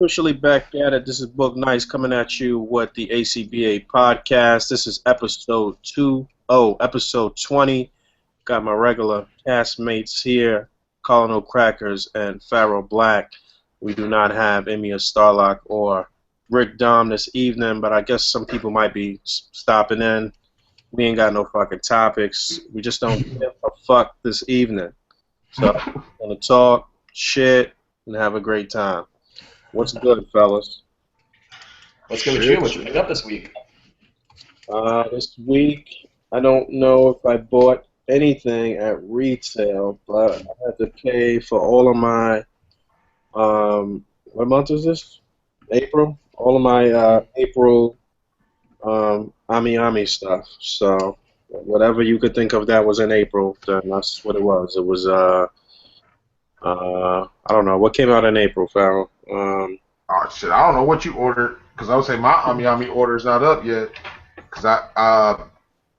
Officially back at it. This is Boog Nice coming at you with the A.C.B.A podcast. This is episode 20. Got my regular castmates here, Colonel Crackers and Pharaoh Black. We do not have Emiya Starlock or Rick Dom this evening, but I guess some people might be stopping in. We ain't got no fucking topics. We just don't give a fuck this evening. So, we're gonna talk, shit, and have a great time. What's good, fellas? What's good with you? What you picked up this week? This week, I don't know if I bought anything at retail, but I had to pay for all of my, what month is this? April? All of my April Ami stuff. So whatever you could think of that was in April, then that's what it was. It was, I don't know. What came out in April, Pharaoh? Oh shit! I don't know what you ordered because I would say my Amiami order is not up yet. Because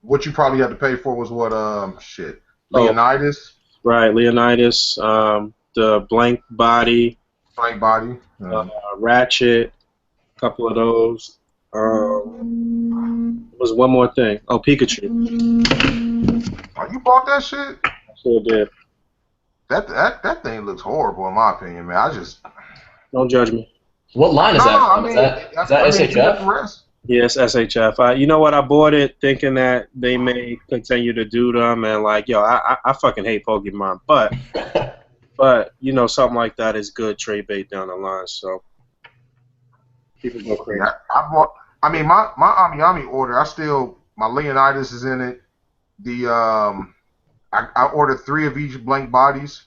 what you probably had to pay for was what Leonidas. Right, Leonidas. The blank body. Blank body. Ratchet. A couple of those. Was one more thing. Oh, Pikachu. Oh, you bought that shit? I sure did. That thing looks horrible in my opinion, man. Don't judge me. What line is that from? Is that SHF? Yes, SHF. You know what? I bought it thinking that they may continue to do them, and like, yo, I fucking hate Pokemon, but you know, something like that is good trade bait down the line. So people go crazy. Yeah, my Amiami order. My Leonidas is in it. I ordered 3 of each blank bodies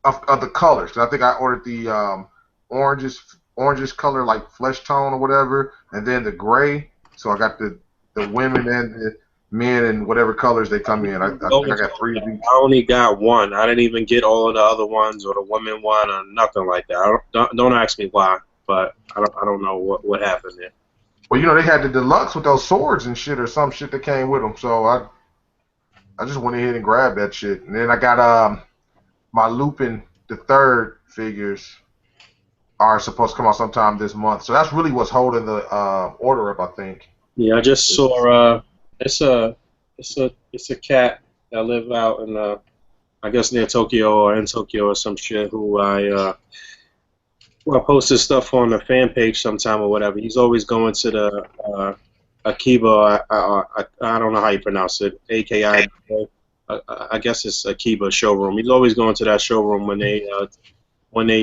of the colors. I think I ordered the oranges color, like flesh tone or whatever, and then the gray. So I got the women and the men and whatever colors they come in. I think I got 3 of each. I only got one. I didn't even get all of the other ones or the women one or nothing like that. Don't ask me why, but I don't know what happened there. Well, you know they had the deluxe with those swords and shit or some shit that came with them. So I just went ahead and grabbed that shit, and then I got my Lupin the Third figures are supposed to come out sometime this month. So that's really what's holding the order up, I think. Yeah, I just saw it's a cat that live out in I guess near Tokyo or in Tokyo or some shit who I posted stuff on the fan page sometime or whatever. He's always going to the A.C.B.A. I don't know how you pronounce it. A.K.I. I guess it's A.C.B.A. showroom. He's always going to that showroom when they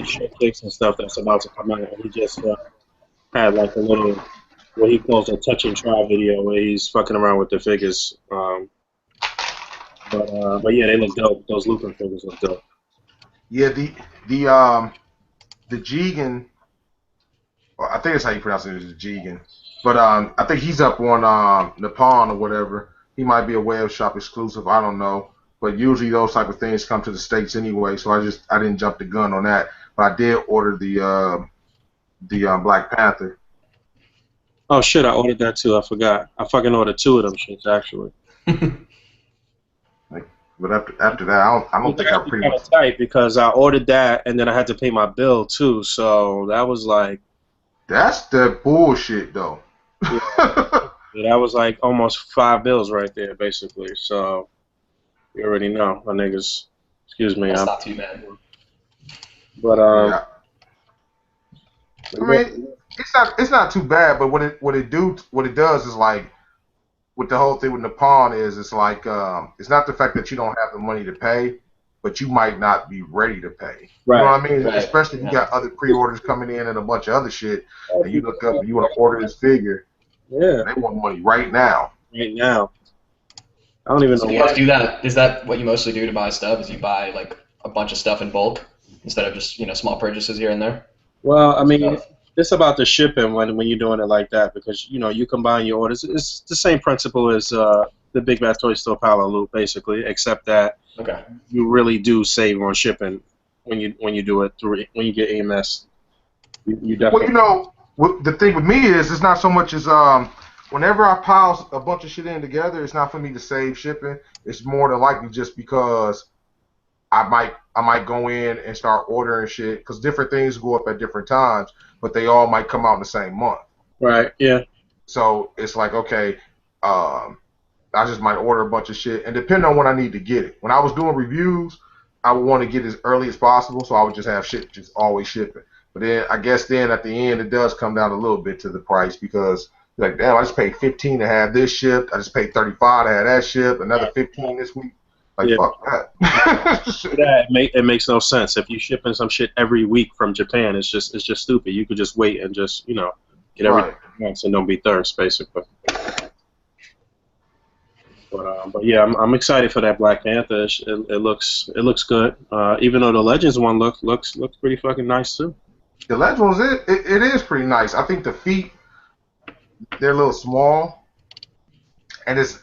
showcase and stuff that's about to come out. And he just had like a little what he calls a touch and try video where he's fucking around with the figures. But yeah, they look dope. Those Lupin figures look dope. Yeah, the Jigen. Well, I think that's how you pronounce it. Is Jigen. But I think he's up on Nippon or whatever. He might be a web shop exclusive. I don't know. But usually those type of things come to the States anyway, so I didn't jump the gun on that. But I did order the Black Panther. Oh shit! I ordered that too. I forgot. I fucking ordered 2 of them shits actually. But after that, I don't think I pretty much tight because I ordered that and then I had to pay my bill too. So that was like. That's the bullshit though. Yeah, that was like almost 5 bills right there, basically. So you already know, my niggas. Excuse me. That's not too bad. But yeah. I mean, it's not too bad. But what it does is like with the whole thing with Nippon it's like it's not the fact that you don't have the money to pay, but you might not be ready to pay. Right. You know what I mean? Right. Especially if you got other pre-orders coming in and a bunch of other shit, and you look up and you want to order this figure. Yeah. They want money right now. Right now. I don't even know. So you guys do that? Is that what you mostly do to buy stuff? Is you buy like a bunch of stuff in bulk instead of just small purchases here and there? Well, I mean, it's about the shipping when you're doing it like that because you combine your orders. It's the same principle as the Big Bad Toy Store Power Loop, basically, except that you really do save on shipping when you do it when you get AMS. You definitely. Well, the thing with me is it's not so much as whenever I pile a bunch of shit in together, it's not for me to save shipping. It's more than likely just because I might I might go in and start ordering shit because different things go up at different times, but they all might come out in the same month. Right. Yeah. So it's like, okay, I just might order a bunch of shit, and depending on when I need to get it. When I was doing reviews, I would want to get it as early as possible, so I would just have shit just always shipping. But then I guess then at the end it does come down a little bit to the price because like, damn, I just paid 15 to have this shipped. I just paid 35 to have that shipped. Another 15 this week. Like, Yeah. fuck that. It makes no sense. If you shipping some shit every week from Japan, it's just stupid. You could just wait and just get everything once and don't be thirst, basically. But yeah, I'm excited for that Black Panther. It looks good. Even though the Legends one looks pretty fucking nice too. The Legends, it is pretty nice. I think the feet, they're a little small, and his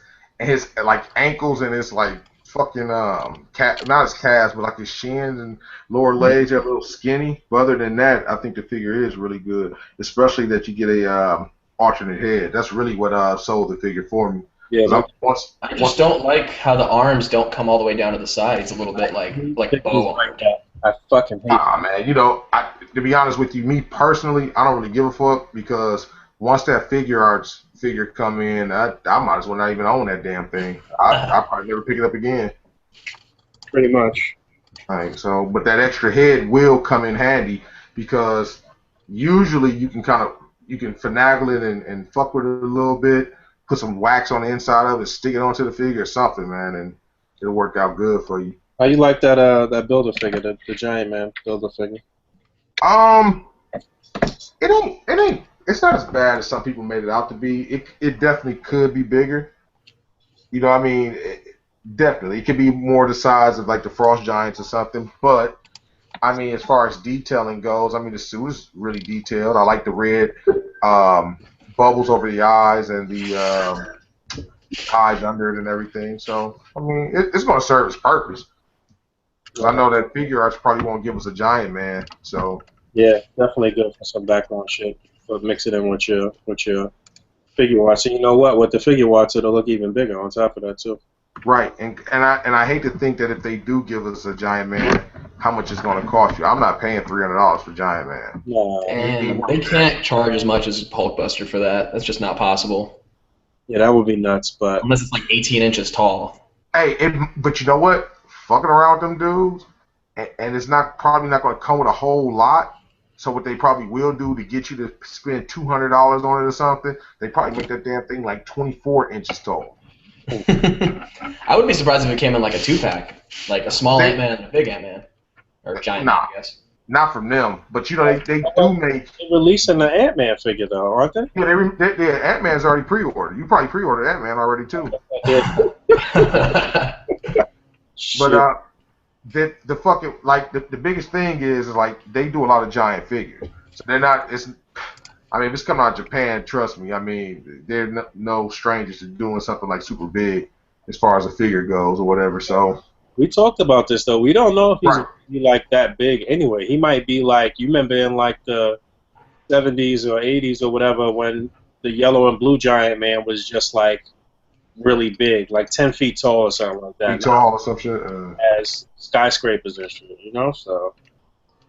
like ankles and his like fucking not his calves, but like his shins and lower legs are a little skinny. But other than that, I think the figure is really good, especially that you get a alternate head. That's really what sold the figure for me. Yeah, I just don't like how the arms don't come all the way down to the side. It's a little bit like bow arm. I fucking hate Ah, man, to be honest with you, me personally, I don't really give a fuck because once that figure come in, I might as well not even own that damn thing. I probably never pick it up again. pretty much. Right, so, but that extra head will come in handy because usually you can finagle it and fuck with it a little bit, put some wax on the inside of it, stick it onto the figure or something, man, and it'll work out good for you. How you like that builder figure, the Giant Man builder figure? It's not as bad as some people made it out to be. It definitely could be bigger. You know what I mean? Definitely. It could be more the size of like the Frost Giants or something. But, I mean, as far as detailing goes, I mean, the suit is really detailed. I like the red bubbles over the eyes and the eyes under it and everything. So, I mean, it's going to serve its purpose. I know that figure arts probably won't give us a Giant Man. So, yeah, definitely good for some background shit. But mix it in with your figure arts. And you know what? With the figure arts, it'll look even bigger on top of that too. Right, and I hate to think that if they do give us a Giant Man, how much it's going to cost you. I'm not paying $300 for Giant Man. No. And they can't charge as much as Hulkbuster for that. That's just not possible. Yeah, that would be nuts. But unless it's like 18 inches tall. Hey, but you know what? Fucking around with them dudes, and it's probably not going to come with a whole lot. So what they probably will do to get you to spend $200 on it or something, they probably make that damn thing like 24 inches tall. I would be surprised if it came in like a 2-pack, like a small Ant-Man and a big Ant-Man, or a Giant Man, I guess. Not from them, but you know they do make. They're releasing the Ant-Man figure though, aren't they? Yeah, Ant-Man's already pre-ordered. You probably pre-ordered Ant-Man already too. But the fucking like the biggest thing is like they do a lot of giant figures, so they're not. I mean, if it's coming out of Japan, trust me. I mean, they're no strangers to doing something like super big as far as a figure goes or whatever. So we talked about this though. We don't know if he's be like that big anyway. He might be like, you remember in like the 70s or 80s or whatever when the yellow and blue Giant Man was just like really big, like 10 feet tall or something like that. Feet tall or some shit. As skyscrapers and shit, you know. So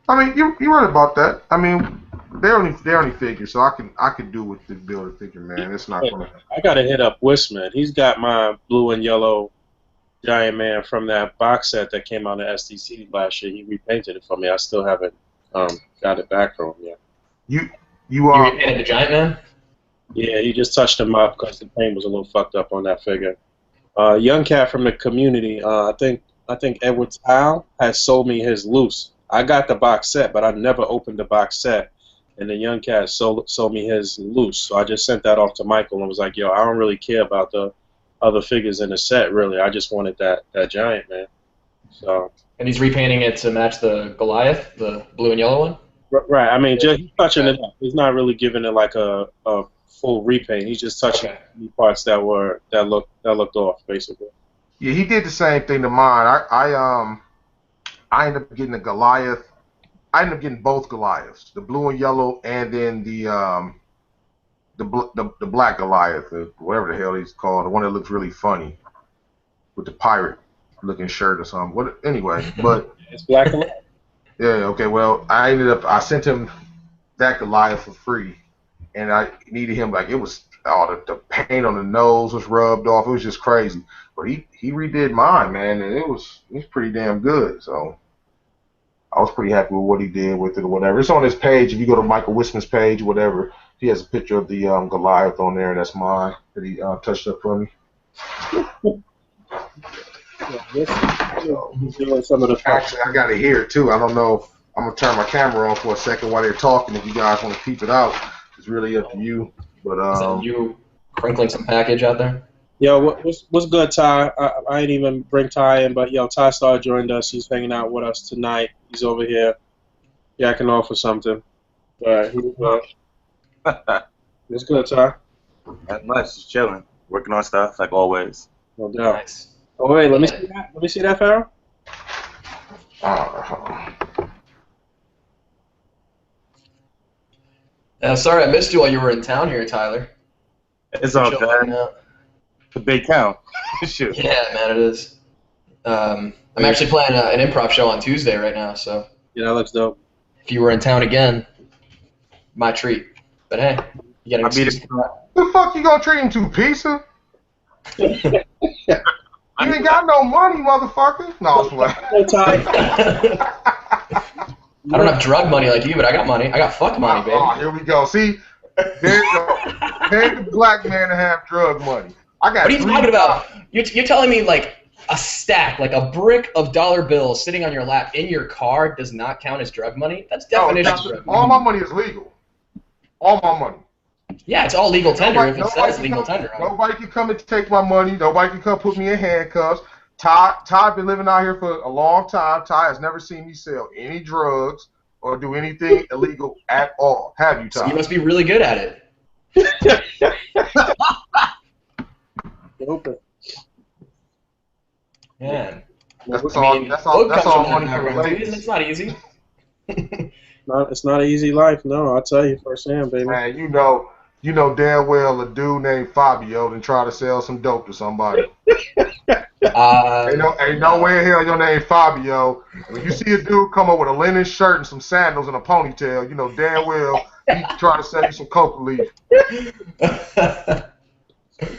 I mean, you're right about that. I mean, they're only figures, so I can do with the builder figure, man. It's not gonna. I gotta hit up Wisman. He's got my blue and yellow Giant Man from that box set that came out of SDC last year. He repainted it for me. I still haven't got it back from him yet. You repainted the Giant Man? Yeah, he just touched him up because the paint was a little fucked up on that figure. Young cat from the community. I think Edward Tile has sold me his loose. I got the box set, but I never opened the box set. And the young cat sold me his loose. So I just sent that off to Michael and was like, yo, I don't really care about the other figures in the set, really. I just wanted that Giant Man. So. And he's repainting it to match the Goliath, the blue and yellow one? Right. I mean, just touching it up. He's not really giving it like a full repaint. He's just touching the parts that looked off, basically. Yeah, he did the same thing to mine. I ended up getting a Goliath. I ended up getting both Goliaths, the blue and yellow, and then the black Goliath, whatever the hell he's called, the one that looks really funny with the pirate looking shirt or something. Anyway, but It's black and white. Yeah, okay, well, I sent him that Goliath for free, and I needed him, like, it was, all the paint on the nose was rubbed off. It was just crazy. But he redid mine, man, and it was pretty damn good, so I was pretty happy with what he did with it or whatever. It's on his page. If you go to Michael Wisman's page, whatever, he has a picture of the Goliath on there, and that's mine that he touched up for me. Doing some of the Actually, I got to hear it too. I don't know. I'm gonna turn my camera on for a second while they're talking. If you guys want to keep it out, it's really up to you. But Is that you crinkling some package out there? Yo, what's good, Ty? I ain't even bring Ty in, but yo, Ty Star joined us. He's hanging out with us tonight. He's over here yakking off or something. What's good, Ty? Not much, just chilling, working on stuff like always. No doubt. Nice. Oh wait, let me see that. Let me see that, Pharaoh. Sorry I missed you while you were in town here, Tyler. It's all good. It's a big town. Shoot. Yeah, man, it is. I'm actually playing an improv show on Tuesday right now, so Yeah, that looks dope. if you were in town again, my treat. But hey, you got an excuse for that. the fuck you gonna treat him to, pizza? You ain't got no money, motherfucker. No, I'm playing. Hey, Ty. I don't have drug money like you, but I got money. I got fuck money, baby. Oh, here we go. See, there you go. There's the black man to have drug money. I got. What are you talking about? You're telling me like a stack, like a brick of dollar bills sitting on your lap in your car does not count as drug money? That's definition of drug money. All my money is legal. All my money. Yeah, it's all legal tender if it says legal tender. Nobody can come and take my money. Nobody can come put me in handcuffs. Ty been living out here for a long time. Ty has never seen me sell any drugs or do anything illegal at all. Have you, Ty? So you must be really good at it. Open. Man. That's all money for ladies. It's not easy. It's not an easy life. No, I'll tell you firsthand, baby. Man, you know damn well a dude named Fabio done try to sell some dope to somebody. Ain't no way in hell your name Fabio. When you see a dude come up with a linen shirt and some sandals and a ponytail, you know damn well he try to sell you some coca leaf.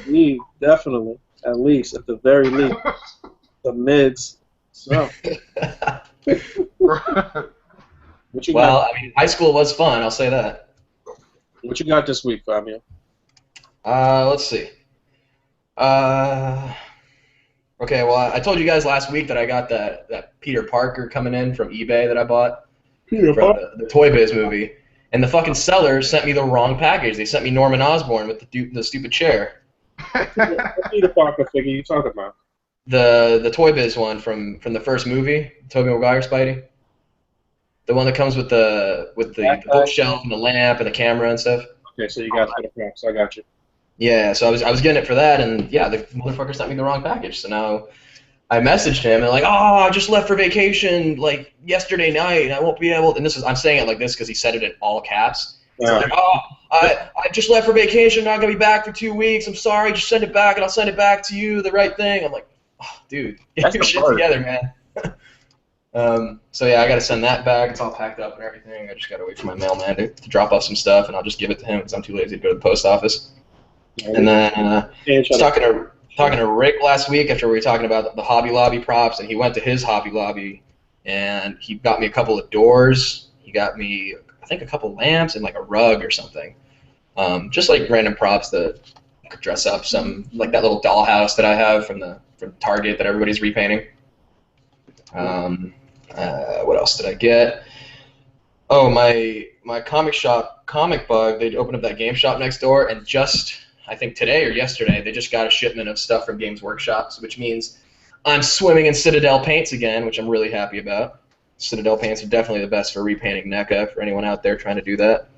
Weed, definitely. At least, at the very least. The mids. So. What you Well, got? I mean, high school was fun, I'll say that. What you got this week, Fabio? Let's see. Okay, well, I told you guys last week that I got that Peter Parker coming in from eBay that I bought from the Toy Biz movie, and the fucking seller sent me the wrong package. They sent me Norman Osborn with the stupid chair. What Peter Parker figure you talking about? The Toy Biz one from the first movie, Tobey Maguire Spidey. The one that comes with the bookshelf and the lamp and the camera and stuff. Okay, so you got the props. I got you. Yeah, so I was getting it for that, and yeah, the motherfucker sent me the wrong package. So now I messaged him and like, oh, I just left for vacation like yesterday night. I won't be able. And I'm saying it like this because he said it in all caps. So like, oh, I just left for vacation. Not gonna be back for 2 weeks. I'm sorry. Just send it back, and I'll send it back to you. The right thing. I'm like, oh, dude, get your shit together, man. So yeah, I gotta send that back. It's all packed up and everything. I just gotta wait for my mailman to drop off some stuff, and I'll just give it to him because I'm too lazy to go to the post office. And then I was talking to Rick last week after we were talking about the Hobby Lobby props, and he went to his Hobby Lobby, and he got me a couple of doors. He got me, I think, a couple lamps and like a rug or something. Just like random props that could dress up some, like that little dollhouse that I have from Target that everybody's repainting. What else did I get? Oh, my comic shop, Comic Bug, they opened up that game shop next door, and just, I think today or yesterday, they just got a shipment of stuff from Games Workshop, which means I'm swimming in Citadel paints again, which I'm really happy about. Citadel paints are definitely the best for repainting NECA, for anyone out there trying to do that.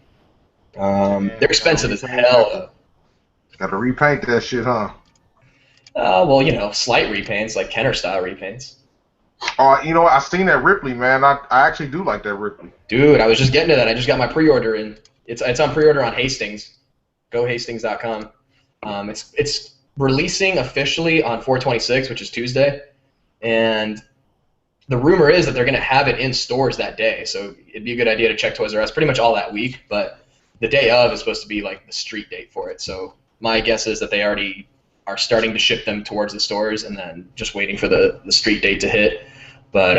They're expensive as hell, though. Gotta repaint that shit, huh? Well, you know, slight repaints, like Kenner-style repaints. You know what? I seen that Ripley, man. I actually do like that Ripley. Dude, I was just getting to that. I just got my pre-order in. It's on pre-order on Hastings. GoHastings.com. It's releasing officially on 4/26, which is Tuesday, and the rumor is that they're going to have it in stores that day, so it'd be a good idea to check Toys R Us pretty much all that week, but the day of is supposed to be like the street date for it, so my guess is that they already are starting to ship them towards the stores and then just waiting for the street date to hit. But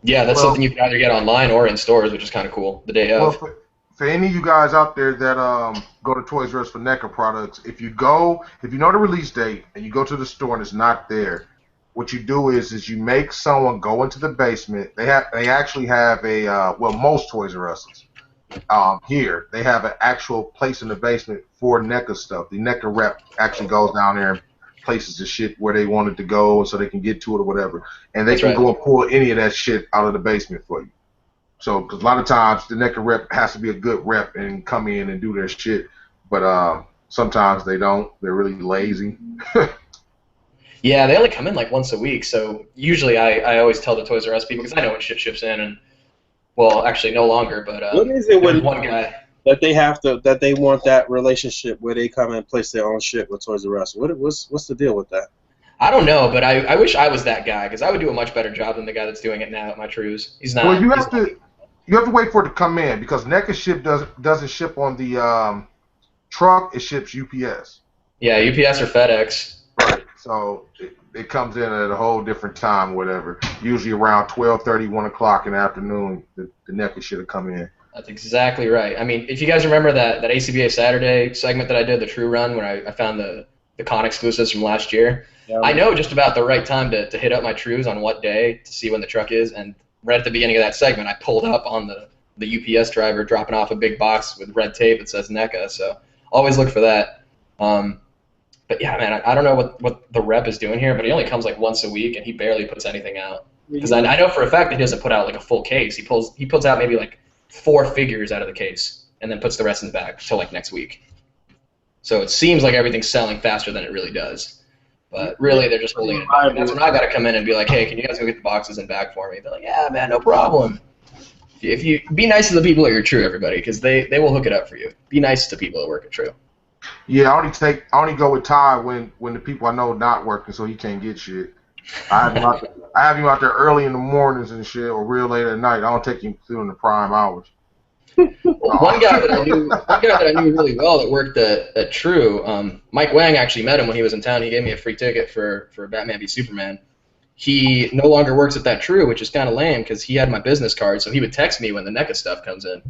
yeah, that's something you can either get online or in stores, which is kind of cool, the day of. Well, for any of you guys out there that go to Toys R Us for NECA products, if you know the release date and you go to the store and it's not there, what you do is you make someone go into the basement. They actually have a most Toys R Us's here they have an actual place in the basement for NECA stuff. The NECA rep actually goes down there and places the shit where they want it to go, so they can get to it or whatever, and they can go and pull any of that shit out of the basement for you. So, because a lot of times the NECA rep has to be a good rep and come in and do their shit, but sometimes they don't. They're really lazy. Yeah, they only come in like once a week, so usually I always tell the Toys R Us people, because I know when shit ships in, and well, actually no longer, but what is it with one guy that they want that relationship where they come and place their own shit with Toys R Us? What's the deal with that? I don't know, but I wish I was that guy, because I would do a much better job than the guy that's doing it now at my Trues. He's not. Well, you have to wait for it to come in, because NECA ship doesn't ship on the truck. It ships UPS. Yeah, UPS or FedEx. Right. So it comes in at a whole different time, whatever. Usually around 12:30, 1 o'clock in the afternoon, the NECA should have come in. That's exactly right. I mean, if you guys remember that A.C.B.A. Saturday segment that I did, the True Run, when I found the con exclusives from last year, yeah, I know just about the right time to hit up my Trues on what day to see when the truck is, and right at the beginning of that segment, I pulled up on the UPS driver dropping off a big box with red tape that says NECA, so always look for that. But yeah, man, I don't know what the rep is doing here, but he only comes like once a week, and he barely puts anything out. Because I know for a fact that he doesn't put out like a full case. He puts out maybe like 4 figures out of the case, and then puts the rest in the bag till like next week. So it seems like everything's selling faster than it really does. But really, they're just holding it back. And that's when I got to come in and be like, hey, can you guys go get the boxes and bag for me? They're like, yeah, man, no problem. If you be nice to the people at your True, everybody, because they will hook it up for you. Be nice to people that work at True. Yeah, I only go with Ty when the people I know not working, so he can't get shit. I have him out there early in the mornings and shit, or real late at night. I don't take him through in the prime hours. One guy that I knew really well that worked at True, Mike Wang actually met him when he was in town. He gave me a free ticket for Batman v Superman. He no longer works at that True, which is kind of lame because he had my business card, so he would text me when the NECA stuff comes in.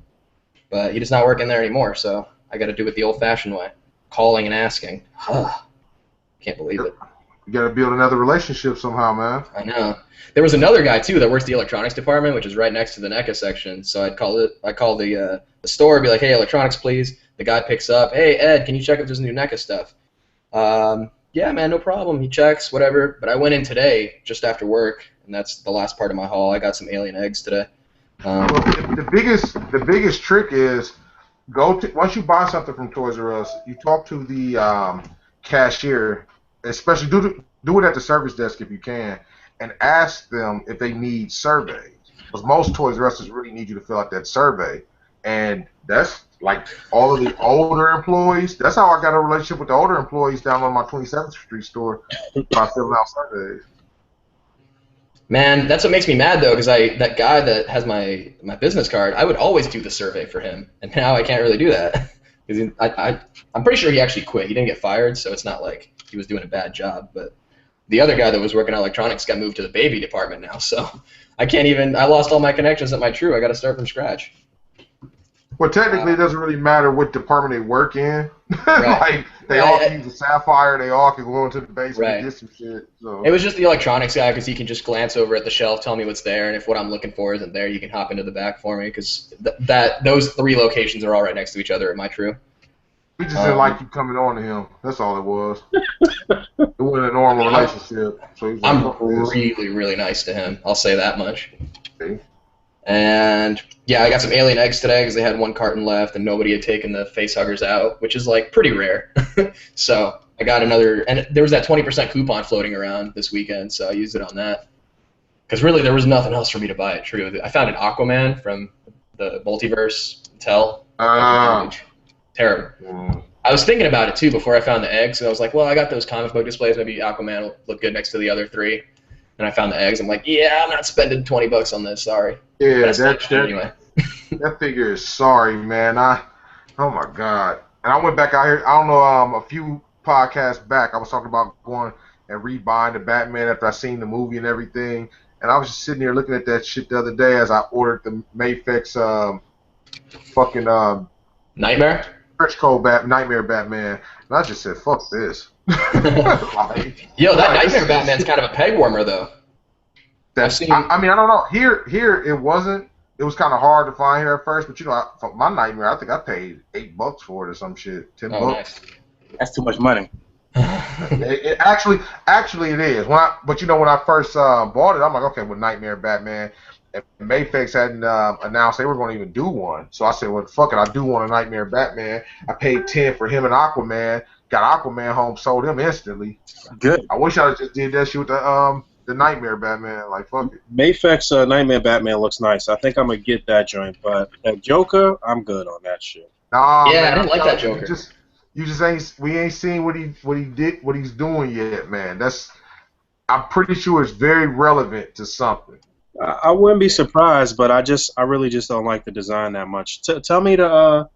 But he does not work in there anymore, so I got to do it the old-fashioned way, calling and asking. Can't believe it. You got to build another relationship somehow, man. I know. There was another guy too that works the electronics department, which is right next to the NECA section. So I call the store, be like, "Hey, electronics, please." The guy picks up, "Hey, Ed, can you check if there's new NECA stuff?" Yeah, man, no problem. He checks, whatever. But I went in today just after work, and that's the last part of my haul. I got some alien eggs today. Well, the biggest trick is once you buy something from Toys R Us, you talk to the cashier, especially do it at the service desk if you can, and ask them if they need surveys. Because most Toys R Us really need you to fill out that survey, and that's like all of the older employees. That's how I got a relationship with the older employees down on my 27th Street store by filling out surveys. Man, that's what makes me mad though, because that guy that has my business card, I would always do the survey for him, and now I can't really do that. Because I'm pretty sure he actually quit. He didn't get fired, so it's not like he was doing a bad job. But the other guy that was working on electronics got moved to the baby department now, so I lost all my connections at my True. I got to start from scratch. Well, technically, it doesn't really matter what department they work in. Right. Like, they all can use a Sapphire. They all can go into the basement and get some shit. So. It was just the electronics guy because he can just glance over at the shelf, tell me what's there, and if what I'm looking for isn't there, you can hop into the back for me because those 3 locations are all right next to each other at my True. He just didn't like you coming on to him. That's all it was. It wasn't a normal relationship. So he's like, I'm really, really nice to him. I'll say that much. Okay. And yeah, I got some alien eggs today because they had 1 carton left and nobody had taken the face huggers out, which is like pretty rare. So I got another, and there was that 20% coupon floating around this weekend, so I used it on that. Because really there was nothing else for me to buy at True. I found an Aquaman from the Multiverse Tell. Terrible. I was thinking about it too before I found the eggs, and I was like, well, I got those comic book displays. Maybe Aquaman will look good next to the other 3. and I found the eggs. I'm like, yeah, I'm not spending $20 on this. Sorry. But I Yeah, snatched it anyway. that figure is sorry, man. Oh my god. And I went back out here. I don't know. A few podcasts back, I was talking about going and rebuying the Batman after I seen the movie and everything. And I was just sitting here looking at that shit the other day as I ordered the Mayfix fucking Nightmare. Trench Coat Nightmare Batman, and I just said, "Fuck this." Like, Yo, that like, Nightmare Batman's kind of a peg warmer though. That's. I've seen- I mean, I don't know. Here it wasn't. It was kind of hard to find here at first, but you know, for my Nightmare, I think I paid $8 for it or some shit, $10. Oh, nice. That's too much money. It actually it is. But you know, when I first bought it, I'm like, okay, with Nightmare Batman, and Mayfix hadn't announced they were going to even do one, so I said, well, fuck it, I do want a Nightmare Batman. I paid $10 for him and Aquaman. Got Aquaman home, sold him instantly. Good. I wish I just did that shit with the Nightmare Batman. Like, fuck it. Mayfix Nightmare Batman looks nice. I think I'm gonna get that joint, but that Joker, I'm good on that shit. Nah, Yeah, man, I didn't like that Joker. You just ain't. We ain't seen what he's doing yet, man. I'm pretty sure it's very relevant to something. I wouldn't be surprised, but I really just don't like the design that much. Tell me the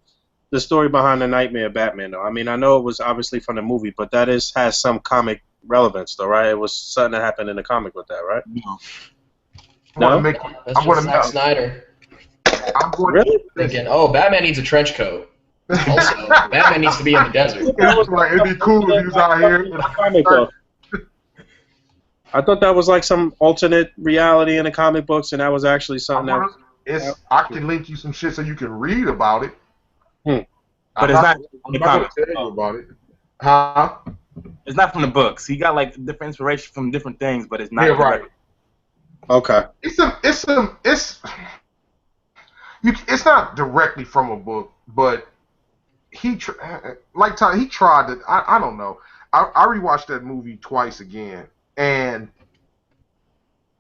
story behind the Nightmare Batman, though. I mean, I know it was obviously from the movie, but that has some comic relevance, though, right? It was something that happened in the comic with that, right? No. That's just Zack Snyder. I'm going Really? Thinking, oh, Batman needs a trench coat. Also, Batman needs to be in the desert. It was like, it'd be cool if he was out here. Comic book. I thought that was like some alternate reality in the comic books, and that was actually something that. I can link you some shit so you can read about it. But it's not in the I'm not comics. gonna tell you about it. Huh? It's not from the books. He got like different inspiration from different things, but it's not. Yeah, right. Okay. It's not directly from a book, but he tried to. I don't know. I rewatched that movie twice again, and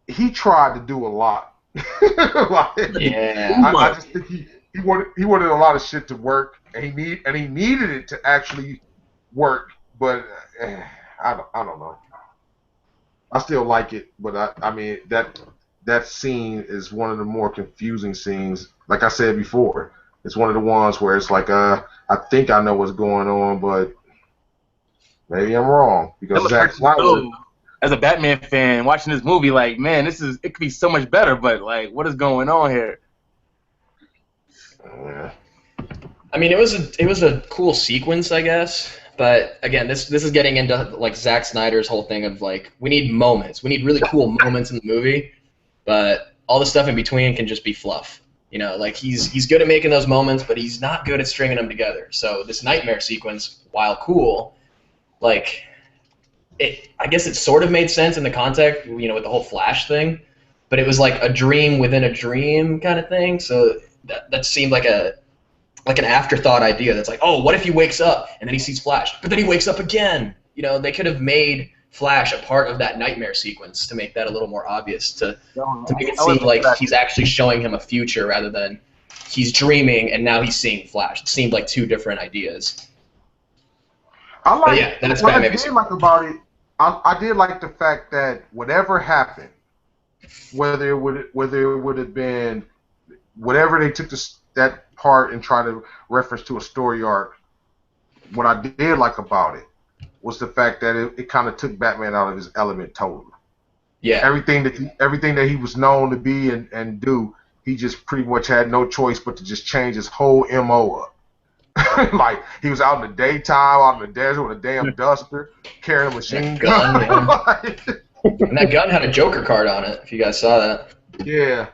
he tried to do a lot. Yeah. I just think he wanted a lot of shit to work, and he needed it to actually work, but I don't know. I still like it, but I mean that scene is one of the more confusing scenes. Like I said before, it's one of the ones where it's like I think I know what's going on, but maybe I'm wrong because Zack Snyder. As a Batman fan, watching this movie, like, man, it could be so much better, but like, what is going on here? Yeah. I mean, it was a cool sequence, I guess. But again, this is getting into like Zack Snyder's whole thing of like we need moments, we need really cool moments in the movie, but all the stuff in between can just be fluff. You know, like he's good at making those moments, but he's not good at stringing them together. So this nightmare sequence, while cool, like I guess it sort of made sense in the context, you know, with the whole Flash thing, but it was like a dream within a dream kind of thing. So that seemed like an afterthought idea. That's like, oh, what if he wakes up and then he sees Flash, but then he wakes up again? You know, they could have made Flash a part of that nightmare sequence to make that a little more obvious, to make it seem like he's actually showing him a future rather than he's dreaming and now he's seeing Flash. It seemed like two different ideas. I did like about it. I did like the fact that whatever happened, whether it would have been whatever they took that part and tried to reference to a story arc, what I did like about it was the fact that it kind of took Batman out of his element totally. Yeah. Everything that he was known to be and do, he just pretty much had no choice but to just change his whole MO up. Like, he was out in the daytime, out in the desert with a damn duster, carrying a machine gun. And that gun had a Joker card on it, if you guys saw that. Yeah.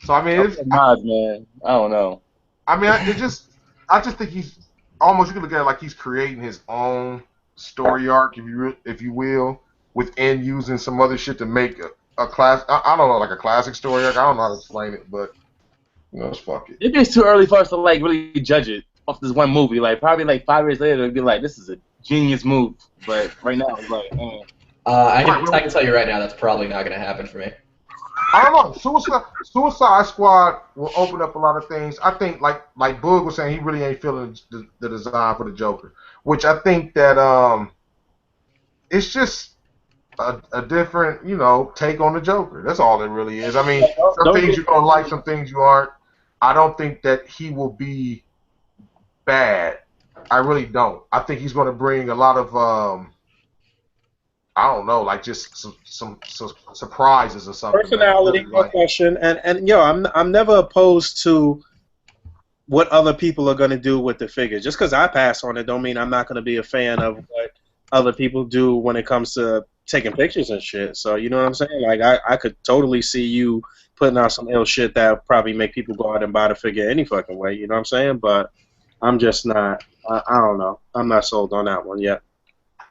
So, I mean, man. I don't know. I mean, I just think he's almost, you can look at it like he's creating his own story arc, if you will, within using some other shit to make a class. I don't know, like a classic story arc. I don't know how to explain it, but you know, fuck it. Maybe it's too early for us to like really judge it off this one movie. Like probably like 5 years later, it'll be like, this is a genius move. But right now, it's like, I can tell you right now, that's probably not going to happen for me. I don't know. Suicide Squad will open up a lot of things. I think, like Boog was saying, he really ain't feeling the design for the Joker, which I think that it's just a different, take on the Joker. That's all it really is. I mean, some Don't things get you're gonna like, some things you aren't. I don't think that he will be bad. I really don't. I think he's going to bring a lot of I don't know, like just some surprises or something that I personality, really no like. question. And I'm never opposed to what other people are going to do with the figure. Just because I pass on it, don't mean I'm not going to be a fan of what other people do when it comes to taking pictures and shit. So you know what I'm saying? Like I could totally see you putting out some ill shit that probably make people go out and buy the figure any fucking way. You know what I'm saying? But I'm just not. I don't know. I'm not sold on that one yet.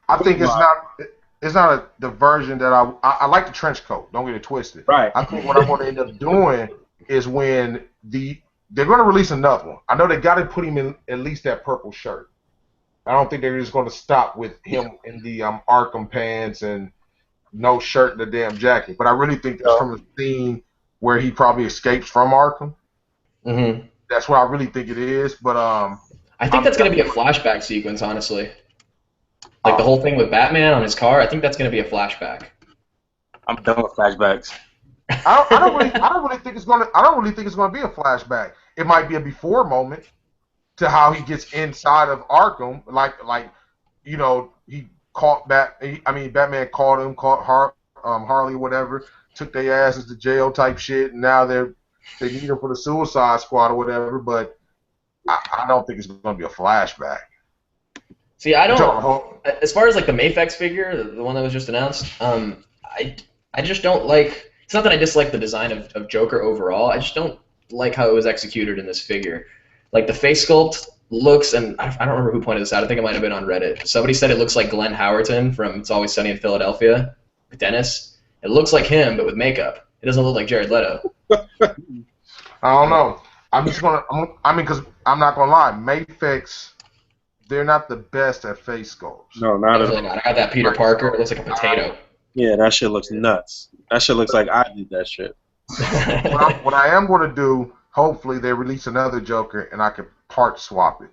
I think it's not the version that I like the trench coat. Don't get it twisted. Right. I think what I'm going to end up doing is when they're going to release another one. I know they got to put him in at least that purple shirt. I don't think they're just going to stop with him in the Arkham pants and no shirt and the damn jacket. But I really think that's from a scene where he probably escapes from Arkham. Mm-hmm. That's what I really think it is. But I think that's going to be a flashback sequence, honestly. Like the whole thing with Batman on his car, I think that's going to be a flashback. I'm done with flashbacks. I don't really think it's gonna be a flashback. It might be a before moment to how he gets inside of Arkham, like he caught Batman caught Harley, whatever, took their asses to jail type shit, and now they need him for the Suicide Squad or whatever. But I don't think it's gonna be a flashback. See, I don't. As far as like the Mafex figure, the one that was just announced, I just don't like. It's not that I dislike the design of Joker overall. I just don't like how it was executed in this figure. Like the face sculpt looks, and I don't remember who pointed this out. I think it might have been on Reddit. Somebody said it looks like Glenn Howerton from It's Always Sunny in Philadelphia, Dennis. It looks like him, but with makeup. It doesn't look like Jared Leto. I don't know. Because I'm not gonna lie, Mafex, they're not the best at face sculpts. No, not at Really all. not. I got that Peter Parker. It looks like a potato. Yeah, that shit looks nuts. That shit looks like I did that shit. What I am going to do, hopefully they release another Joker and I can part swap it.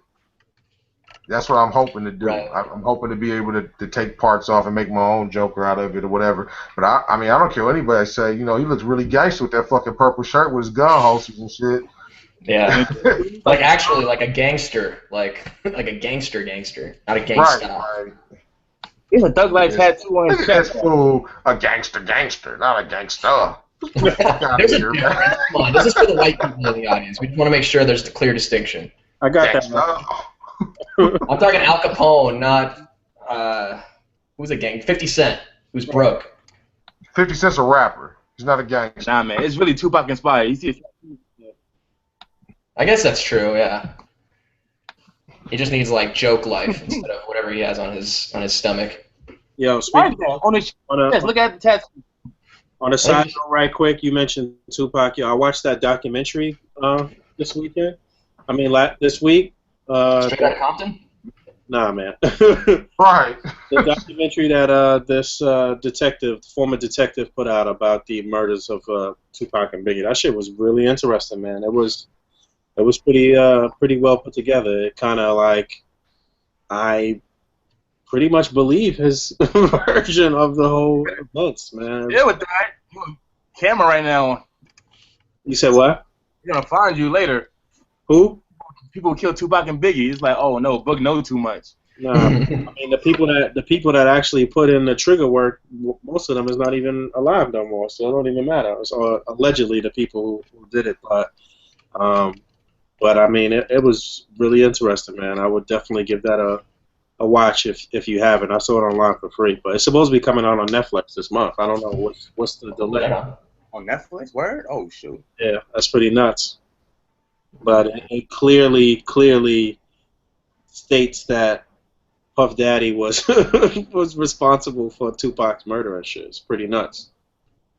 That's what I'm hoping to do. Right. I'm hoping to be able to take parts off and make my own Joker out of it or whatever. But I don't care what anybody say. He looks really gangster with that fucking purple shirt with his gun holsters and shit. Yeah, like actually, like a gangster, like a gangster, not a gangsta. Right. He's a Thug Life tattoo on his Look at chest. this fool, a gangster, not a gangster. There's a difference. Come on, this is for the white people in the audience. We just want to make sure there's a clear distinction. I got that. I'm talking Al Capone, not who's a gang? 50 Cent, who's broke. 50 Cent's a rapper. He's not a gangster. Nah, man, it's really Tupac inspired. You see, I guess that's true. Yeah. He just needs like joke life instead of whatever he has on his stomach. Yo, why speaking is that? On his chest, look at the tattoo. on a side note, right quick, you mentioned Tupac. Yo, I watched that documentary this weekend. This week. Straight out of Compton? Nah, man. Right. The documentary that this former detective, put out about the murders of Tupac and Biggie. That shit was really interesting, man. It was pretty well put together. It kind of like I pretty much believe his version of the whole events, man. Yeah, with that camera right now. You said what? He's gonna find you later. Who? People who kill Tupac and Biggie. It's like, oh no, Boog know too much. Nah, the people that actually put in the trigger work, most of them is not even alive no more, so it don't even matter. It's allegedly the people who did it, but it was really interesting, man. I would definitely give that a watch if you haven't. I saw it online for free, but it's supposed to be coming out on Netflix this month. I don't know what's the delay. Yeah. On Netflix? Word? Oh shoot. Yeah, that's pretty nuts. But it clearly states that Puff Daddy was was responsible for Tupac's murder and shit. It's pretty nuts.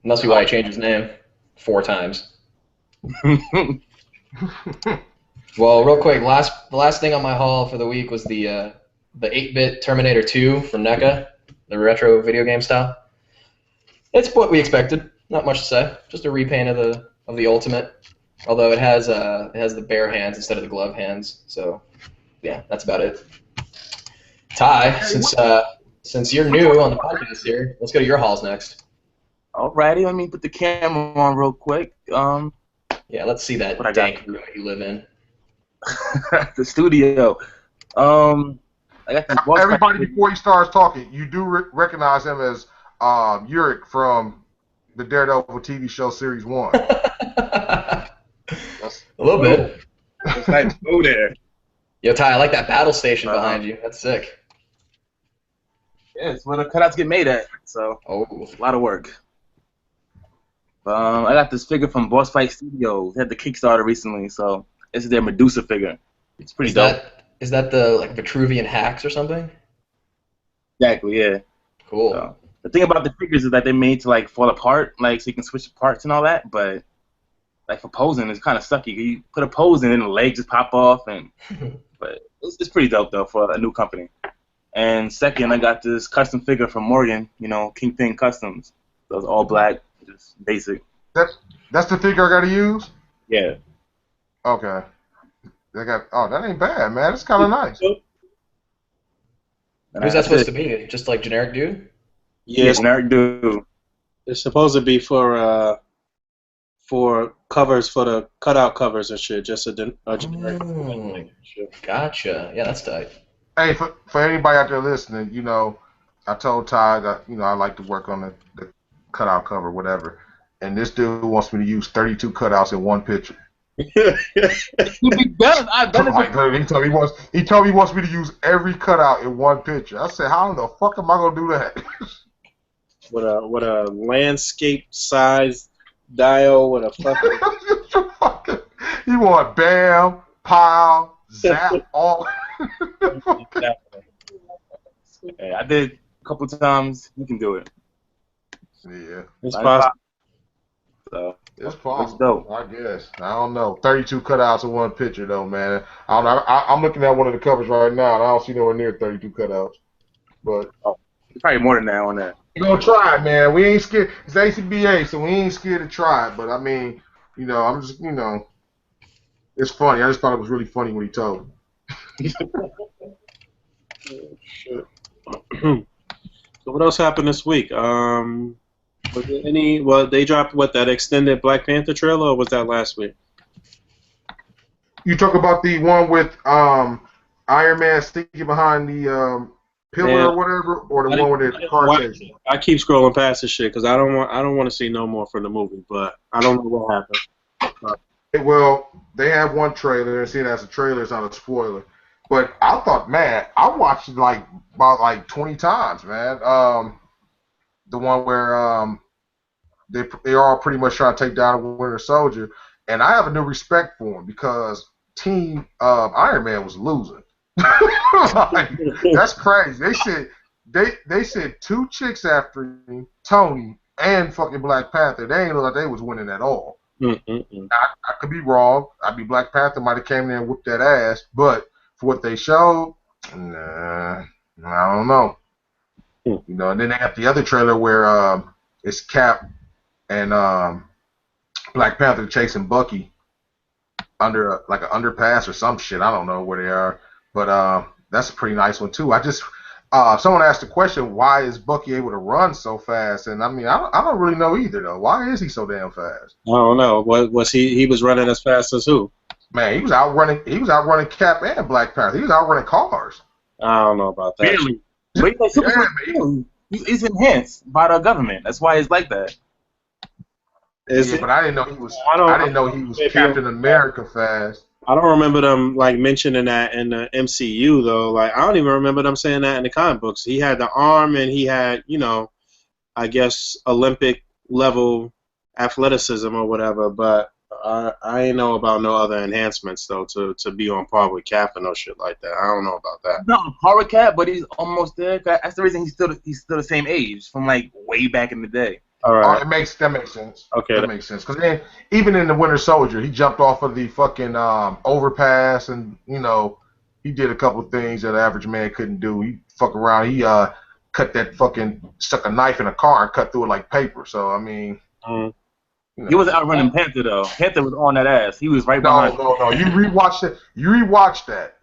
Must be why he changed his name 4 times. Well, real quick, the last thing on my haul for the week was the 8-bit Terminator 2 from NECA, the retro video game style. It's what we expected. Not much to say. Just a repaint of the Ultimate. Although it has the bare hands instead of the glove hands. So, yeah, that's about it. Ty, since Since you're new on the podcast here, let's go to your halls next. Alrighty, let me put the camera on real quick. Yeah, let's see that What I got? dank room that you live in. The studio. I got this boss Everybody, fight. before he starts talking, you do recognize him as Uric from the Daredevil TV show Series 1. A little bit. It's nice to go there. Yo, Ty, I like that battle station behind you. That's sick. Yeah, it's where the cutouts get made at. So, Oh. a lot of work. I got this figure from Boss Fight Studios. They had the Kickstarter recently, so this is their Medusa figure. It's pretty dope. Is that the like Vitruvian hacks or something? Exactly, yeah. Cool. So, the thing about the figures is that they're made to like fall apart, like so you can switch parts and all that. But like for posing, it's kind of sucky. You put a pose in and the legs just pop off, but it's pretty dope though for a new company. And second, I got this custom figure from Morgan, Kingpin Customs. So it's all black, just basic. That's the figure I got to use? Yeah. Okay. That ain't bad, man. It's kind of nice. And Who's that supposed to be? Just like generic dude? Yeah, generic dude. It's supposed to be for covers, for the cutout covers and shit. Just a generic. Oh, gotcha. Yeah, that's tight. Hey, for anybody out there listening, I told Ty that, I like to work on the cutout cover, whatever. And this dude wants me to use 32 cutouts in one picture. He does. I've done it before. He told me he wants me to use every cutout in one picture. I said, how the fuck am I gonna do that? With a landscape size dial with a fucking. You want bam, pile, zap, all. Hey, I did a couple times. You can do it. Yeah, It's possible. So it's possible. dope. I guess. I don't know. 32 cutouts in one picture, though, man. I don't know. I'm looking at one of the covers right now, and I don't see nowhere near 32 cutouts. But probably more than that on that. we're gonna try it, man. We ain't scared. It's A.C.B.A, so we ain't scared to try it. But I mean, I'm just, it's funny. I just thought it was really funny when he told me. Shit. So what else happened this week? Was there any? Well, they dropped that extended Black Panther trailer, or was that last week? You talk about the one with Iron Man sticking behind the pillar or whatever, or the one with the car chase? I keep scrolling past this shit because I don't want to see no more from the movie, but I don't know what happened. Well, they have one trailer, and seeing as a trailer is not a spoiler. But I thought, man, I watched it about 20 times, man. The one where they're all pretty much trying to take down the Winter Soldier, and I have a new respect for him because Team Iron Man was losing. That's crazy. They said two chicks after him, Tony and fucking Black Panther. They ain't look like they was winning at all. I could be wrong. Black Panther might have came in there and whooped that ass, but for what they showed, nah, I don't know. And then they got the other trailer where it's Cap and Black Panther chasing Bucky under an underpass or some shit. I don't know where they are, but that's a pretty nice one too. I just someone asked the question, why is Bucky able to run so fast? And I mean, I don't really know either though. Why is he so damn fast? I don't know. What was he? He was running as fast as who? Man, he was outrunning Cap and Black Panther. He was outrunning cars. I don't know about that. Really? But he's enhanced by the government. That's why he's like that. But I didn't know he was. I didn't know he was Captain America fast. I don't remember them mentioning that in the MCU though. I don't even remember them saying that in the comic books. He had the arm and he had, I guess Olympic level athleticism or whatever. But I ain't know about no other enhancements though to be on par with Cap and no shit like that. I don't know about that. He's not on par with Cap, but he's almost there. That's the reason he's still the same age from way back in the day. All right. That makes sense. Okay. That makes sense. Because then, even in the Winter Soldier, he jumped off of the fucking overpass, and he did a couple things that an average man couldn't do. He fuck around. He stuck a knife in a car and cut through it like paper. So I mean, he was outrunning Panther though. Panther was on that ass. He was right behind. No. You rewatch that.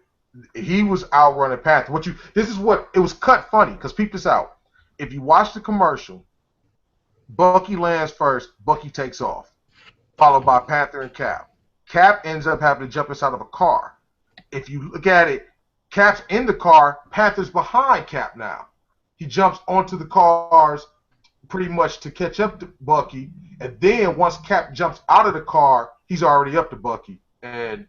he was outrunning Panther. This is what it was cut funny because peep this out. If you watch the commercial, Bucky lands first. Bucky takes off, followed by Panther and Cap. Cap ends up having to jump inside of a car. If you look at it, Cap's in the car. Panther's behind Cap now. He jumps onto the cars pretty much to catch up to Bucky, and then once Cap jumps out of the car, he's already up to Bucky and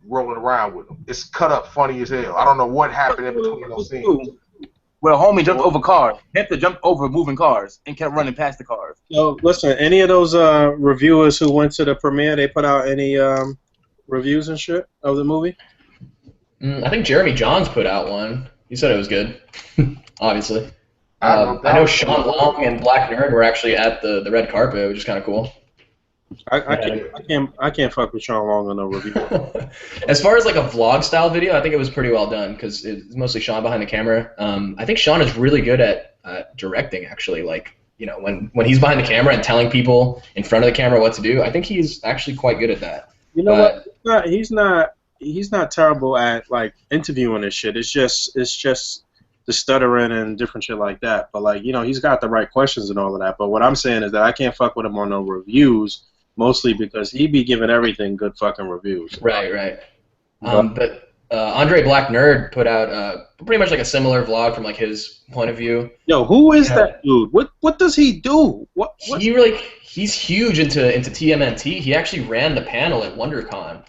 rolling around with him. It's cut up funny as hell. I don't know what happened in between those scenes. Well, homie jumped over cars. Panther jumped over moving cars and kept running past the cars. So, listen, any of those reviewers who went to the premiere, they put out any reviews and shit of the movie? I think Jeremy Johns put out one. He said it was good, obviously. I know Sean Long and Black Nerd were actually at the red carpet, which is kind of cool. I can't fuck with Sean Long on no review. As far as like a vlog style video, I think it was pretty well done because it's mostly Sean behind the camera. I think Sean is really good at directing, actually. Like, you know, when he's behind the camera and telling people in front of the camera what to do, I think he's actually quite good at that. You know what? He's not terrible at like interviewing and shit. It's just the stuttering and different shit like that. But like, you know, he's got the right questions and all of that. But what I'm saying is that I can't fuck with him on no reviews. Mostly because he be giving everything good fucking reviews. Right. But Andre Black Nerd put out pretty much like a similar vlog from like his point of view. Yo, who is that dude? What does he do? What? He's huge into TMNT. He actually ran the panel at WonderCon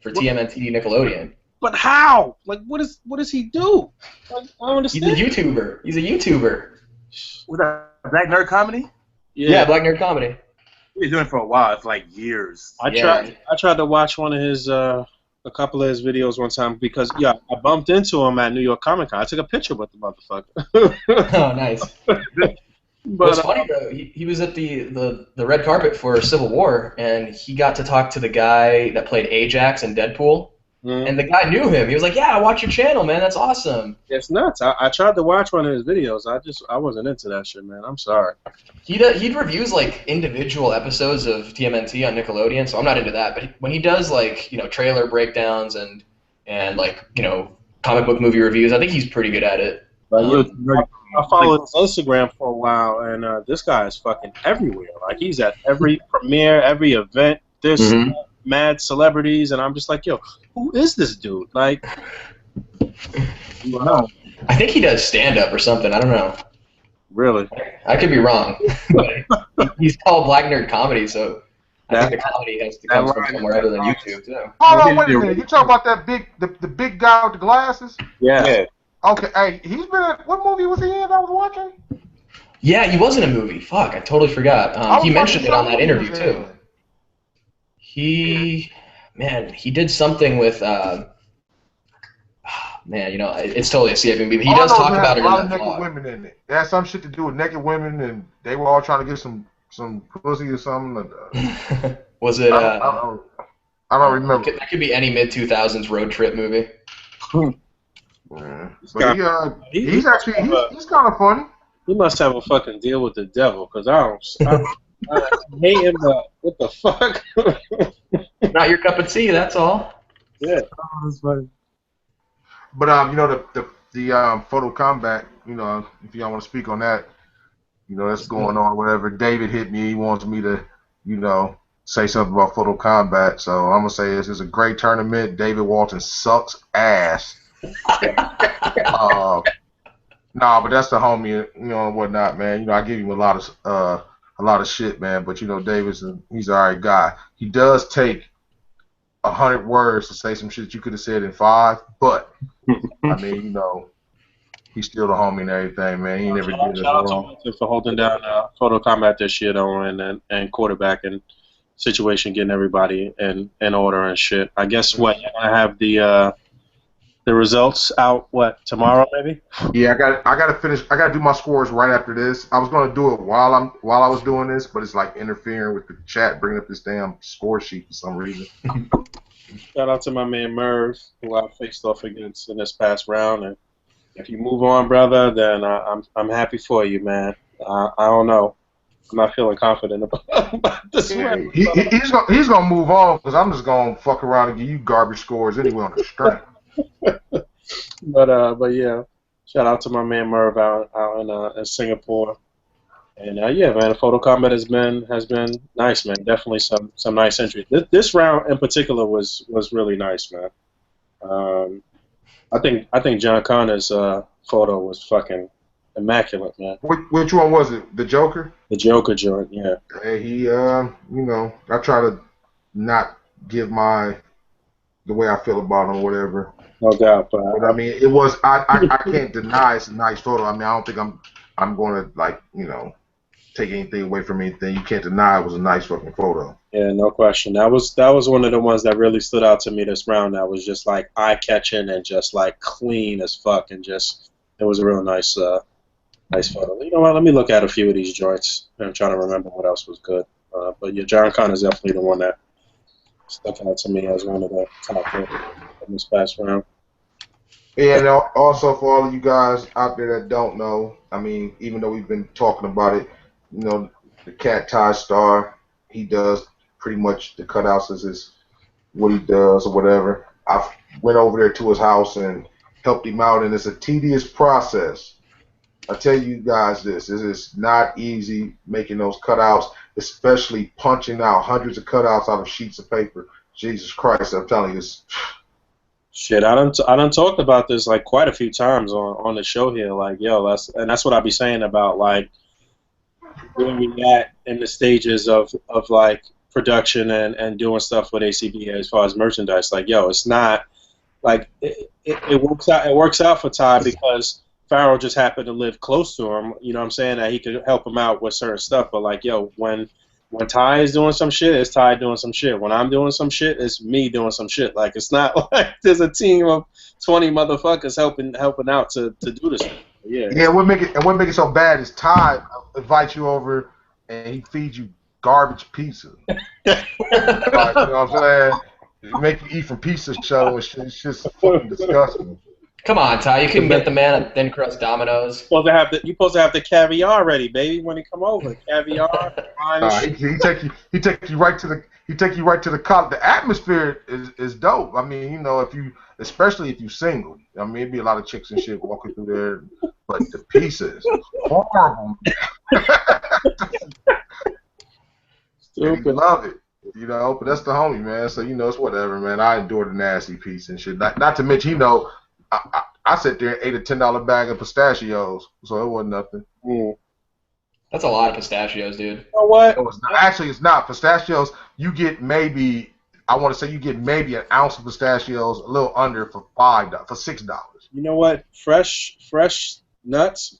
for TMNT Nickelodeon. But how? Like, what does he do? Like, I don't understand. He's a YouTuber. Was that Black Nerd Comedy? Yeah, Black Nerd Comedy. He's been doing it for a while, for like years. I tried to watch one of his a couple of his videos one time because I bumped into him at New York Comic Con. I took a picture with the motherfucker. Oh, nice. But it's funny though. He was at the red carpet for Civil War, and he got to talk to the guy that played Ajax in Deadpool. And the guy knew him. He was like, "Yeah, I watch your channel, man. That's awesome." It's nuts. I tried to watch one of his videos. I wasn't into that shit, man. I'm sorry. He reviews like individual episodes of TMNT on Nickelodeon, so I'm not into that. But when he does like, you know, trailer breakdowns and like, you know, comic book movie reviews, I think he's pretty good at it. I followed his Instagram for a while, and this guy is fucking everywhere. Like, he's at every premiere, every event. There's mad celebrities, and I'm just like, yo, who is this dude? Like, wow. I think he does stand-up or something. I don't know. Really? I could be wrong. But he's called Black Nerd Comedy, so I think the comedy has to come from somewhere other than YouTube, too. Hold on, wait a minute. You talking about that the big guy with the glasses? Yeah. Okay, hey, he's been at, what movie was he in that I was watching? Yeah, he was in a movie. Fuck, I totally forgot. He mentioned it on that interview, too. He did something with, man, you know, it's totally escaping me. But he does talk about it in that vlog. Naked women in it. It had some shit to do with naked women, and they were all trying to get some pussy or something. Was it? I don't remember. That could be any mid-2000s road trip movie. Yeah. But he's kind of funny. He must have a fucking deal with the devil, because I hate him, but what the fuck? Not your cup of tea, that's all. Yeah. That's funny. But you know, the photo combat, you know, if y'all want to speak on that, you know, that's going on, whatever. David hit me, he wants me to, you know, say something about photo combat, so I'm gonna say this is a great tournament. David Walton sucks ass. Nah, but that's the homie, you know, and whatnot, man. You know, I give him a lot of shit, man. But you know, he's an alright guy. He does take 100 words to say some shit you could have said in 5, but I mean, you know, he's still the homie and everything, man. He never did it wrong. For holding down photo combat this shit on and quarterback and situation, getting everybody in order and shit. I guess what you're gonna have the results out tomorrow maybe? Yeah, I gotta do my scores right after this. I was gonna do it while I was doing this, but it's like interfering with the chat, bringing up this damn score sheet for some reason. Shout out to my man Merv, who I faced off against in this past round, and if you move on, brother, then I'm happy for you, man. I don't know. I'm not feeling confident about this. Yeah, he's gonna move on because I'm just gonna fuck around and give you garbage scores anyway on the strength. But yeah, shout out to my man Merv out in Singapore. And yeah, man, Photo Combat has been nice, man. Definitely some nice entries. This round in particular was really nice, man. Um, I think John Connor's photo was fucking immaculate, man. Which one was it? The Joker? The Joker joint, yeah. Hey, I try to not give the way I feel about him or whatever. No doubt, but But I mean, it was. I can't deny it's a nice photo. I mean, I don't think I'm going to take anything away from anything. You can't deny it was a nice fucking photo. yeah, no question. That was one of the ones that really stood out to me this round. That was just like eye catching and just like clean as fuck, and just it was a real nice photo. You know what? Let me look at a few of these joints. I'm trying to remember what else was good. But yeah, John Connor's definitely the one that stuck out to me as one of the top photos in this past round. And also for all of you guys out there that don't know, I mean, even though we've been talking about it, the Cat Ty Star, he does pretty much the cutouts as what he does or whatever. I went over there to his house and helped him out, and it's a tedious process. I tell you guys this, it is not easy making those cutouts, especially punching out hundreds of cutouts out of sheets of paper. Jesus Christ, I'm telling you, it's... Shit, I done talked about this like quite a few times on the show here. Like, yo, that's what I be saying about like where we at in the stages of like production and doing stuff with A.C.B.A. as far as merchandise. Like, yo, it's not like it works out for Ty because Pharaoh just happened to live close to him. You know what I'm saying? That he could help him out with certain stuff. But like, yo, when Ty is doing some shit, it's Ty doing some shit. When I'm doing some shit, it's me doing some shit. Like, it's not like there's a team of 20 motherfuckers helping out to do this. Yeah. Yeah, what make it so bad is Ty invites you over and he feeds you garbage pizza. Like, you know what I'm saying? He make you eat from Pizza Show and shit. It's just fucking disgusting. Come on, Ty. You can get the man at Thin Crust Domino's. You're supposed to have the caviar ready, baby, when he come over. Caviar, wine. He take you right to the college. The atmosphere is dope. I mean, especially if you single. I mean, it'd be a lot of chicks and shit walking through there, but the pizza is horrible. Stupid. You love it. But that's the homie, man. So it's whatever, man. I endure the nasty pizza and shit. Not to mention, I sat there and ate a $10 bag of pistachios, so it wasn't nothing. That's a lot of pistachios, dude. You know what? Actually, it's not. Pistachios, you get maybe an ounce of pistachios, a little under for $6. You know what? Fresh nuts,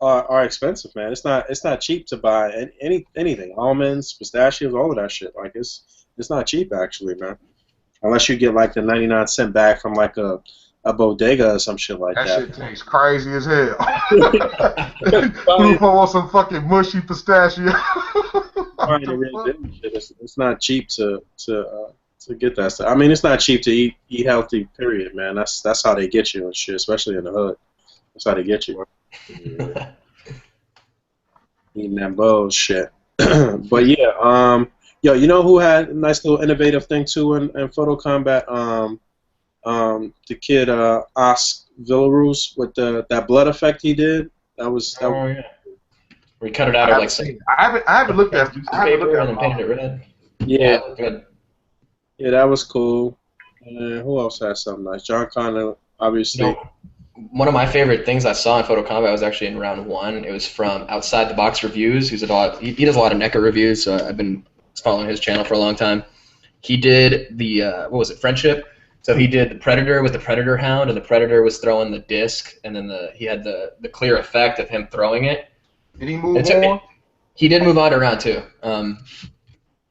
are expensive, man. It's not cheap to buy anything. Almonds, pistachios, all of that shit. Like it's not cheap actually, man. Unless you get like the 99-cent bag from like a bodega or some shit like that. That shit tastes crazy as hell. Who wants some fucking mushy pistachio? It's not cheap to get that stuff. I mean, it's not cheap to eat healthy. Period, man. That's how they get you and shit, especially in the hood. That's how they get you. Yeah. Eating that bullshit. But yeah, yo, you know who had a nice little innovative thing too in Photo Combat? The kid Os Villarus with that blood effect he did. Yeah. Where he cut it out of like I haven't looked at paper and then painted it red. Yeah. Good. Yeah, that was cool. Who else had something nice? John Connor, obviously. One of my favorite things I saw in Photo Combat was actually in round 1. It was from Outside the Box Reviews. He does a lot of NECA reviews, so I've been following his channel for a long time. He did the Friendship. So he did the Predator with the Predator Hound, and the Predator was throwing the disc, and then he had the clear effect of him throwing it. Did he move on? He did move on to round 2.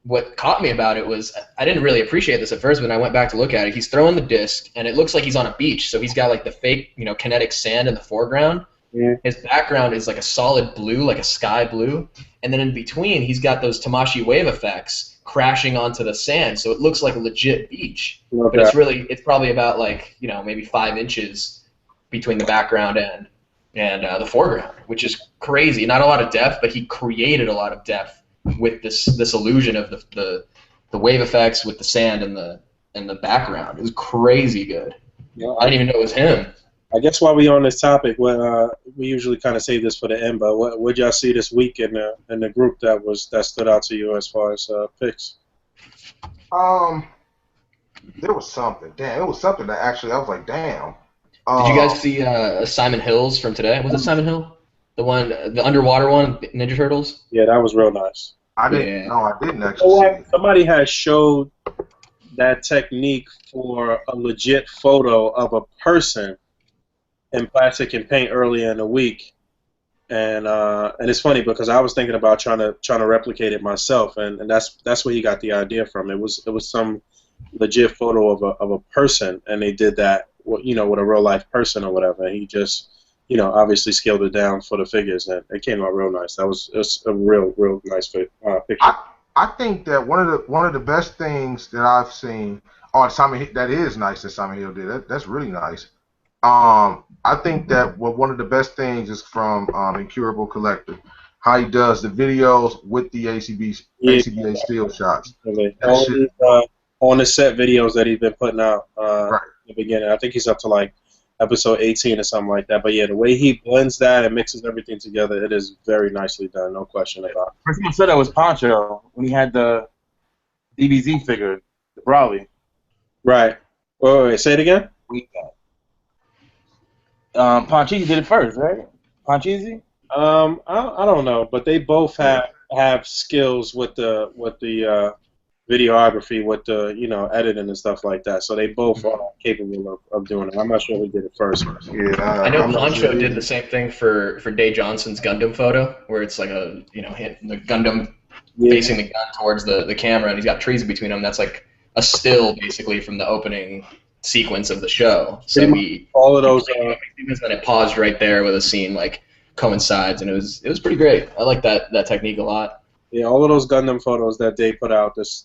What caught me about it was I didn't really appreciate this at first, but when I went back to look at it, he's throwing the disc, and it looks like he's on a beach. So he's got like the fake, kinetic sand in the foreground. Yeah. His background is like a solid blue, like a sky blue, and then in between he's got those Tamashii wave effects crashing onto the sand, so it looks like a legit beach. But it's probably about like maybe 5 inches between the background and the foreground, which is crazy. Not a lot of depth, but he created a lot of depth with this illusion of the wave effects with the sand and the background. It was crazy good. You know, I didn't even know it was him. I guess while we on this topic, we usually kind of save this for the end. But what y'all see this week in the group that stood out to you as far as picks? There was something. Damn, it was something that actually I was like, damn. Did you guys see Simon Hill's from today? Was it Simon Hill? The one, the underwater one, Ninja Turtles? Yeah, that was real nice. I didn't. Yeah. No, I didn't actually see it. Somebody had showed that technique for a legit photo of a person in plastic and paint earlier in the week, and it's funny because I was thinking about trying to replicate it myself, and that's where he got the idea from. It was some legit photo of a person, and they did that, with a real life person or whatever. And he just, obviously scaled it down for the figures, and it came out real nice. It was a real nice picture. I think that one of the best things that I've seen, that is nice that Simon Hill did. That's really nice. I think that one of the best things is from Incurable Collector, how he does the videos with the A.C.B.A still shots. All these on the set videos that he's been putting out Right. in the beginning. I think he's up to like episode 18 or something like that. But yeah, the way he blends that and mixes everything together, it is very nicely done. No question about it. First time I saw that was Poncho when he had the DBZ figure, the Brawley. Right. Wait, say it again? Ponchisi did it first, right? Ponchisi? I don't know, but they both have skills with the videography, with the editing and stuff like that. So they both are capable of doing it. I'm not sure who did it first. Yeah, I know I'm not Poncho sure did the same thing for Day Johnson's Gundam photo, where it's like the Gundam facing the gun towards the camera, and he's got trees between them. That's like a still, basically, from the opening sequence of the show. So all of those, and it paused right there with a scene like coincides, and it was pretty great. I like that technique a lot. Yeah, all of those Gundam photos that they put out this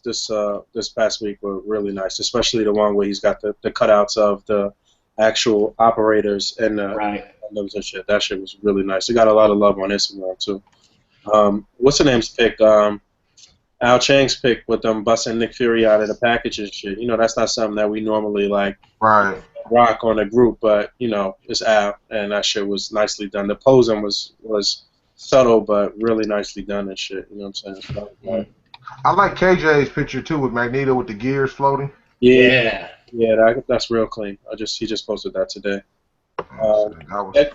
past week were really nice, especially the one where he's got the cutouts of the actual operators and Gundams and shit. That shit was really nice. It got a lot of love on Instagram too. What's the name's pick? Al Chang's pick with them busting Nick Fury out of the package and shit. That's not something that we normally rock on a group, but it's Al, and that shit was nicely done. The posing was subtle but really nicely done and shit. You know what I'm saying? So, I like KJ's picture too with Magneto with the gears floating. Yeah, that's real clean. He just posted that today.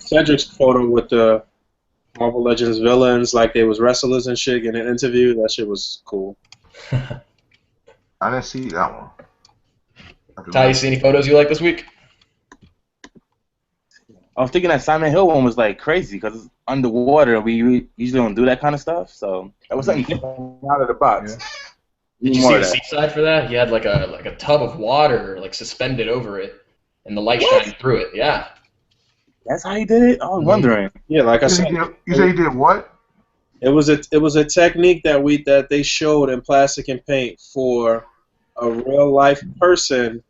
Cedric's photo with the Marvel Legends villains like they was wrestlers and shit in an interview. That shit was cool. I didn't see that one. Ty, you see any photos you like this week? I was thinking that Simon Hill one was like crazy because it's underwater. We usually don't do that kind of stuff, so that was something different out of the box. Yeah. Did you see the seaside for that? He had like a tub of water like suspended over it, and the light shining through it. Yeah. That's how he did it. I was wondering. Yeah, like I said. You say he did what? It was a technique that they showed in plastic and paint for a real life person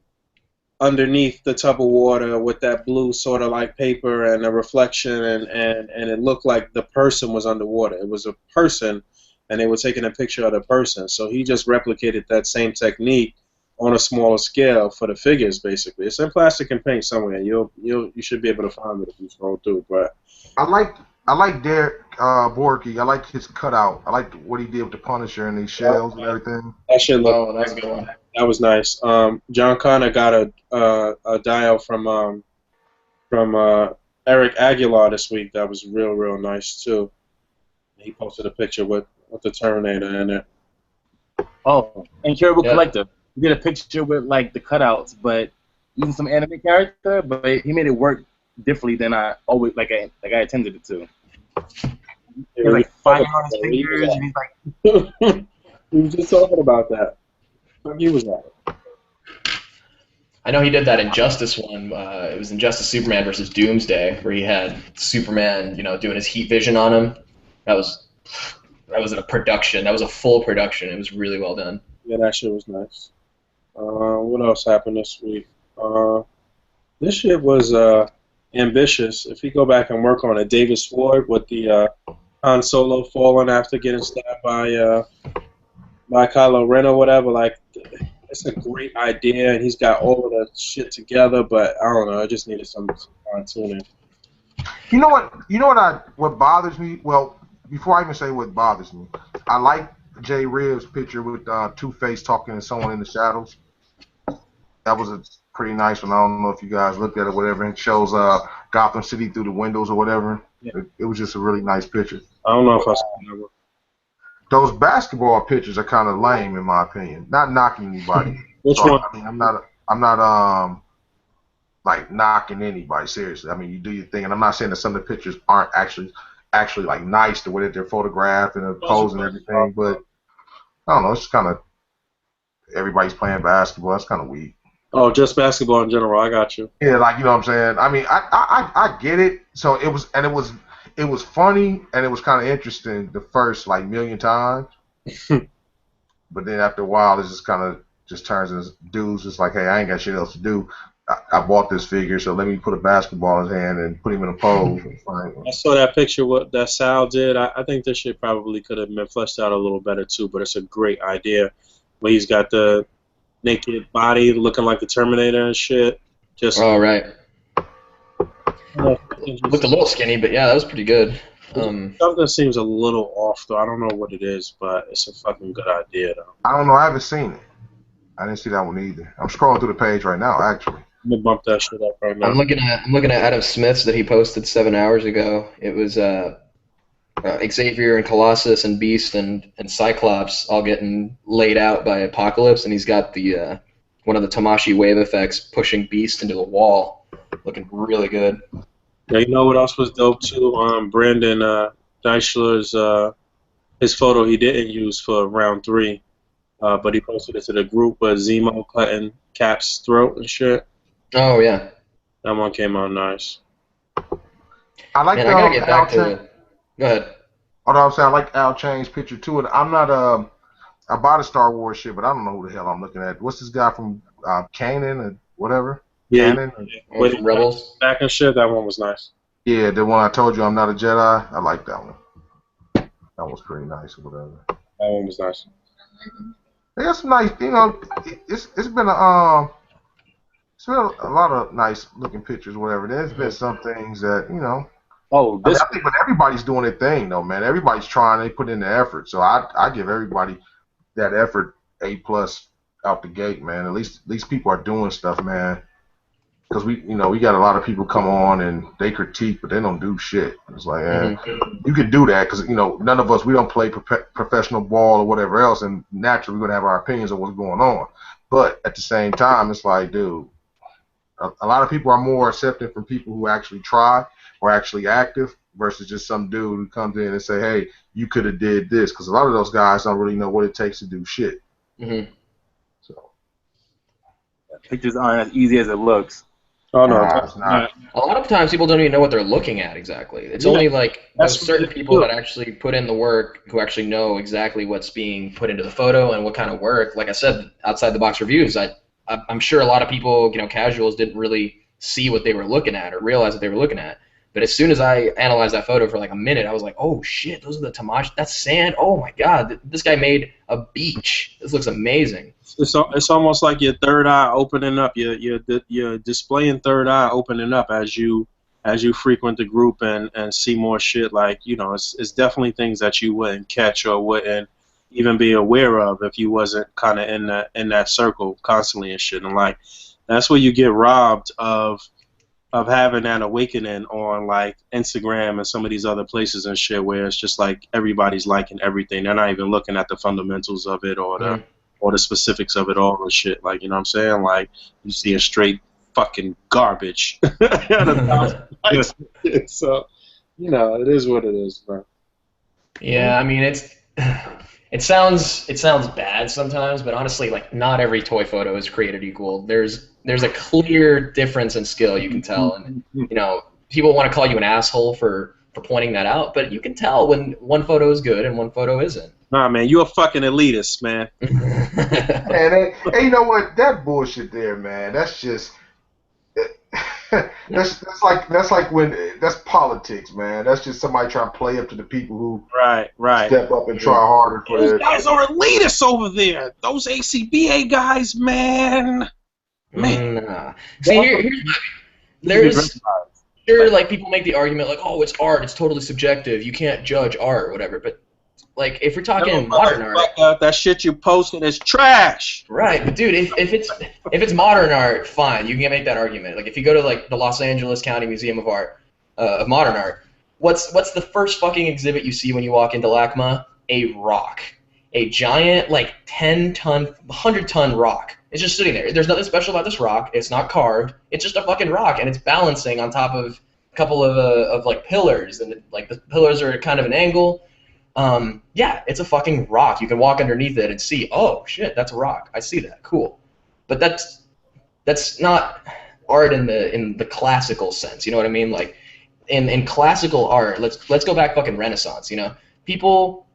underneath the tub of water with that blue sort of like paper and a reflection, and it looked like the person was underwater. It was a person, and they were taking a picture of the person. So he just replicated that same technique on a smaller scale for the figures, basically. It's in plastic and paint somewhere. You should be able to find it if you scroll through. But I like Derek Borky. I like his cutout. I like what he did with the Punisher and these shells and everything. That shit looked. That's a good one. That was nice. John Connor got a dial from Eric Aguilar this week. That was real nice too. He posted a picture with the Terminator in it. Oh, Incurable Collector. He did a picture with like the cutouts, but using some anime character, but he made it work differently than I always like I intended it to. He was like fire on his fingers, and he's like. We were just talking about that. He was at. I know he did that Injustice one. It was Injustice Superman versus Doomsday, where he had Superman, doing his heat vision on him. That was a production. That was a full production. It was really well done. Yeah, that shit was nice. What else happened this week? This shit was ambitious. If you go back and work on it, Davis Ford with the Han Solo falling after getting stabbed by Kylo Ren or whatever, like it's a great idea, and he's got all of that shit together. But I don't know. I just needed some fine tuning. You know what? What bothers me? Well, before I even say what bothers me, I like Jay Ribb's picture with Two-Face talking to someone in the shadows. That was a pretty nice one. I don't know if you guys looked at it, or whatever. It shows Gotham City through the windows or whatever. Yeah. It was just a really nice picture. I don't know if I saw that one. Those basketball pictures are kind of lame, in my opinion. Not knocking anybody. Which So, one? I mean, I'm not like knocking anybody seriously. I mean, you do your thing, and I'm not saying that some of the pictures aren't actually like nice the way that they're photographed and the pose and everything, but I don't know. It's kind of everybody's playing basketball. That's kind of weak. Oh, just basketball in general. I got you. Yeah, like you know what I'm saying. I mean, I get it. So it was funny and it was kind of interesting the first like million times, but then after a while, it just kind of just turns into dudes just like, hey, I ain't got shit else to do. I bought this figure, so let me put a basketball in his hand and put him in a pose. I saw that picture what that Sal did. I think this shit probably could have been fleshed out a little better too, but it's a great idea. Where he's got the naked body looking like the Terminator and shit. Just right. Looked a little skinny, but yeah, that was pretty good. Something seems a little off though. I don't know what it is, but it's a fucking good idea though. I don't know. I haven't seen it. I didn't see that one either. I'm scrolling through the page right now, actually. I'm gonna bump that shit up right now. I'm looking at Adam Smith's that he posted 7 hours ago. It was Xavier and Colossus and Beast and Cyclops all getting laid out by Apocalypse, and he's got the one of the Tamashi wave effects pushing Beast into the wall, looking really good. Yeah, you know what else was dope too? Brandon Deichler's his photo he didn't use for round 3, but he posted it to the group with Zemo cutting Cap's throat and shit. Oh yeah, that one came out nice. I like. Man, I gotta get back to it. Go ahead. Although I'm saying I like Al Chain's picture too, and I'm not I bought a Star Wars shit, but I don't know who the hell I'm looking at. What's this guy from Kanan or whatever? Yeah, Kanan? With Rebels. Back and shit. That one was nice. Yeah, the one I told you I'm not a Jedi. I like that one. That was pretty nice or whatever. That one was nice. They got some nice, you know. It's been a lot of nice looking pictures, whatever. There's been some things that you know. Oh, this. I think, but everybody's doing their thing though, man. Everybody's trying. They put in the effort. So I give everybody that effort A+ out the gate, man. At least people are doing stuff, man. Because we got a lot of people come on and they critique, but they don't do shit. It's like, you can do that because none of us we don't play professional ball or whatever else, and naturally we're gonna have our opinions on what's going on. But at the same time, it's like, dude, a lot of people are more accepting from people who actually try or actually active versus just some dude who comes in and say, hey, you could have did this, because a lot of those guys don't really know what it takes to do shit. So pictures aren't as easy as it looks. Oh no, it's not. A lot of times people don't even know what they're looking at exactly. It's only like those certain people that actually put in the work who actually know exactly what's being put into the photo and what kind of work. Like I said, outside the box reviews, I'm sure a lot of people, casuals, didn't really see what they were looking at or realize what they were looking at. But as soon as I analyzed that photo for like a minute, I was like, oh shit, those are the Tamashi. That's sand. Oh my god, this guy made a beach. This looks amazing. It's almost like your third eye opening up. You're displaying third eye opening up as you frequent the group and see more shit. Like it's definitely things that you wouldn't catch or wouldn't even be aware of if you wasn't kind of in that circle constantly and shit. And like that's where you get robbed of having that awakening on like Instagram and some of these other places and shit where it's just like everybody's liking everything. They're not even looking at the fundamentals of it or the specifics of it all and shit. Like, you know what I'm saying? Like you see a straight fucking garbage. So, it is what it is, man. Yeah, I mean it sounds bad sometimes, but honestly, like not every toy photo is created equal. There's a clear difference in skill, you can tell, and people want to call you an asshole for pointing that out, but you can tell when one photo is good and one photo isn't. Nah, man, you're a fucking elitist, man. And you know what? That bullshit there, man. That's just. that's politics, man. That's just somebody trying to play up to the people who Right. step up and try harder for Those their. guys are elitists over there. Those A.C.B.A. guys, man. Nah. See, here's my, there's sure like people make the argument like, oh, it's art, it's totally subjective, you can't judge art or whatever, but like if we're talking modern art, that shit you posted is trash. right? But dude, if it's modern art, fine, you can make that argument. Like if you go to like the Los Angeles County Museum of Art, of modern art, what's the first fucking exhibit you see when you walk into LACMA? A rock, a giant like 10-ton, 100-ton rock. It's just sitting there. There's nothing special about this rock. It's not carved. It's just a fucking rock, and it's balancing on top of a couple of like pillars, and like the pillars are kind of an angle. Yeah, it's a fucking rock. You can walk underneath it and see, oh shit, that's a rock. I see that. Cool. But that's not art in the classical sense. You know what I mean? Like in classical art, let's go back fucking Renaissance. You know, people.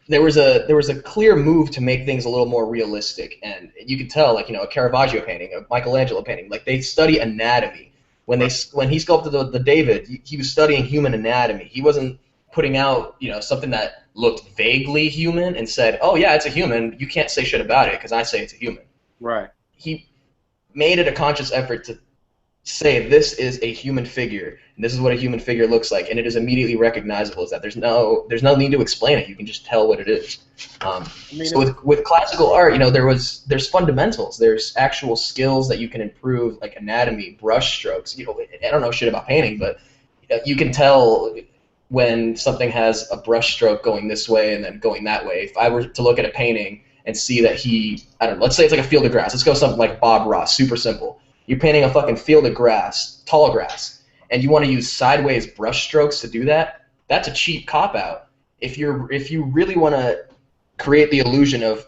There was a clear move to make things a little more realistic, and you could tell, like, you know, a Caravaggio painting, a Michelangelo painting, like they study anatomy. When he sculpted the David, he was studying human anatomy. He wasn't putting out, you know, something that looked vaguely human and said, oh yeah, it's a human. You can't say shit about it because I say it's a human. Right. He made it a conscious effort to say this is a human figure, and this is what a human figure looks like, and it is immediately recognizable. Is that there's no need to explain it. You can just tell what it is. So with classical art, you know, there's fundamentals. There's actual skills that you can improve, like anatomy, brush strokes. You know, I don't know shit about painting, but you can tell when something has a brush stroke going this way and then going that way. If I were to look at a painting and see that I don't know, let's say it's like a field of grass. Let's go something like Bob Ross, super simple. You're painting a fucking field of grass, tall grass, and you want to use sideways brush strokes to do that. That's a cheap cop-out. If you really want to create the illusion of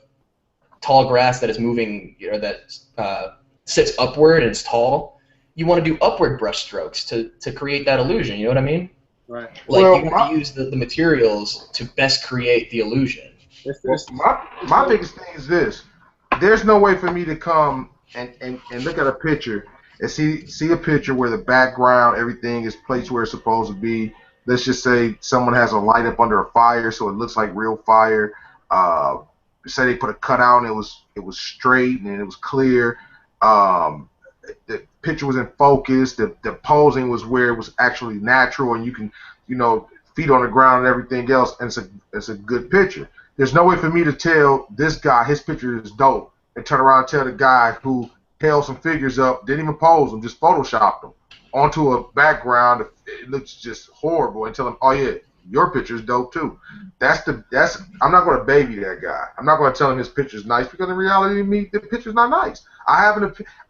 tall grass that is moving, you know, that sits upward and is tall, you want to do upward brush strokes to create that illusion. You know what I mean? Right. Like you have to use the materials to best create the illusion. My biggest thing is this: there's no way for me to come and look at a picture and see a picture where the background, everything is placed where it's supposed to be. Let's just say someone has a light up under a fire so it looks like real fire. Say they put a cutout and it was straight and it was clear. The picture was in focus. The posing was where it was actually natural, and you can, you know, feet on the ground and everything else, and it's a good picture. There's no way for me to tell this guy his picture is dope and turn around and tell the guy who held some figures up, didn't even pose them, just photoshopped them onto a background. It looks just horrible, and tell him, oh yeah, your picture is dope too. I'm not going to baby that guy. I'm not going to tell him his picture is nice, because in reality, to me, the picture's not nice.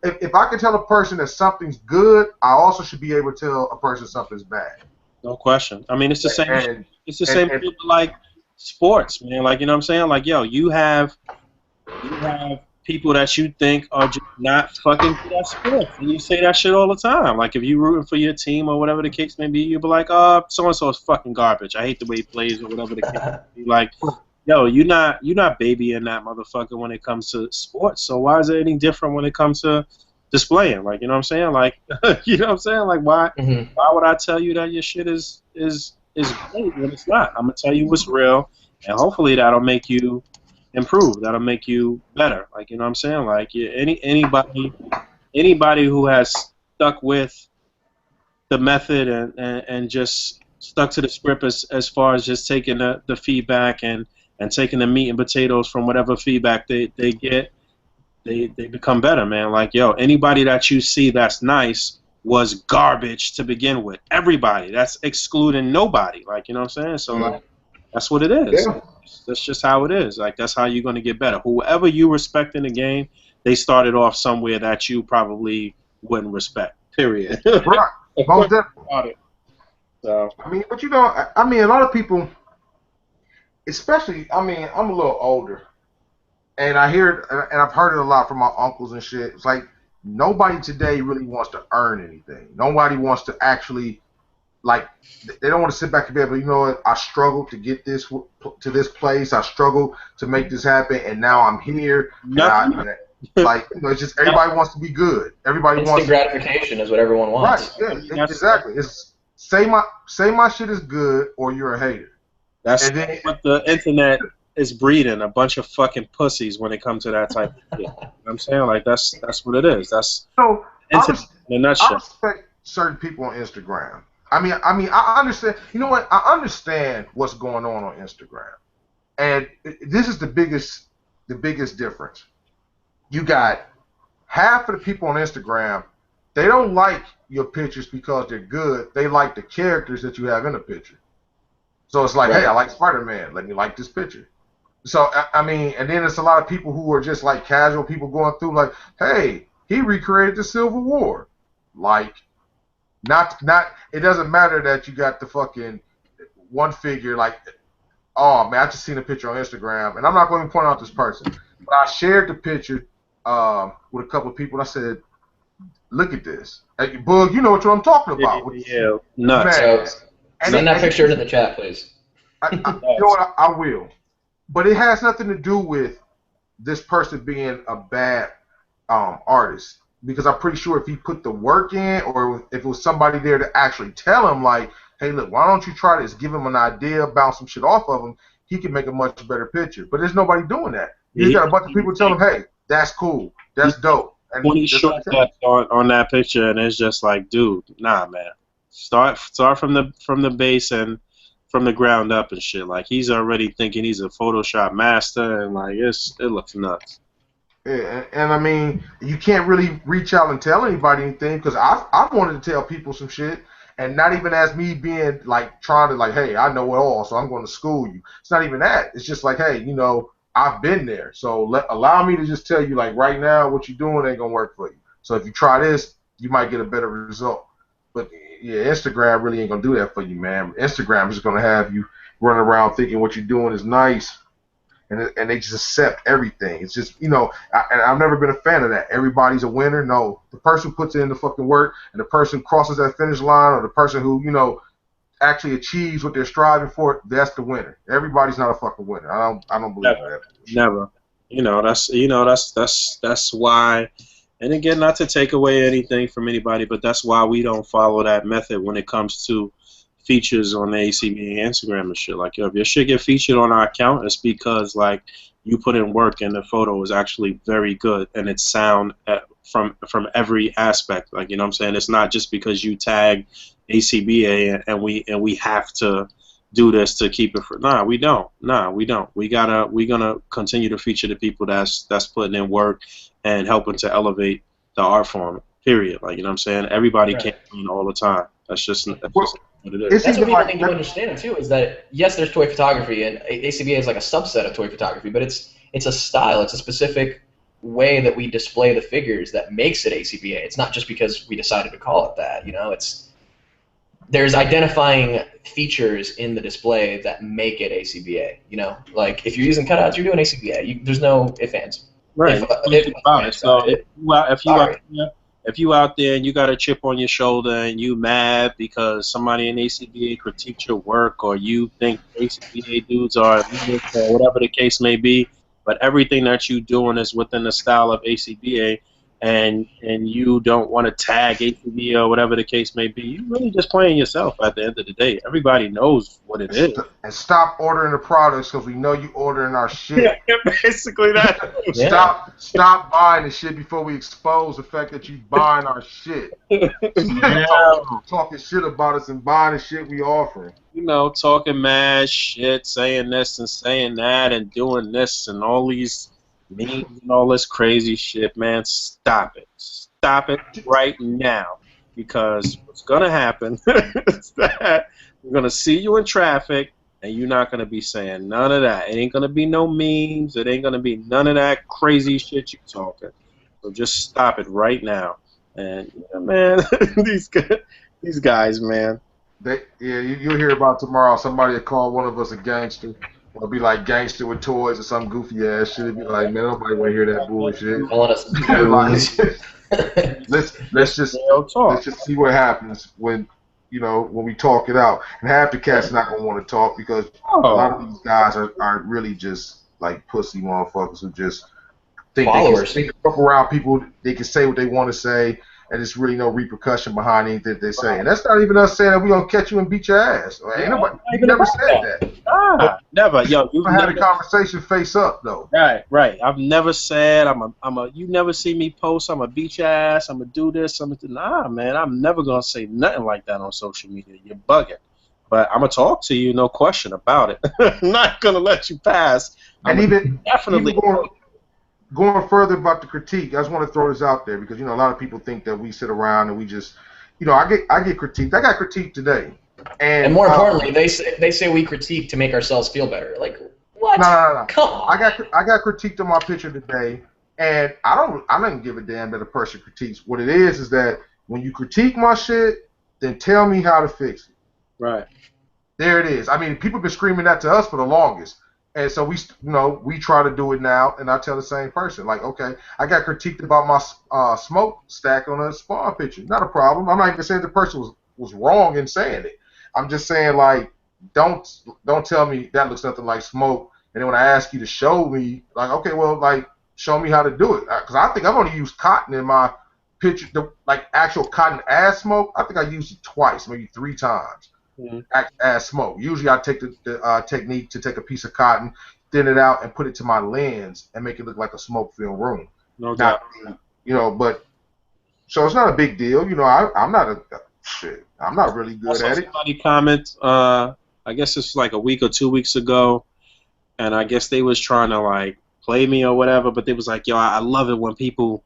If I can tell a person that something's good, I also should be able to tell a person something's bad. No question. I mean, it's the same. It's the same thing like sports, man. Like, you know what I'm saying? Like, yo, you have people that you think are just not fucking good at sports, and you say that shit all the time. Like, if you're rooting for your team or whatever the case may be, you'll be like, oh, so and so is fucking garbage. I hate the way he plays or whatever the case may be. Like, yo, you're not babying that motherfucker when it comes to sports. So why is it any different when it comes to displaying? Like, you know what I'm saying? Like, you know what I'm saying? Like, why would I tell you that your shit is great when it's not? I'm gonna tell you what's real, and hopefully that'll make you improve. That'll make you better. Like, you know what I'm saying? Like, anybody who has stuck with the method and just stuck to the script as far as just taking the feedback and taking the meat and potatoes from whatever feedback they get, they become better, man. Like, yo, anybody that you see that's nice was garbage to begin with. Everybody. That's excluding nobody. Like, you know what I'm saying? So, like, that's what it is. Yeah. That's just how it is. Like, that's how you're going to get better. Whoever you respect in the game, they started off somewhere that you probably wouldn't respect. Period. Right. Most definitely. So, I mean, but you know, I mean, a lot of people, especially, I mean, I'm a little older, and I hear it, and I've heard it a lot from my uncles and shit. It's like nobody today really wants to earn anything. Nobody wants to actually, like, they don't want to sit back and be able, you know what, I struggled to get this to this place. I struggled to make this happen, and now I'm here. Like, it's just everybody wants to be good. Everybody Instant wants gratification is what everyone right. wants. Yeah, I mean, that's exactly. It's say my shit is good or you're a hater. that's And then what the internet is breeding, a bunch of fucking pussies when it comes to that type of shit. You know what I'm saying? Like, that's what it is. That's so internet in a I nutshell. respect certain people on Instagram. I understand. You know what? I understand what's going on Instagram, and this is the biggest difference. You got half of the people on Instagram. They don't like your pictures because they're good. They like the characters that you have in the picture. So it's like, hey, I Right. like Spider-Man. Let me like this picture. So I mean, and then it's a lot of people who are just like casual people going through, like, hey, he recreated the Civil War. Like, not. It doesn't matter that you got the fucking one figure. Like, oh man, I just seen a picture on Instagram, and I'm not going to point out this person, but I shared the picture with a couple of people. And I said, look at this, hey, Boog, you know what I'm talking about? Yeah, nuts. Man, So and send that picture into the chat, please. you know what? I will, but it has nothing to do with this person being a bad artist, because I'm pretty sure if he put the work in, or if it was somebody there to actually tell him, like, hey, look, why don't you try this? Give him an idea, bounce some shit off of him. He can make a much better picture. But there's nobody doing that. You just got a bunch of people telling him, hey, that's cool, that's dope, and 20 that's what short they tell him. cuts on that picture, and it's just like, dude, nah, man. Start from the base and from the ground up and shit. Like, he's already thinking he's a Photoshop master, and like it looks nuts. Yeah, and I mean, you can't really reach out and tell anybody anything, because I wanted to tell people some shit, and not even as me being like trying to, like, hey, I know it all, so I'm going to school you. It's not even that. It's just like, hey, I've been there, so allow me to just tell you, like, right now, what you're doing ain't gonna work for you. So if you try this, you might get a better result. But yeah, Instagram really ain't gonna do that for you, man. Instagram is just gonna have you running around thinking what you're doing is nice, and they just accept everything. It's just, and I've never been a fan of that. Everybody's a winner. No, the person who puts in the fucking work, and the person crosses that finish line, or the person who, actually achieves what they're striving for, that's the winner. Everybody's not a fucking winner. I don't believe in that bullshit. Never. That's why. And again, not to take away anything from anybody, but that's why we don't follow that method when it comes to features on the A.C.B.A. Instagram and shit. Like, yo, if your shit get featured on our account, it's because, like, you put in work and the photo is actually very good and it's sound from every aspect. Like, you know what I'm saying? It's not just because you tag A.C.B.A. and we have to do this to keep it for. Nah, we don't. We're gonna continue to feature the people that's putting in work and helping to elevate the art form. Period. Like, you know what I'm saying? Everybody Right. can't win all the time. That's just what it Well, is. it's That's what even people like need to understand too. Is that yes, there's toy photography, and A.C.B.A. is like a subset of toy photography, but it's a style. It's a specific way that we display the figures that makes it A.C.B.A. It's not just because we decided to call it that. There's identifying features in the display that make it A.C.B.A. Like if you're using cutouts, you're doing A.C.B.A. There's no ifs, ands. Right. If About it. So sorry. if you out there and you got a chip on your shoulder and you mad because somebody in A.C.B.A. critiqued your work, or you think A.C.B.A. dudes are elitist, or whatever the case may be, but everything that you doing is within the style of A.C.B.A. and you don't want to tag A.C.B.A. or whatever the case may be, you really just playing yourself at the end of the day. Everybody knows what it is. and stop ordering the products, because we know you ordering our shit. Basically that. Yeah. Stop buying the shit before we expose the fact that you buying our shit. Talking shit about us and buying the shit we offering. Talking mad shit, saying this and saying that, and doing this and all these memes and all this crazy shit, man. Stop it. Stop it right now. Because what's going to happen is that we're going to see you in traffic, and you're not going to be saying none of that. It ain't going to be no memes. It ain't going to be none of that crazy shit you talking. So just stop it right now. And, yeah, man, these guys, man. You'll hear about tomorrow. Somebody will call one of us a gangster. It'll be like gangster with toys or some goofy ass shit. It'll be like, man, nobody want to hear that bullshit. Calling us Like, let's just see what happens when we talk it out. And half the cats not gonna want to talk, because a lot of these guys are really just like pussy motherfuckers who just think Followers. they can up around people, they can say what they want to say, and there's really no repercussion behind anything that they say. And that's not even us saying that we're gonna catch you and beat your ass. Ain't nobody, you never said that. Ah, never. Yo, you've I had never a conversation face up though. right. I've never said you never see me post. I'm gonna beat your ass. I'm gonna do this. Nah, man. I'm never gonna say nothing like that on social media. You're bugging. But I'm gonna talk to you, no question about it. I'm not gonna let you pass. And even Definitely. Going further about the critique, I just want to throw this out there because a lot of people think that we sit around and we just, I get critiqued. I got critiqued today, and more importantly, they say we critique to make ourselves feel better. Like what? No. Come on. I got critiqued on my picture today, and I don't give a damn that a person critiques. What it is that when you critique my shit, then tell me how to fix it. Right. There it is. I mean, people have been screaming that to us for the longest. And so we try to do it now, and I tell the same person, like, okay, I got critiqued about my smoke stack on a spawn picture. Not a problem. I'm not even saying the person was wrong in saying it. I'm just saying, like, don't tell me that looks nothing like smoke, and then when I ask you to show me, like, okay, well, like, show me how to do it. Because I think I've only used cotton in my picture, like actual cotton as smoke. I think I used it twice, maybe 3 times. As smoke. Usually I take the technique to take a piece of cotton, thin it out, and put it to my lens and make it look like a smoke-filled room. No doubt. But so it's not a big deal. I'm not I'm not really good at it. Somebody comment, I guess it's like a week or 2 weeks ago, and I guess they was trying to like play me or whatever, but they was like, yo, I love it when people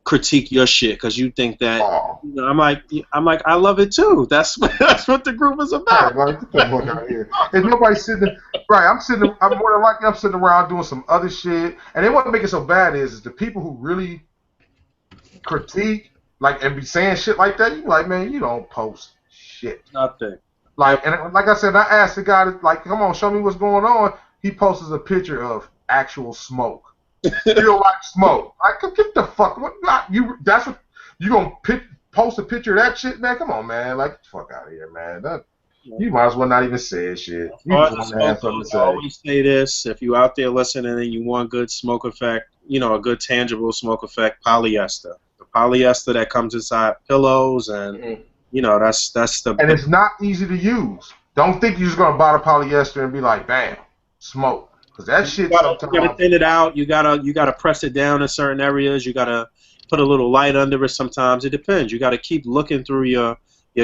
critique your shit because you think that I'm like I love it too. That's what the group is about. Right, get that book out here. If nobody's sitting right, I'm more than likely I'm sitting around doing some other shit. And then what make it so bad is the people who really critique like and be saying shit like that, you like, man, you don't post shit. Nothing. Like I said, I asked the guy to, like, come on, show me what's going on. He posts a picture of actual smoke. Real life smoke. Get the fuck. What? Not you. That's what you gonna post a picture of that shit, man? Come on, man. Like, get the fuck out of here, man. You might as well not even say shit. You just want to have something to say. I always say this: if you out there listening and you want good smoke effect, a good tangible smoke effect, polyester. The polyester that comes inside pillows, and that's the. And it's not easy to use. Don't think you're just gonna buy the polyester and be like, bam, smoke. Because that shit sometimes. You gotta thin it out. You gotta press it down in certain areas. You gotta put a little light under it. Sometimes it depends. You gotta keep looking through your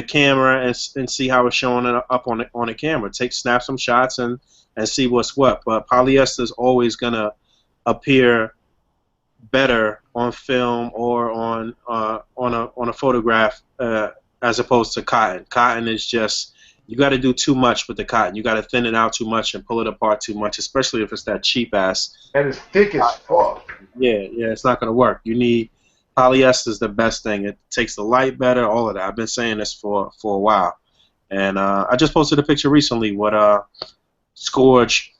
camera and see how it's showing it up on the camera. Snap some shots and see what's what. But polyester is always gonna appear better on film or on a photograph as opposed to cotton. Cotton is just. You got to do too much with the cotton. You got to thin it out too much and pull it apart too much, especially if it's that cheap ass. And it's thick as fuck. Yeah, it's not gonna work. You need polyester is the best thing. It takes the light better, all of that. I've been saying this for a while, and I just posted a picture recently with Scourge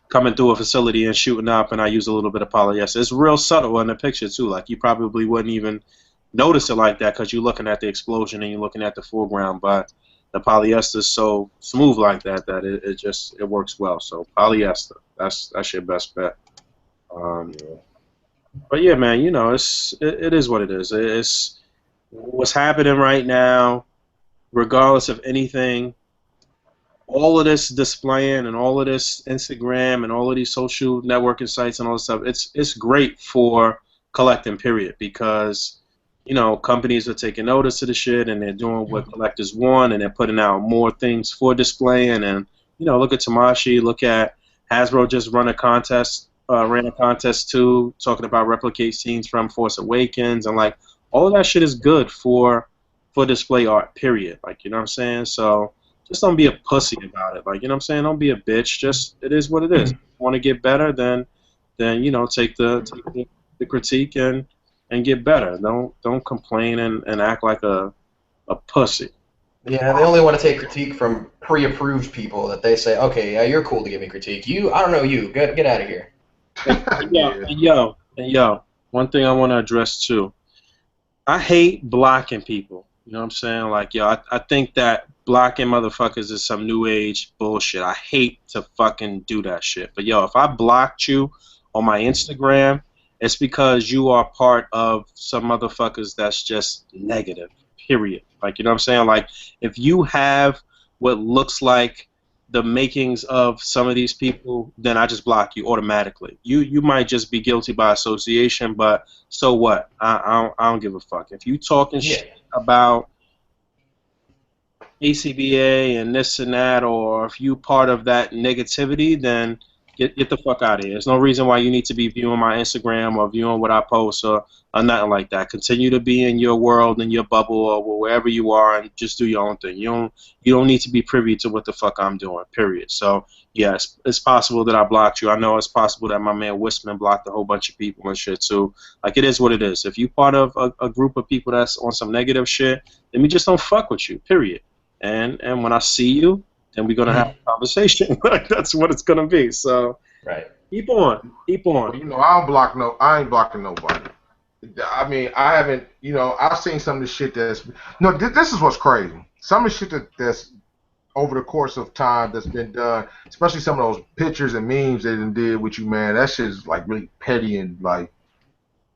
coming through a facility and shooting up, and I use a little bit of polyester. It's real subtle in the picture too. Like you probably wouldn't even notice it like that because you're looking at the explosion and you're looking at the foreground, but the polyester is so smooth like that it works well. So polyester, that's your best bet. But yeah, man, it is what it is. It's what's happening right now, regardless of anything. All of this displaying and all of this Instagram and all of these social networking sites and all this stuff, it's great for collecting, period, because companies are taking notice of the shit and they're doing what collectors want and they're putting out more things for displaying. And look at Tamashi, look at Hasbro just ran a contest too, talking about replicate scenes from Force Awakens, and like all of that shit is good for display art, period. Like, you know what I'm saying? So just don't be a pussy about it. Like, you know what I'm saying? Don't be a bitch. Just it is what it is. If you want to get better, then take the critique and get better. Don't complain and act like a pussy. Yeah, they only want to take critique from pre-approved people that they say, okay, yeah, you're cool to give me critique. I don't know you. Get out of here. Yo, one thing I want to address too. I hate blocking people. You know what I'm saying? Like, yo, I think that blocking motherfuckers is some new age bullshit. I hate to fucking do that shit. But yo, if I blocked you on my Instagram it's because you are part of some motherfuckers that's just negative, period. Like, you know what I'm saying? Like, if you have what looks like the makings of some of these people, then I just block you automatically. You might just be guilty by association, but so what? I don't give a fuck. If you talking shit about A.C.B.A. and this and that, or if you part of that negativity, then get the fuck out of here. There's no reason why you need to be viewing my Instagram or viewing what I post or nothing like that. Continue to be in your world, in your bubble, or wherever you are, and just do your own thing. You don't need to be privy to what the fuck I'm doing, period. So, yes, it's possible that I blocked you. I know it's possible that my man Wisman blocked a whole bunch of people and shit, too. Like, it is what it is. If you part of a group of people that's on some negative shit, then we just don't fuck with you, period. And when I see you, then we're gonna have a conversation. Like, that's what it's gonna be. So keep on. Well, you know, I ain't blocking nobody. I mean, I haven't. You know, I've seen some of the shit that's. No, this is what's crazy. Some of the shit that's over the course of time that's been done, especially some of those pictures and memes they did with you, man. That shit is like really petty and like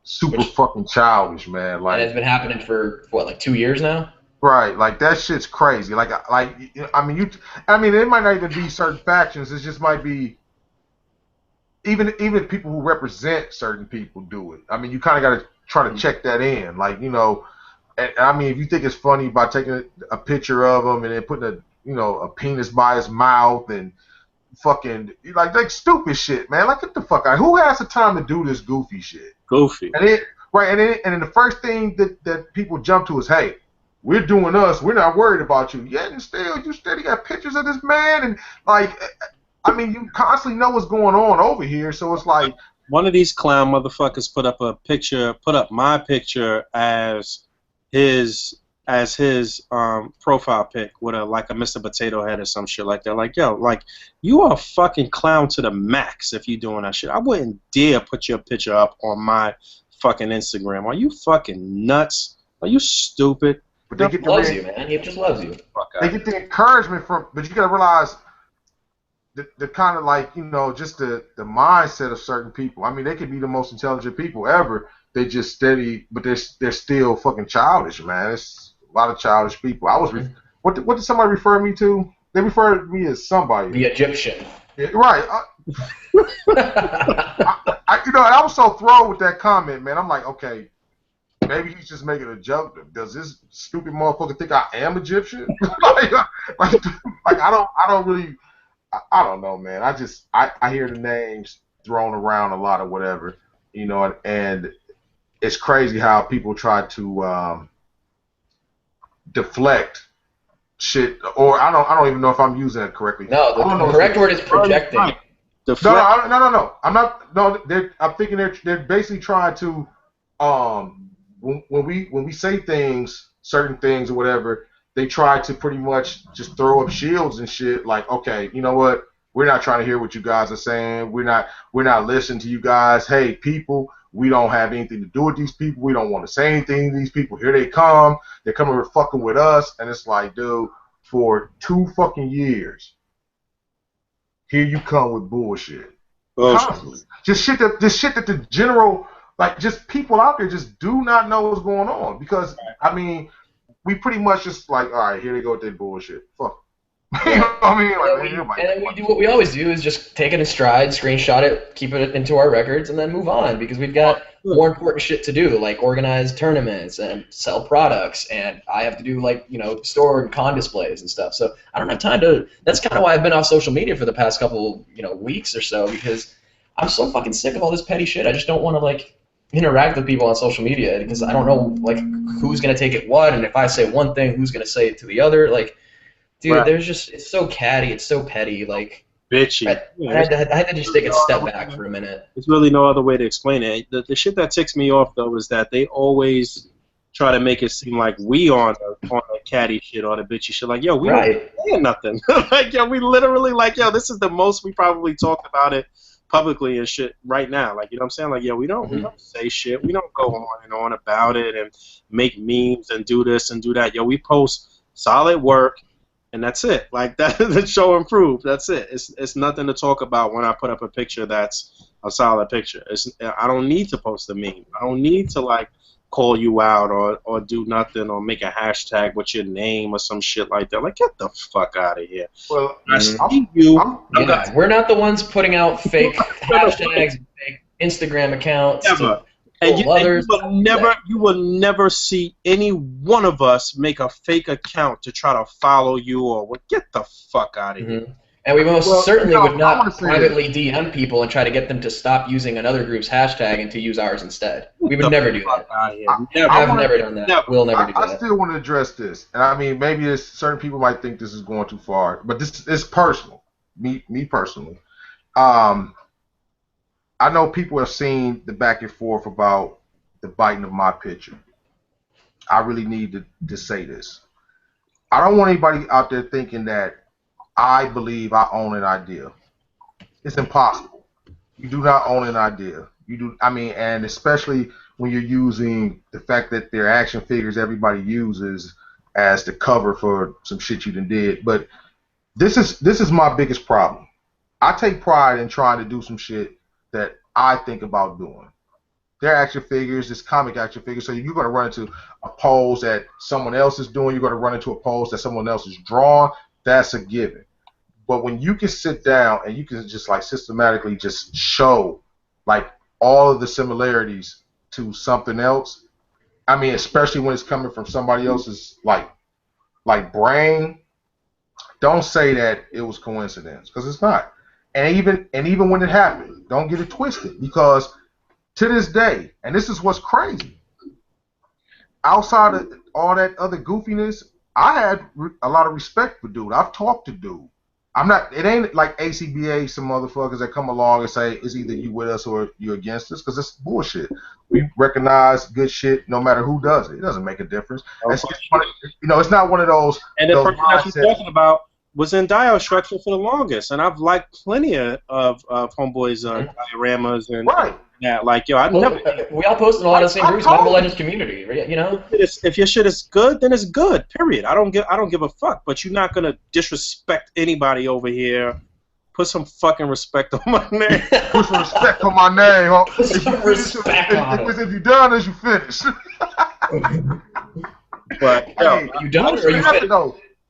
super fucking childish, man. Like, and it's been happening for what, like 2 years now? Right, like that shit's crazy. Like I mean, it might not even be certain factions. It just might be even people who represent certain people do it. I mean, you kind of got to try to check that in. Like, you know, and, I mean, if you think it's funny by taking a picture of him and then putting a penis by his mouth and fucking like stupid shit, man. Like, get the fuck out. Who has the time to do this goofy shit? Goofy. And then the first thing that people jump to is, hey, we're doing us. We're not worried about you. Yet and still, you steady got pictures of this man, and like, I mean, you constantly know what's going on over here. So it's like one of these clown motherfuckers put up my picture as his profile pic with a Mr. Potato Head or some shit like that. Like, yo, like, you are a fucking clown to the max if you doing that shit. I wouldn't dare put your picture up on my fucking Instagram. Are you fucking nuts? Are you stupid? But they get loves you, man. He just loves you. They get the encouragement from, but you gotta realize the kind of, like, you know, just the mindset of certain people. I mean, they could be the most intelligent people ever. They just steady, but they're still fucking childish, man. It's a lot of childish people. What did somebody refer me to? They referred me as somebody. The Egyptian. Yeah, right. You know, I was so thrown with that comment, man. I'm like, okay. Maybe he's just making a joke. Does this stupid motherfucker think I am Egyptian? like I don't really, I don't know, man. I hear the names thrown around a lot or whatever, you know, and it's crazy how people try to deflect shit, or I don't even know if I'm using it correctly. No, the correct word is projecting. No. I'm not. No, I'm thinking they're basically trying to when we say things, certain things or whatever, they try to pretty much just throw up shields and shit. Like, okay, you know what? We're not trying to hear what you guys are saying. We're not listening to you guys. Hey, people, we don't have anything to do with these people. We don't want to say anything to these people. Here they come. They're coming here fucking with us. And it's like, dude, for 2 fucking years, here you come with bullshit. Constantly. Just shit that the general, like, just people out there just do not know what's going on. Because, I mean, we pretty much just like, all right, here they go with their bullshit. Fuck. You know what I mean? And then we do what we always do, is just take it in stride, screenshot it, keep it into our records, and then move on, because we've got more important shit to do, like organize tournaments and sell products, and I have to do, like, you know, store and con displays and stuff. So I don't have time to. That's kind of why I've been off social media for the past couple, you know, weeks or so, because I'm so fucking sick of all this petty shit. I just don't want to, like, interact with people on social media, because I don't know, like, who's gonna take it what, and if I say one thing, who's gonna say it to the other, like. Dude, there's just, it's so catty, it's so petty, like, bitchy. I had to just take a step back for a minute. There's really no other way to explain it. The shit that ticks me off, though, is that they always try to make it seem like we on the catty shit or the bitchy shit. Like, yo, we don't say nothing. Like, yo, we literally, like, yo, this is the most we probably talk about it publicly and shit right now. Like, you know what I'm saying? Like, yeah, we don't say shit. We don't go on and on about it and make memes and do this and do that. Yo, we post solid work. And that's it. Like, that, the show and prove. That's it. It's nothing to talk about when I put up a picture that's a solid picture. I don't need to post a meme. I don't need to like call you out or do nothing or make a hashtag with your name or some shit like that. Like, get the fuck out of here. Well, I see you. Yeah, we're not the ones putting out fake hashtags and fake Instagram accounts. Never. And you will never see any one of us make a fake account to try to follow you or what. Get the fuck out of here. And we most certainly would not privately DM people and try to get them to stop using another group's hashtag and to use ours instead. We would never do that. I've never done that. We'll never do that. I still want to address this. And I mean, maybe certain people might think this is going too far, but this is personal. Me personally. I know people have seen the back and forth about the biting of my picture. I really need to say this. I don't want anybody out there thinking that I believe I own an idea. It's impossible. You do not own an idea. You do. I mean, and especially when you're using the fact that they're action figures everybody uses as the cover for some shit you done did. But this is my biggest problem. I take pride in trying to do some shit that I think about doing. They're action figures, it's comic action figures, so you're going to run into a pose that someone else is doing, you're going to run into a pose that someone else is drawing. That's a given. But when you can sit down and you can just like systematically just show like all of the similarities to something else, I mean, especially when it's coming from somebody else's like brain, don't say that it was coincidence, because it's not. And even when it happened, don't get it twisted, because to this day, and this is what's crazy, outside of all that other goofiness, I had a lot of respect for dude. I've talked to dude. It ain't like A.C.B.A. some motherfuckers that come along and say it's either you with us or you against us, because it's bullshit. We recognize good shit no matter who does it. It doesn't make a difference. It's not one of those. And the person that you're talking about was in Dio-Structure for the longest, and I've liked plenty of Homeboy's dioramas and right. Yeah, like yo, we all posted a lot of the same groups, Mobile Legends community, you know. If your shit is good, then it's good. Period. I don't give a fuck. But you're not gonna disrespect anybody over here. Put some fucking respect on my name. Put some respect on my name, huh? Put some respect on it. If you done, as you finish. But yo, you done or you finished?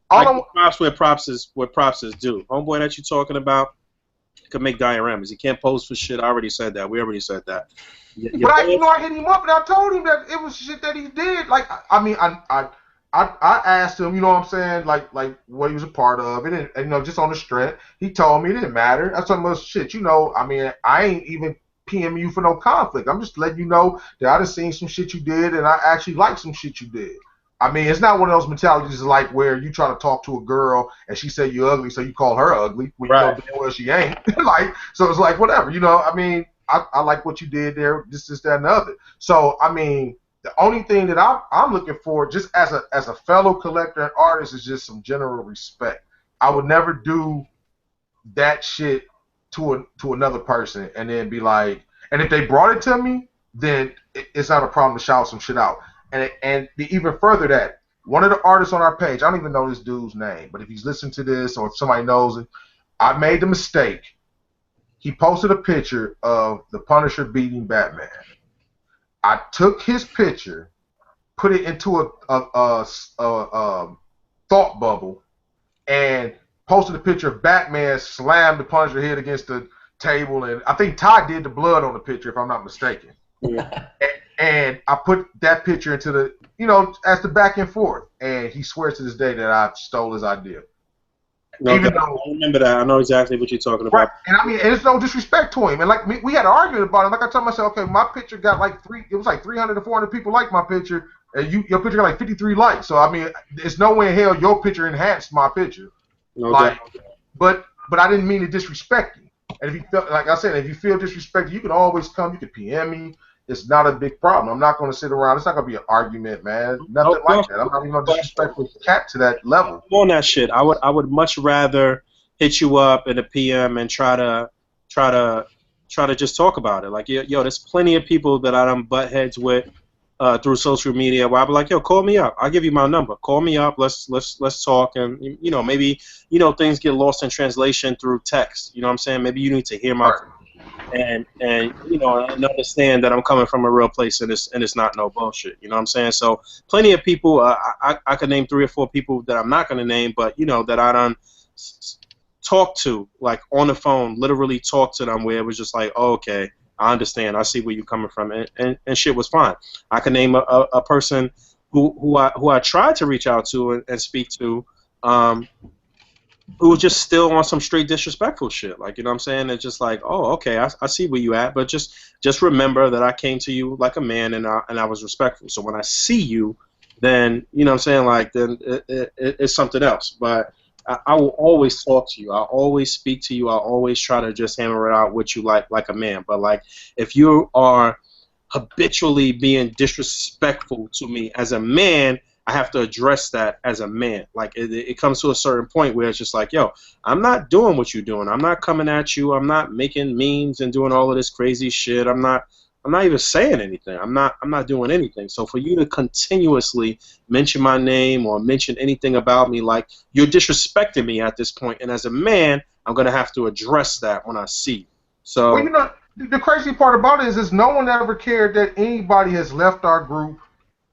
Props where props is due. Homeboy that you're talking about could make dioramas. He can't pose for shit. I already said that. We already said that. But I hit him up and I told him that it was shit that he did. Like, I mean, I asked him, you know what I'm saying, like what he was a part of, and just on the strength, he told me it didn't matter. That's some of shit, I mean, I ain't even PM you for no conflict. I'm just letting you know that I done seen some shit you did, and I actually like some shit you did. I mean, it's not one of those mentalities like where you try to talk to a girl and she said you're ugly, so you call her ugly when you know damn well she ain't. So it's like whatever, I mean, I like what you did there, this, that, and the other. So I mean, the only thing that I'm looking for, just as a fellow collector and artist, is just some general respect. I would never do that shit to another person and then be like, and if they brought it to me, then it's not a problem to shout some shit out. And even further that, one of the artists on our page, I don't even know this dude's name, but if he's listening to this or if somebody knows it, I made the mistake. He posted a picture of the Punisher beating Batman. I took his picture, put it into a thought bubble, and posted a picture of Batman slammed the Punisher head against the table, and I think Ty did the blood on the picture, if I'm not mistaken. Yeah. And I put that picture into the, as the back and forth. And he swears to this day that I stole his idea. Okay. Even though, I remember that. I know exactly what you're talking about. Right. And I mean, and it's no disrespect to him. And like we had an argument about it. Like I told myself, okay, my picture got it was like 300 to 400 people liked my picture, and your picture got like 53 likes. So I mean, there's no way in hell your picture enhanced my picture. No doubt. But I didn't mean to disrespect you. And if you felt, like I said, if you feel disrespected, you can always come. You can PM me. It's not a big problem. I'm not going to sit around. It's not going to be an argument, man. Nothing like that. I'm not even going to disrespect the cat to that level. On that shit, I would much rather hit you up in a PM and try to just talk about it. Like, yo, there's plenty of people that I done butt heads with through social media where I'll be like, yo, call me up. I'll give you my number. Call me up. Let's talk. And maybe things get lost in translation through text. You know what I'm saying? Maybe you need to hear my. Right. and you know, and understand that I'm coming from a real place, and it's not no bullshit. You know what I'm saying? So plenty of people. I could name 3 or 4 people that I'm not gonna name, but you know that I done talk to, like on the phone, literally talk to them, where it was just like, oh, okay, I understand, I see where you're coming from, and shit was fine. I could name a person who I tried to reach out to and speak to, who was just still on some straight disrespectful shit. Like, you know what I'm saying? It's just like, oh, okay, I see where you at, but just remember that I came to you like a man, and I was respectful. So when I see you, then, you know what I'm saying, like, then it's something else. But I will always talk to you. I'll always speak to you. I'll always try to just hammer it out what you like a man. But, like, if you are habitually being disrespectful to me as a man, I have to address that as a man. Like, it comes to a certain point where it's just like, yo, I'm not doing what you're doing. I'm not coming at you. I'm not making memes and doing all of this crazy shit. I'm not even saying anything. I'm not doing anything. So for you to continuously mention my name or mention anything about me, like, you're disrespecting me at this point. And as a man, I'm gonna have to address that when I see you. So, well, you know, the crazy part about it is no one ever cared that anybody has left our group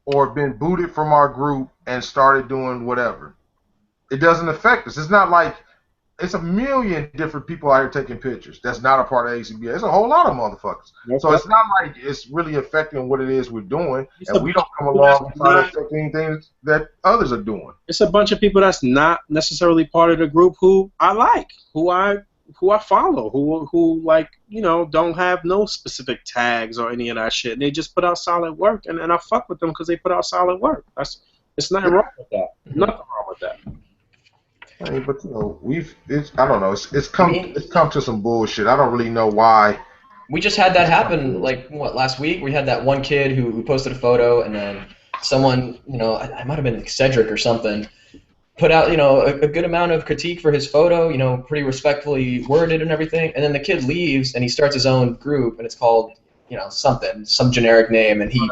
or been booted from our group and started doing whatever. It doesn't affect us. It's not like it's a million different people out here taking pictures. That's not a part of A.C.B.A. It's a whole lot of motherfuckers. So it's not like it's really affecting what it is we're doing, and we don't come along and try to affect anything that others are doing. It's a bunch of people that's not necessarily part of the group who I like, who I follow, who like, you know, don't have no specific tags or any of that shit. And they just put out solid work, and I fuck with them because they put out solid work. It's nothing wrong with that. Nothing wrong with that. I mean, but you know, I don't know. It's come to some bullshit. I don't really know why. We just had that happen, like, what, last week? We had that one kid who posted a photo, and then someone, you know, I might have been like Cedric or something, put out, you know, a good amount of critique for his photo, you know, pretty respectfully worded and everything, and then the kid leaves and he starts his own group, and it's called, you know, some generic name, and he,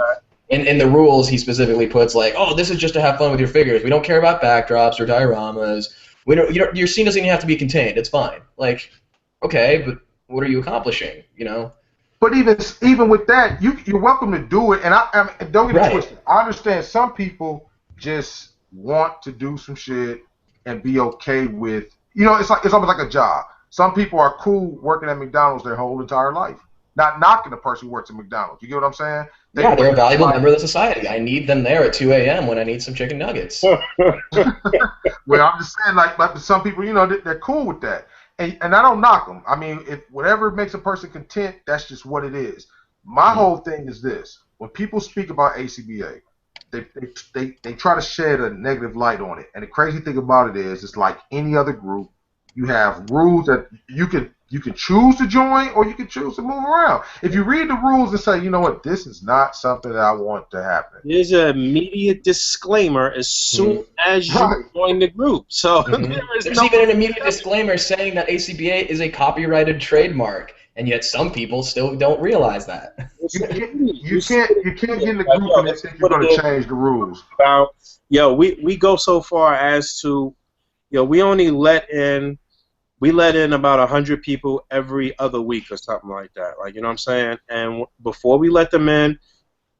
in the rules, he specifically puts like, oh, this is just to have fun with your figures. We don't care about backdrops or dioramas. We don't, your scene doesn't even have to be contained. It's fine. Like, okay, but what are you accomplishing? You know. But even with that, you're welcome to do it. And I mean, don't get it twisted. I understand some people just want to do some shit and be okay with. You know, it's almost like a job. Some people are cool working at McDonald's their whole entire life. Not knocking the person who works at McDonald's. You get what I'm saying? They're a valuable member of the society. I need them there at 2 a.m. when I need some chicken nuggets. Well, I'm just saying, like some people, you know, they're cool with that. And I don't knock them. I mean, if whatever makes a person content, that's just what it is. My whole thing is this. When people speak about A.C.B.A., they try to shed a negative light on it. And the crazy thing about it is, it's like any other group. You have rules that you can choose to join or you can choose to move around. If you read the rules and say, you know what, this is not something that I want to happen. There's an immediate disclaimer as soon as you join the group. So there's even an immediate disclaimer saying that A.C.B.A. is a copyrighted trademark, and yet some people still don't realize that. You can't get in the group and think you're going to change the rules. We go so far as to, we only let in about 100 people every other week or something like that. Like, you know what I'm saying? And before we let them in,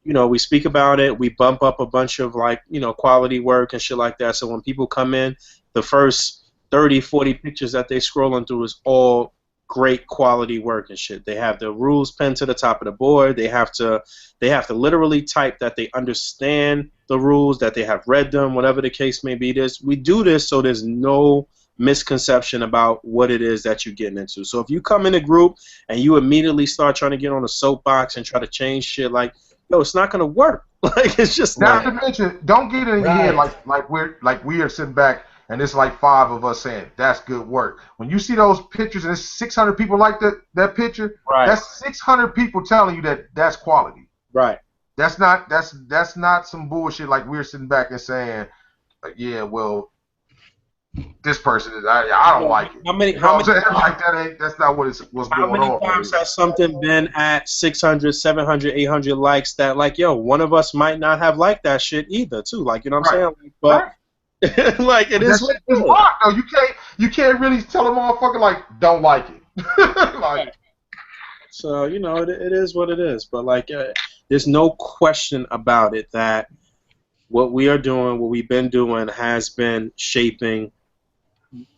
we speak about it. We bump up a bunch of, like, quality work and shit like that. So when people come in, the first 30, 40 pictures that they scrolling through is all great quality work and shit. They have the rules pinned to the top of the board. They have to literally type that they understand the rules, that they have read them, whatever the case may be. We do this so there's no misconception about what it is that you're getting into. So if you come in a group and you immediately start trying to get on a soapbox and try to change shit, like, it's not gonna work. Like, it's just not to mention, don't get in here like we are sitting back and it's like 5 of us saying that's good work. When you see those pictures and it's 600 people like that picture, that's 600 people telling you that that's quality. Right. That's not some bullshit like we're sitting back and saying, yeah, well, this person is, I don't like it. How many like that's not what's going on. How many times has something been at 600, 700, 800 likes that, like, one of us might not have liked that shit either, too. Like, you know what I'm saying? Like, but like, it is. It's hard, though. You can't really tell a motherfucker like don't like it. Like, So it is what it is. But like, there's no question about it that what we are doing, what we've been doing, has been shaping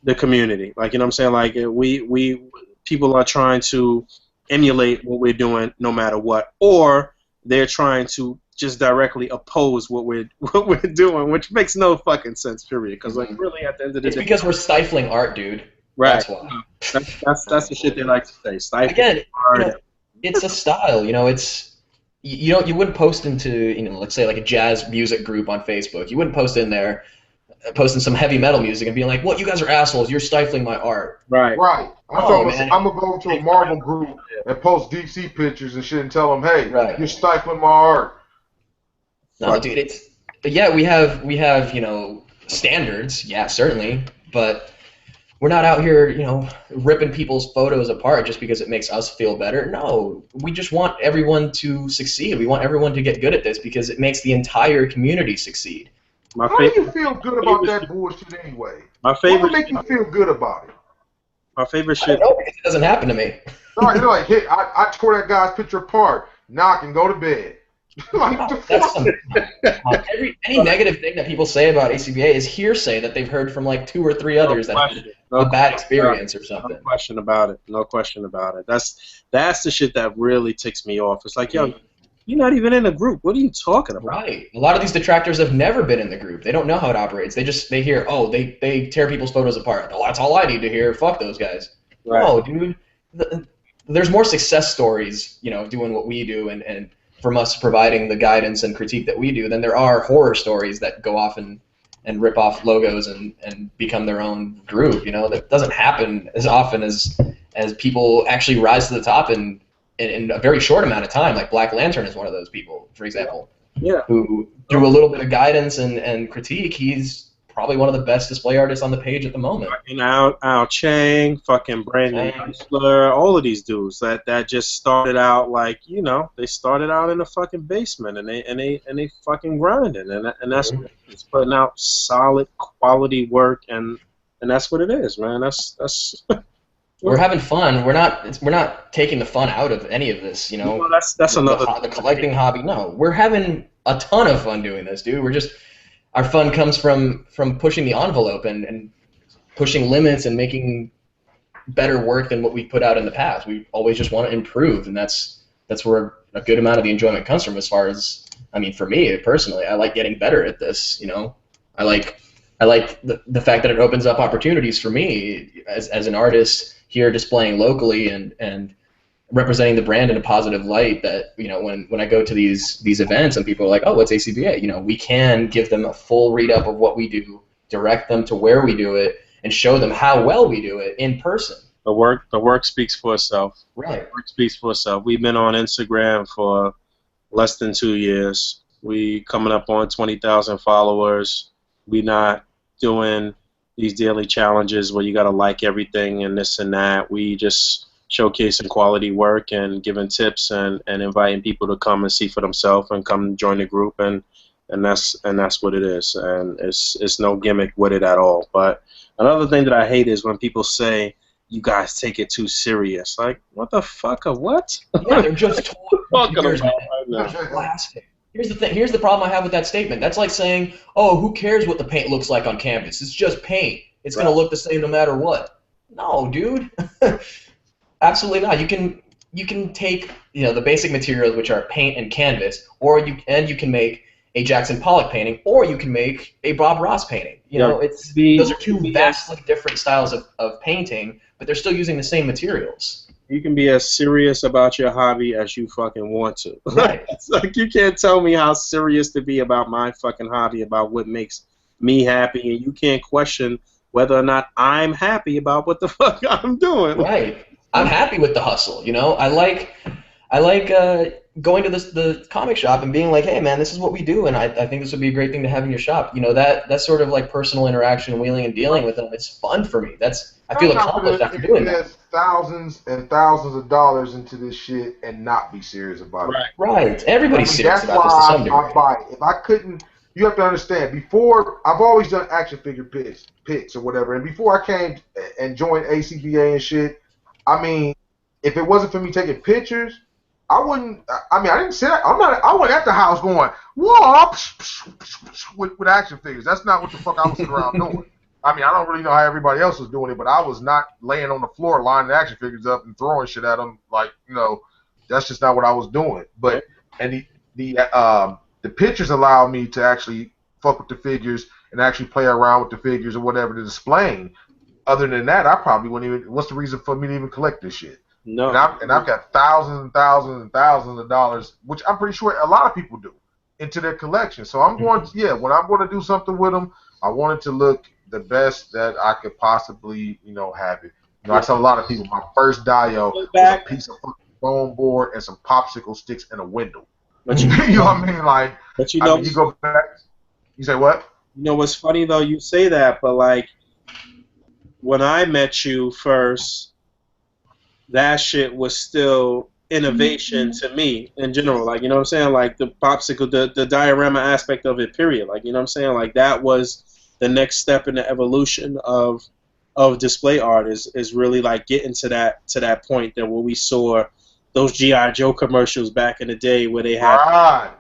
the community. Like, what I'm saying? Like, we people are trying to emulate what we're doing no matter what, or they're trying to just directly oppose what we're what we're doing, which makes no fucking sense, period. Because like, really, at the end of the It's day, because we're stifling art, dude. right? That's why. That's the shit they like to say. Stifle Again, art. it's a style. It's you wouldn't post into let's say like a jazz music group on Facebook. You wouldn't post in there posting some heavy metal music and being like, "What? You guys are assholes. You're stifling my art." Right. Right. Oh, man. I'm gonna go to a Marvel group and post DC pictures and shit and tell them, hey, Right. you're stifling my art. No, dude, yeah, we have standards, yeah, certainly, but we're not out here, ripping people's photos apart just because it makes us feel better. No, we just want everyone to succeed. We want everyone to get good at this because it makes the entire community succeed. How do you feel good about that bullshit anyway? What would make you feel good about it? My favorite I shit. don't know, because it doesn't happen to me. No, you're like, hey, I tore that guy's picture apart. Now I can go to bed. Like, what the fuck? Any negative thing that people say about A.C.B.A. is hearsay that they've heard from like 2 or 3 others that had a bad experience or something. No question about it. No question about it. That's the shit that really ticks me off. It's like, yo, you're not even in a group. What are you talking about? Right. A lot of these detractors have never been in the group. They don't know how it operates. They hear, oh, they tear people's photos apart. Oh, that's all I need to hear. Fuck those guys. Right. No, dude. There's more success stories, doing what we do and from us providing the guidance and critique that we do than there are horror stories that go off and rip off logos and become their own group. That doesn't happen as often as people actually rise to the top in a very short amount of time. Like Black Lantern is one of those people, for example. Yeah. Who, through a little bit of guidance and critique, he's probably one of the best display artists on the page at the moment. Fucking Al Chang, fucking Brandon Eisler, all of these dudes that just started out like, they started out in the fucking basement and they fucking grinding and that's what it is, putting out solid quality work and that's what it is, man. That's We're having fun. We're not taking the fun out of any of this, Well, that's another the collecting hobby. No, we're having a ton of fun doing this, dude. Our fun comes from pushing the envelope and pushing limits and making better work than what we put out in the past. We always just want to improve, and that's where a good amount of the enjoyment comes from. As far as, for me personally, I like getting better at this. I like the fact that it opens up opportunities for me as an artist here displaying locally and representing the brand in a positive light. That when I go to these events and people are like, oh, what's A.C.B.A? We can give them a full read up of what we do, direct them to where we do it, and show them how well we do it in person. The work speaks for itself. Right. The work speaks for itself. We've been on Instagram for less than 2 years. We coming up on 20,000 followers. We not doing these daily challenges where you got to like everything and this and that. We just showcasing quality work and giving tips and inviting people to come and see for themselves and come join the group and that's what it is, and it's no gimmick with it at all. But another thing that I hate is when people say you guys take it too serious. Like, what the fuck? What? Yeah, they're just talking about right now. Plastic. Here's the thing. Here's the problem I have with that statement. That's like saying, "Oh, who cares what the paint looks like on canvas? It's just paint. It's gonna look the same no matter what." No, dude. Absolutely not. You can take the basic materials, which are paint and canvas, or you can make a Jackson Pollock painting, or you can make a Bob Ross painting. Those are two vastly different styles of painting, but they're still using the same materials. You can be as serious about your hobby as you fucking want to. Right. It's like, you can't tell me how serious to be about my fucking hobby, about what makes me happy, and you can't question whether or not I'm happy about what the fuck I'm doing. Right. I'm happy with the hustle. I like going to the comic shop and being like, hey man, this is what we do, and I think this would be a great thing to have in your shop. That sort of like personal interaction, wheeling and dealing with them, it's fun for me. I feel accomplished after doing that. Thousands and thousands of dollars into this shit and not be serious about it. Right. Everybody's serious about this to some degree. That's why I buy it. If I couldn't, you have to understand, before, I've always done action figure picks or whatever, and before I came and joined A.C.B.A. and shit, if it wasn't for me taking pictures, I wouldn't. I mean, I didn't say that. I wasn't at the house going whoa with action figures. That's not what the fuck I was sitting around doing. I mean, I don't really know how everybody else was doing it, but I was not laying on the floor lining action figures up and throwing shit at them. Like, that's just not what I was doing. But and the pictures allowed me to actually fuck with the figures and actually play around with the figures or whatever they're displaying. Other than that, I probably wouldn't even. What's the reason for me to even collect this shit? No. And I've got thousands and thousands and thousands of dollars, which I'm pretty sure a lot of people do, into their collection. So I'm going to, when I'm going to do something with them, I want it to look the best that I could possibly, have it. I tell a lot of people my first Dio was a piece of foam board and some popsicle sticks and a window. But you know what I mean? Like, but I mean, you go back. You say what? You know what's funny though? You say that, but like when I met you first, that shit was still innovation to me in general. Like, you know what I'm saying? Like the popsicle, the diorama aspect of it, period. Like, you know what I'm saying? Like that was the next step in the evolution of display art is really like getting to that point that where we saw those G.I. Joe commercials back in the day where they had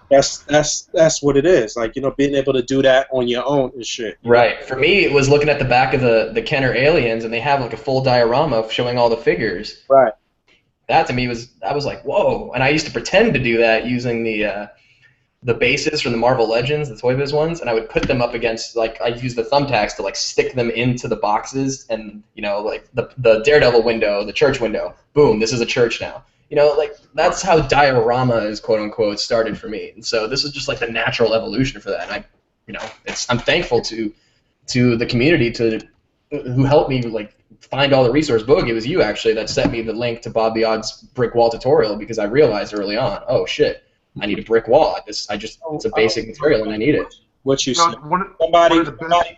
that's what it is. Like, being able to do that on your own and shit. Right. For me, it was looking at the back of the Kenner Aliens, and they have like a full diorama showing all the figures. Right. That to me I was like, whoa. And I used to pretend to do that using the bases from the Marvel Legends, the Toy Biz ones, and I would put them up against, like, I'd use the thumbtacks to like stick them into the boxes, and like the Daredevil window, the church window, boom, this is a church now. Like that's how diorama is quote unquote started for me. And so this is just like the natural evolution for that. And I'm thankful to the community who helped me like find all the resource. Boog, it was you actually that sent me the link to Bob the Odd's brick wall tutorial, because I realized early on, oh shit, I need a brick wall. It's a basic material and I need it. What you said. Somebody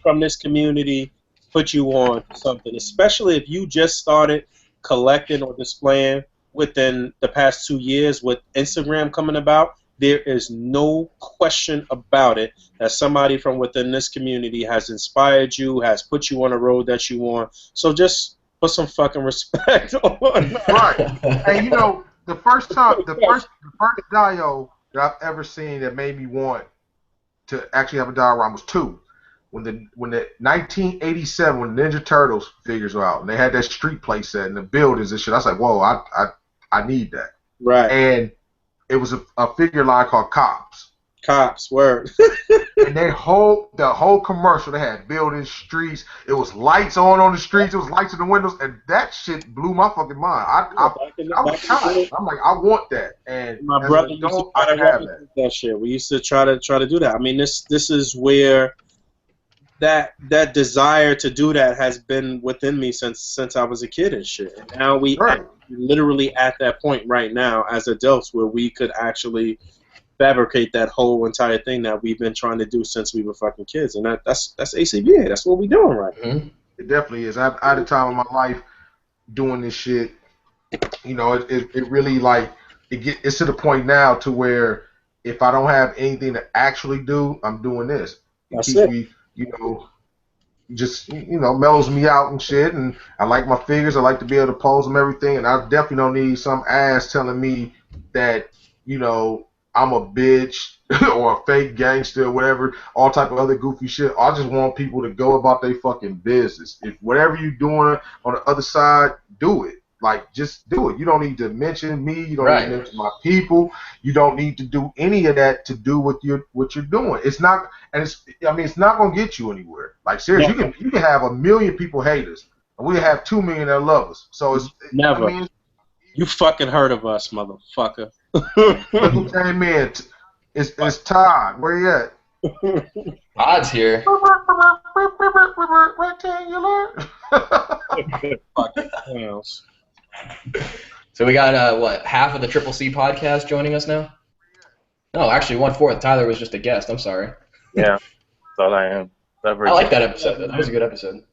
from this community put you on something, especially if you just started collecting or displaying within the past 2 years with Instagram coming about. There is no question about it that somebody from within this community has inspired you, has put you on a road that you want. So just put some fucking respect on. Right. And the first Dio that I've ever seen that made me want to actually have a diorama was two. When the 1987 when Ninja Turtles figures were out and they had that street play set and the buildings and shit, I was like, whoa, I need that. Right. And it was a figure line called Cops. Cops, word. And the whole commercial, they had buildings, streets. It was lights on the streets. It was lights in the windows, and that shit blew my fucking mind. I was tired. I'm like, I want that. And my brother used to try to have that shit. We used to try to do that. I mean, this is where that desire to do that has been within me since I was a kid and shit. And now we literally at that point right now as adults where we could actually fabricate that whole entire thing that we've been trying to do since we were fucking kids, and that's A.C.B.A. That's what we're doing right now. Mm-hmm. It definitely is. I had a time in my life doing this shit. It really like it's to the point now to where if I don't have anything to actually do, I'm doing this. It keeps me, just mellows me out and shit. And I like my figures. I like to be able to pose them, everything. And I definitely don't need some ass telling me that I'm a bitch or a fake gangster or whatever, all type of other goofy shit. I just want people to go about their fucking business. If whatever you're doing on the other side, do it. Like, just do it. You don't need to mention me. You don't need to mention my people. You don't need to do any of that to do what you're doing. It's not, and it's not gonna get you anywhere. Like, seriously, you can have 1 million people hate us, and we have 2 million that love us. So it's never. You fucking heard of us, motherfucker. Look who came in. It's Todd. Where you at? Todd's here. Rectangular. Fucking clowns. So we got half of the Triple C podcast joining us now? No, actually 1/4. Tyler was just a guest. I'm sorry. Yeah, that's all I am. I like that episode. That was a good episode.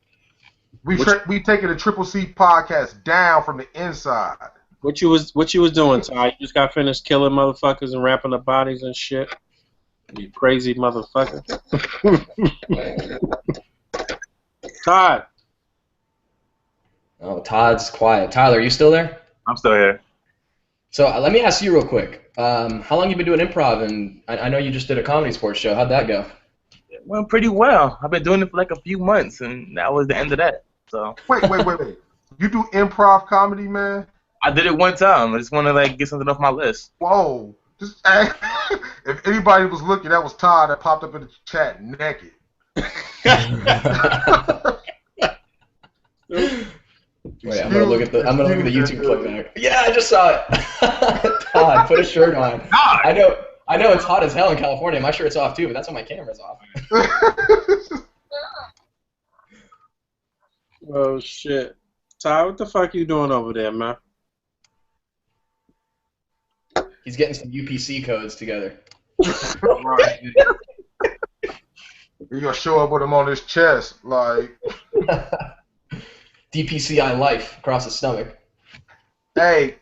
We taking the Triple C podcast down from the inside. What you was doing, Ty? You just got finished killing motherfuckers and wrapping up bodies and shit. You crazy motherfucker. Todd. Oh, Todd's quiet. Tyler, are you still there? I'm still here. So let me ask you real quick. How long you been doing improv? And I know you just did a comedy sports show. How'd that go? It went pretty well. I've been doing it for like a few months, and that was the end of that. So Wait. You do improv comedy, man? I did it one time. I just want to like get something off my list. Whoa. Just if anybody was looking, that was Todd that popped up in the chat naked. Wait, I'm gonna look at the YouTube clip back. Yeah, I just saw it. Todd, put a shirt on. I know it's hot as hell in California. My shirt's off too, but that's when my camera's off. Oh shit, Ty, what the fuck you doing over there, man? He's getting some UPC codes together. Right. You're gonna show up with him on his chest, like. DPCI life across the stomach. Hey,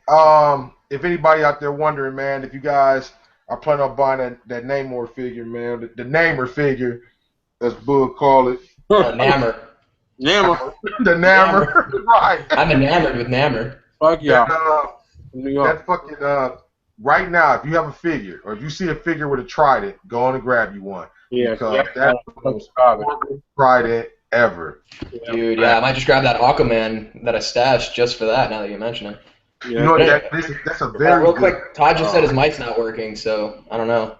if anybody out there wondering, man, if you guys are planning on buying that Namor figure, man, the Namer figure, as Boog call it. Nammer. Namor. The Nammer. Right. I'm enamored with Nammer. Fuck yeah. New York. That fucking, right now, if you have a figure, or if you see a figure with a trident, go on and grab you one. Yeah. Because that's the most horrible trident ever. Dude, yeah, I might just grab that Aquaman that I stashed just for that, now that you mention it. Yeah. You know what, that's a very real quick, Todd just said his mic's not working, so I don't know.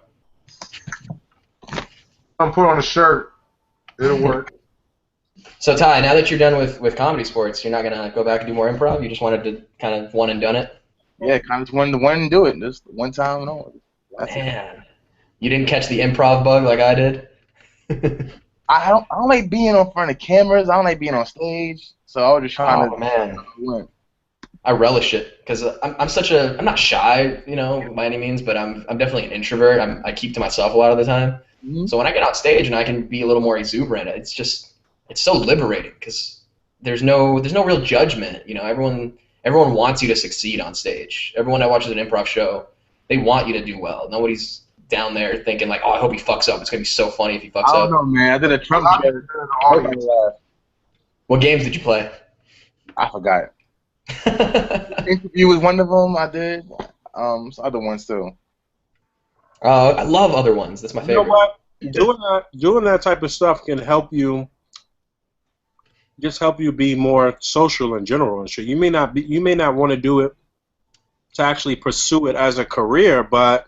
I'm put on a shirt. It'll work. So Ty, now that you're done with comedy sports, you're not gonna go back and do more improv? You just wanted to kind of one and done it? Yeah, kind of just wanted to one and do it, just one time and all. Man, you didn't catch the improv bug like I did. I don't like being in front of cameras. I don't like being on stage. So I was just trying to. Man, win. I relish it because I'm not shy, you know, by any means, but I'm definitely an introvert. I keep to myself a lot of the time. Mm-hmm. So when I get on stage and I can be a little more exuberant, it's so liberating because there's no real judgment. You know, everyone wants you to succeed on stage. Everyone that watches an improv show, they want you to do well. Nobody's down there thinking like, oh, I hope he fucks up. It's gonna be so funny if he fucks up. I don't know, man. I did a Trump joke. What games did you play? I forgot. Interview was one of them. I did. Some other ones too. I love other ones. That's my favorite. You know what? Doing that type of stuff can help you. Just help you be more social in general and shit. You may not want to do it to actually pursue it as a career, but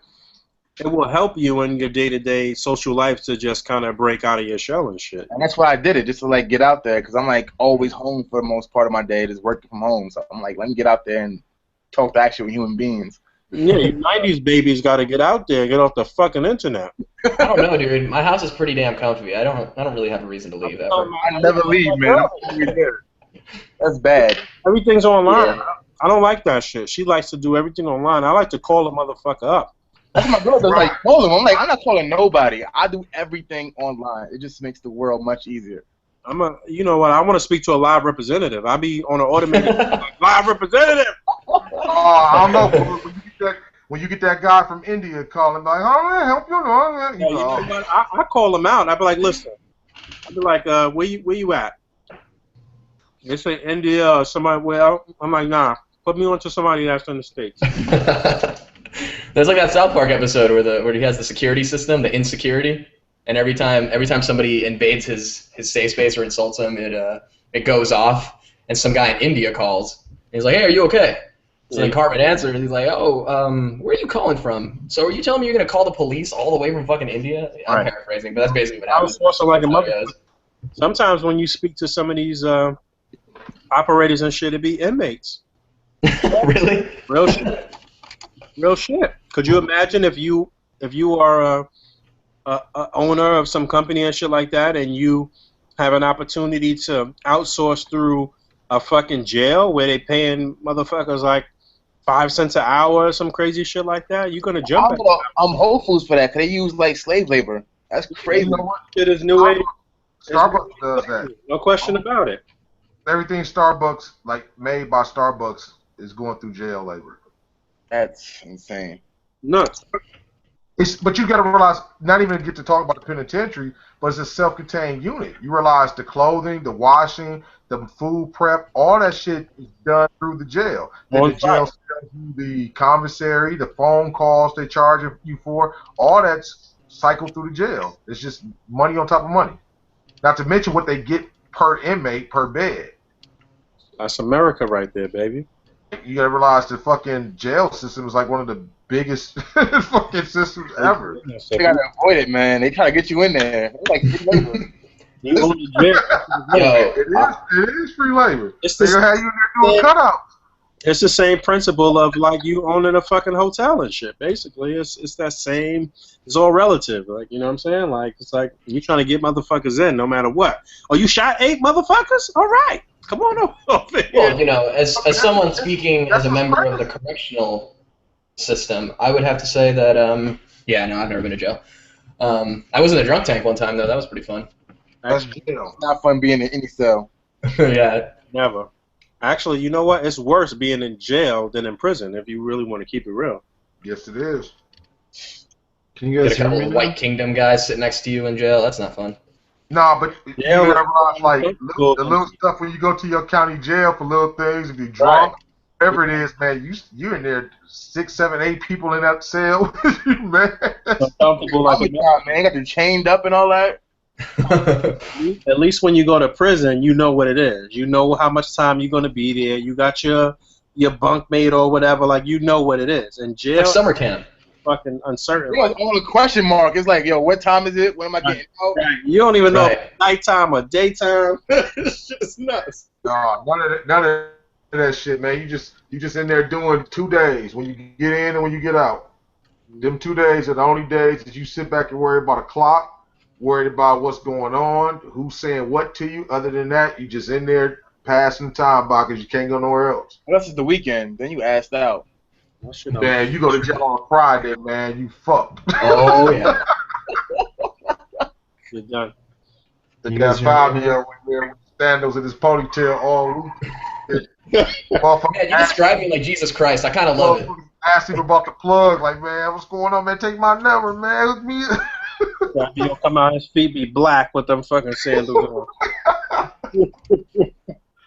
it will help you in your day-to-day social life to just kind of break out of your shell and shit. And that's why I did it, just to like get out there, because I'm like always home for the most part of my day, just working from home. So I'm like, let me get out there and talk to actual human beings. Yeah, you 90s babies got to get out there, get off the fucking internet. I don't know, dude. My house is pretty damn comfy. I don't really have a reason to leave ever. I never leave, man. That's bad. Everything's online. Yeah. I don't like that shit. She likes to do everything online. I like to call the motherfucker up. That's my girl. That's like, call him. I'm like, I'm not calling nobody. I do everything online. It just makes the world much easier. You know what? I want to speak to a live representative. I be on an automated live representative. I don't know. When you get that guy from India calling, like, oh, man, help you, You know what? I call him out. I be like, listen. I be like, where you at? They say India or somebody. Well, I'm like, nah. Put me on to somebody that's in the States. There's like that South Park episode where he has the security system, the insecurity, and every time somebody invades his safe space or insults him, it goes off, and some guy in India calls. And he's like, hey, are you okay? So then Cartman answers, and he's like, oh, where are you calling from? So are you telling me you're going to call the police all the way from fucking India? I'm paraphrasing, but that's basically what happened. I was also like a mother. Sometimes when you speak to some of these operators and shit, it be inmates. Really? Real shit. Real shit. Could you imagine if you are a owner of some company and shit like that, and you have an opportunity to outsource through a fucking jail where they paying motherfuckers like 5 cents an hour or some crazy shit like that? You're gonna jump. I'm Whole Foods for that because they use like slave labor. That's crazy. You know what? Shit is new age. Starbucks does that. No question about it. Everything Starbucks, like made by Starbucks, is going through jail labor. That's insane. Nuts. But you got to realize, not even get to talk about the penitentiary, but it's a self-contained unit. You realize the clothing, the washing, the food prep, all that shit is done through the jail. Then the jail sells you the commissary, the phone calls they charge you for, all that's cycled through the jail. It's just money on top of money. Not to mention what they get per inmate per bed. That's America right there, baby. You gotta realize the fucking jail system is like one of the biggest fucking systems ever. They gotta avoid it, man. They try to get you in there. It's like free labor. You go to jail. It is free labor. It's They gonna have you in there doing cutouts. It's the same principle of like you owning a fucking hotel and shit. Basically, it's that same. It's all relative. Like, you know what I'm saying? Like, it's like you trying to get motherfuckers in no matter what. Oh, you shot 8 motherfuckers? All right, come on over here. Well, you know, as someone speaking as a member of the correctional system, I would have to say that yeah, no, I've never been to jail. I was in a drunk tank one time though. That was pretty fun. That's jail. It's not fun being in any cell. Yeah. Never. Actually, you know what? It's worse being in jail than in prison if you really want to keep it real. Yes, it is. Can you guys Get a hear couple me of now? White Kingdom guys sitting next to you in jail. That's not fun. Nah, but Yeah, you gotta realize, like, well, the little stuff when you go to your county jail for little things, if you're drunk, whatever it is, man, you in there 6, 7, 8 people in that cell, man. Some people like it. Man, they got you chained up and all that. At least when you go to prison, you know what it is. You know how much time you're going to be there. You got your bunkmate or whatever. Like, you know what it is. In jail, Like summer camp. fucking uncertain. It was all a question mark. It's like, yo, what time is it? When am I getting out? Right. You don't even know if Right. it's nighttime or daytime. It's just nuts. Nah, none of that shit, man. You just in there doing 2 days when you get in and when you get out. Them 2 days are the only days that you sit back and worry about a clock, worried about what's going on, who's saying what to you. Other than that, you just in there passing the time by because you can't go nowhere else. Unless it's the weekend, then you asked out. Man, you go to jail on a Friday, man, you fucked. Oh yeah. You're done. The You guy guys hear me Fabio with there with sandals in his ponytail all week. Man, you describe me like Jesus Christ. I kind of love it. Asked him about the plug, like, man, what's going on, man? Take my number, man. Hook me up. You don't come out, his feet be black with them fucking sandals on.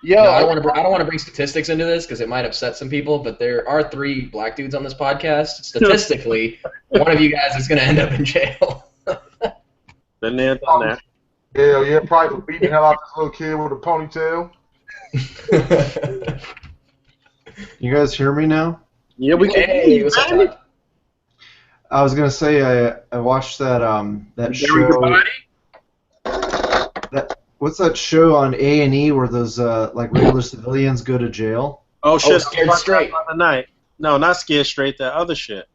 Yo, No, I don't want to bring statistics into this because it might upset some people, but there are 3 black dudes on this podcast. Statistically, one of you guys is going to end up in jail. Been there, done that. Hell yeah, probably for beating the hell out of this little kid with a ponytail. You guys hear me now? Yeah, we can. Hey, what's up, Todd? I was gonna say I watched that Bury show. your body? What's that show on A&E where those like regular civilians go to jail? Oh shit! Scared Straight. The night. No, not Scared Straight. That other shit.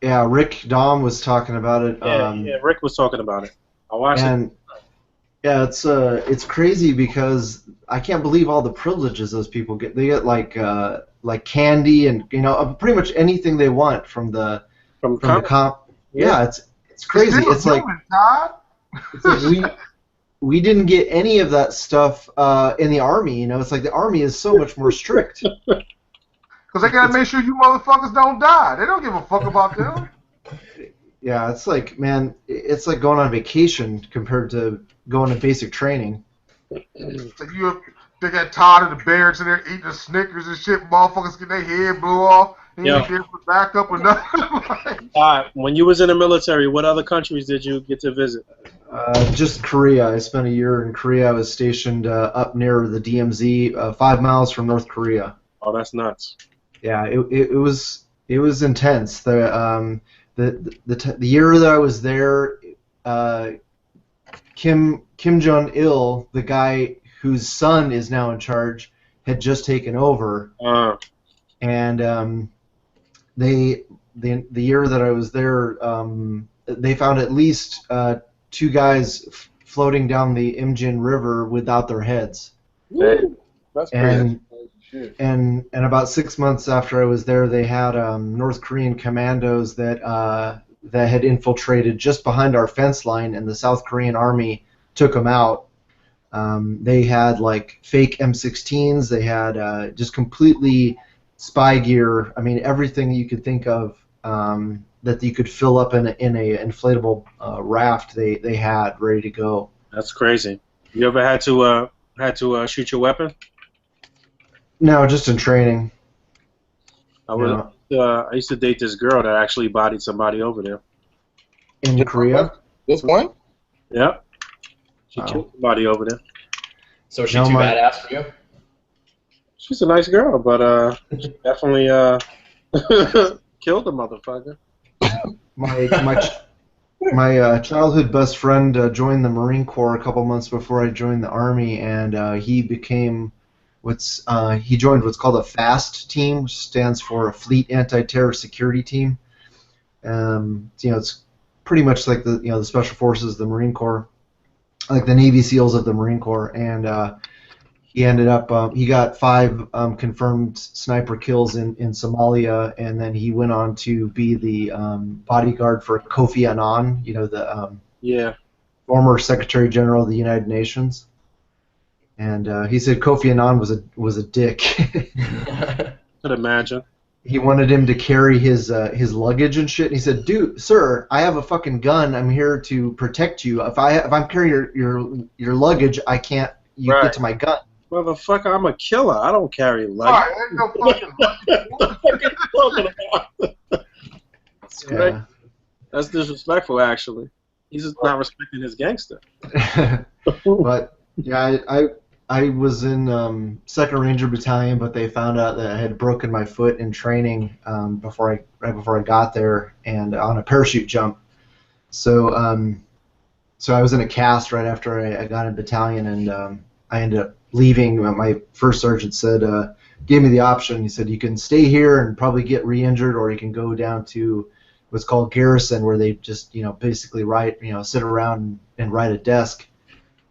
Yeah, Rick Dom was talking about it. Yeah, Rick was talking about it. I watched it. And yeah, it's crazy because I can't believe all the privileges those people get. They get like candy and pretty much anything they want from the comp. Yeah, it's crazy. It's like, we didn't get any of that stuff in the Army. It's like the Army is so much more strict. Because they gotta make sure you motherfuckers don't die. They don't give a fuck about them. Yeah, it's like, man, it's like going on vacation compared to going to basic training. So they got tired of the barracks and they're eating the Snickers and shit. Motherfuckers get their head blew off. And you get back up or nothing. When you was in the military, what other countries did you get to visit? Just Korea. I spent a year in Korea. I was stationed up near the DMZ, 5 miles from North Korea. Oh, that's nuts. Yeah, it was intense. The year that I was there, Kim Jong-il, the guy whose son is now in charge, had just taken over, and the year that I was there, they found at least 2 guys floating down the Imjin River without their heads. that's crazy. And about 6 months after I was there, they had North Korean commandos that had infiltrated just behind our fence line, and the South Korean army took them out. They had like fake M16s. They had just completely spy gear. I mean, everything you could think of. that you could fill up in a inflatable raft. They had ready to go. That's crazy. You ever had to shoot your weapon? No, just in training. I used to date this girl that actually bodied somebody over there. In Korea? This one? Yep. She killed somebody over there. So is she too badass for you? She's a nice girl, but she definitely killed the motherfucker. My childhood best friend joined the Marine Corps a couple months before I joined the Army, and he became he joined what's called a FAST team, which stands for a Fleet Anti-Terror Security Team. It's pretty much like the Special Forces of the Marine Corps, like the Navy SEALs of the Marine Corps, and he ended up he got 5 confirmed sniper kills in Somalia, and then he went on to be the bodyguard for Kofi Annan, the former Secretary General of the United Nations. And he said Kofi Annan was a dick. Could imagine. He wanted him to carry his luggage and shit. And he said, "Dude, sir, I have a fucking gun. I'm here to protect you. If I'm carrying your luggage, I can't. You get to my gun." Motherfucker, I'm a killer. I don't carry luggage. Right, ain't no fucking That's great. That's disrespectful, actually. He's just not respecting his gangster. But yeah, I was in 2nd Ranger Battalion, but they found out that I had broken my foot in training right before I got there, and on a parachute jump. So I was in a cast right after I got in battalion, and I ended up leaving. My first sergeant gave me the option. He said, you can stay here and probably get re-injured, or you can go down to what's called garrison, where they just basically sit around and write a desk.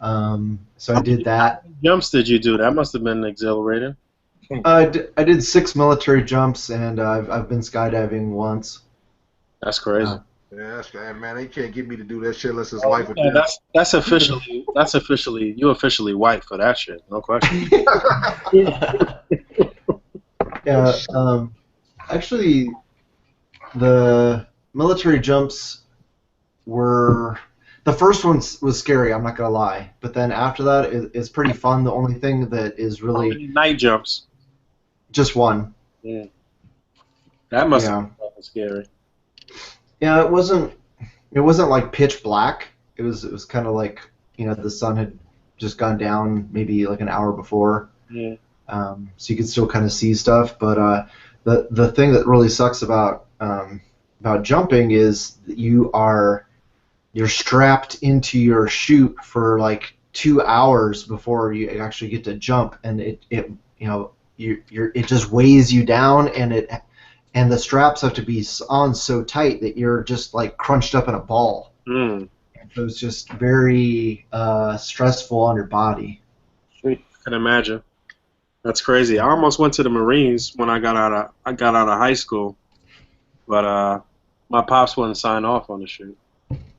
So I did that. How many jumps did you do? That must have been exhilarating. I did 6 military jumps, and I've been skydiving once. That's crazy. Yeah, man, they can't get me to do that shit unless it's life or death. That's officially you officially white for that shit. No question. Yeah. Actually, the military jumps were. The first one was scary, I'm not going to lie. But then after that, it's pretty fun. The only thing that is really... Night jumps. Just one. Yeah. That must have been scary. Yeah, it wasn't like pitch black. It was kind of like, the sun had just gone down maybe like an hour before. Yeah. So you could still kind of see stuff. But the thing that really sucks about jumping is that you're strapped into your chute for like 2 hours before you actually get to jump, and it just weighs you down, and the straps have to be on so tight that you're just like crunched up in a ball. So it's just very stressful on your body. I can imagine. That's crazy. I almost went to the Marines when I got out of high school, but my pops wouldn't sign off on the shit.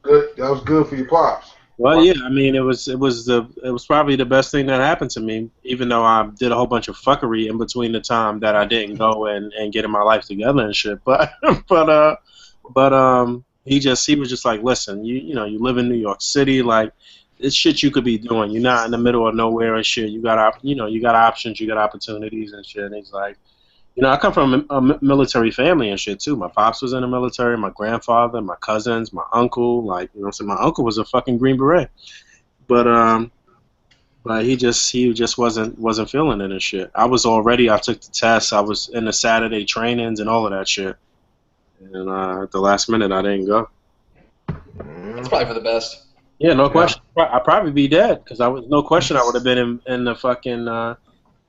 Good. That was good for your pops. Well, yeah. I mean, it was probably the best thing that happened to me. Even though I did a whole bunch of fuckery in between the time that I didn't go and getting my life together and shit. But he was just like, listen, you live in New York City, like it's shit you could be doing. You're not in the middle of nowhere and shit. You got options, you got opportunities and shit. And he's like, I come from a military family and shit too. My pops was in the military, my grandfather, my cousins, my uncle. Like, so my uncle was a fucking Green Beret. But he just wasn't feeling it and shit. I took the tests. I was in the Saturday trainings and all of that shit. And at the last minute, I didn't go. It's probably for the best. Yeah, no question. I'd probably be dead because I would have been in the fucking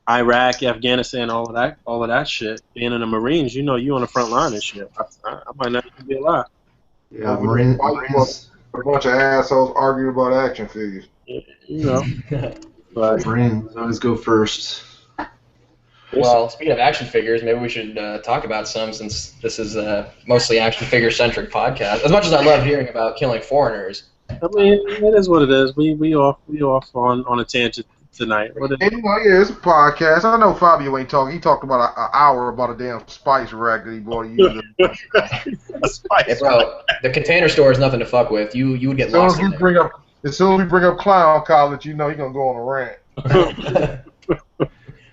Iraq, Afghanistan, all of that shit. Being in the Marines, you on the front line and shit. I might not even be alive. Yeah, Marines. A bunch of assholes arguing about action figures. But Marines always go first. Well, speaking of action figures, maybe we should talk about some, since this is a mostly action figure centric podcast. As much as I love hearing about killing foreigners. I mean, it is what it is. We off on a tangent tonight. What is And, yeah, it's a podcast. I know Fabio ain't talking. He talked about an hour about a damn spice rack that he bought to use. a spice? Hey, bro, the Container Store is nothing to fuck with. You would get lost in there. As soon as we bring up Clown College, you know he's gonna go on a rant.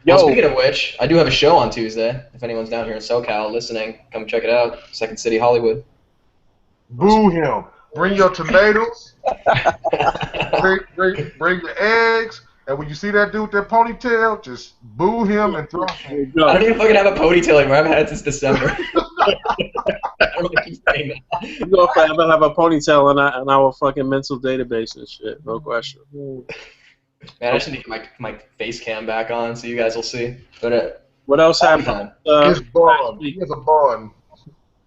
Well, speaking of which, I do have a show on Tuesday. If anyone's down here in SoCal listening, come check it out. Second City, Hollywood. Boo him. Bring your tomatoes. bring your eggs. And when you see that dude with that ponytail, just boo him and throw him. I don't even fucking have a ponytail anymore. I haven't had it since December. I don't know keep saying that. You're going to forever have a ponytail in our fucking mental database and shit. No question. Man, I just need to get my face cam back on so you guys will see. But what else happened? His bun. He has a bun.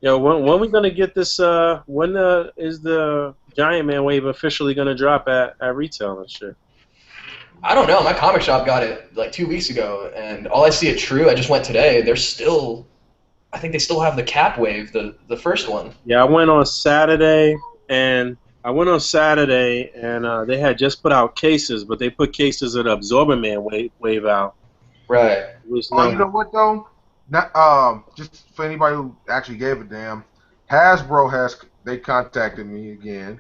Yo, when we gonna get this? When is the Giant Man wave officially gonna drop at retail and shit? I don't know. My comic shop got it like 2 weeks ago, and all I see at True, I just went today. They're still, I think they still have the Cap wave, the first one. Yeah, I went on Saturday, and they had just put out cases, but they put cases of the Absorbent Man wave out. Right. You know what though? Not, just for anybody who actually gave a damn, Hasbro they contacted me again.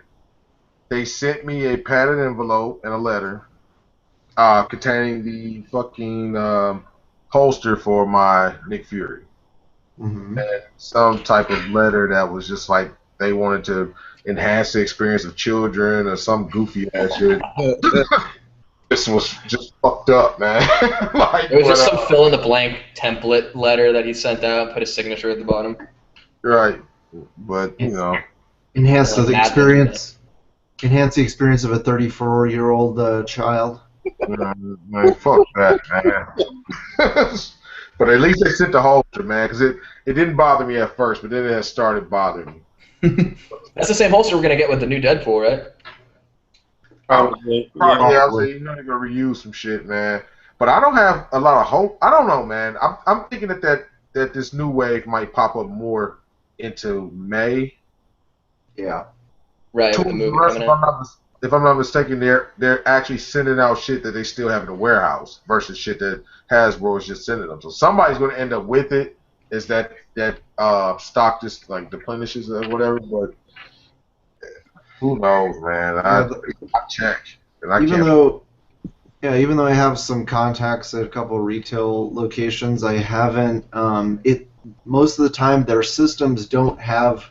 They sent me a padded envelope and a letter containing the fucking holster for my Nick Fury. Mm-hmm. And some type of letter that was just like they wanted to enhance the experience of children or some goofy ass shit. This was just fucked up, man. Like, it was just some fill-in-the-blank template letter that he sent out, put his signature at the bottom. Right, but you know, enhance the experience of a 34-year-old child. Man, fuck that, man. But at least they sent the holster, man, because it didn't bother me at first, but then it has started bothering me. That's the same holster we're gonna get with the new Deadpool, right? Probably, yeah. You're not gonna reuse some shit, man. But I don't have a lot of hope. I don't know, man. I'm thinking that this new wave might pop up more into May. Yeah. Right. With the movie coming out. If I'm not mistaken, they're actually sending out shit that they still have in the warehouse versus shit that Hasbro is just sending them. So somebody's gonna end up with it. Is that stock just like replenishes or whatever? But who knows, man? I check. And even though I have some contacts at a couple of retail locations, I haven't. Most of the time, their systems don't have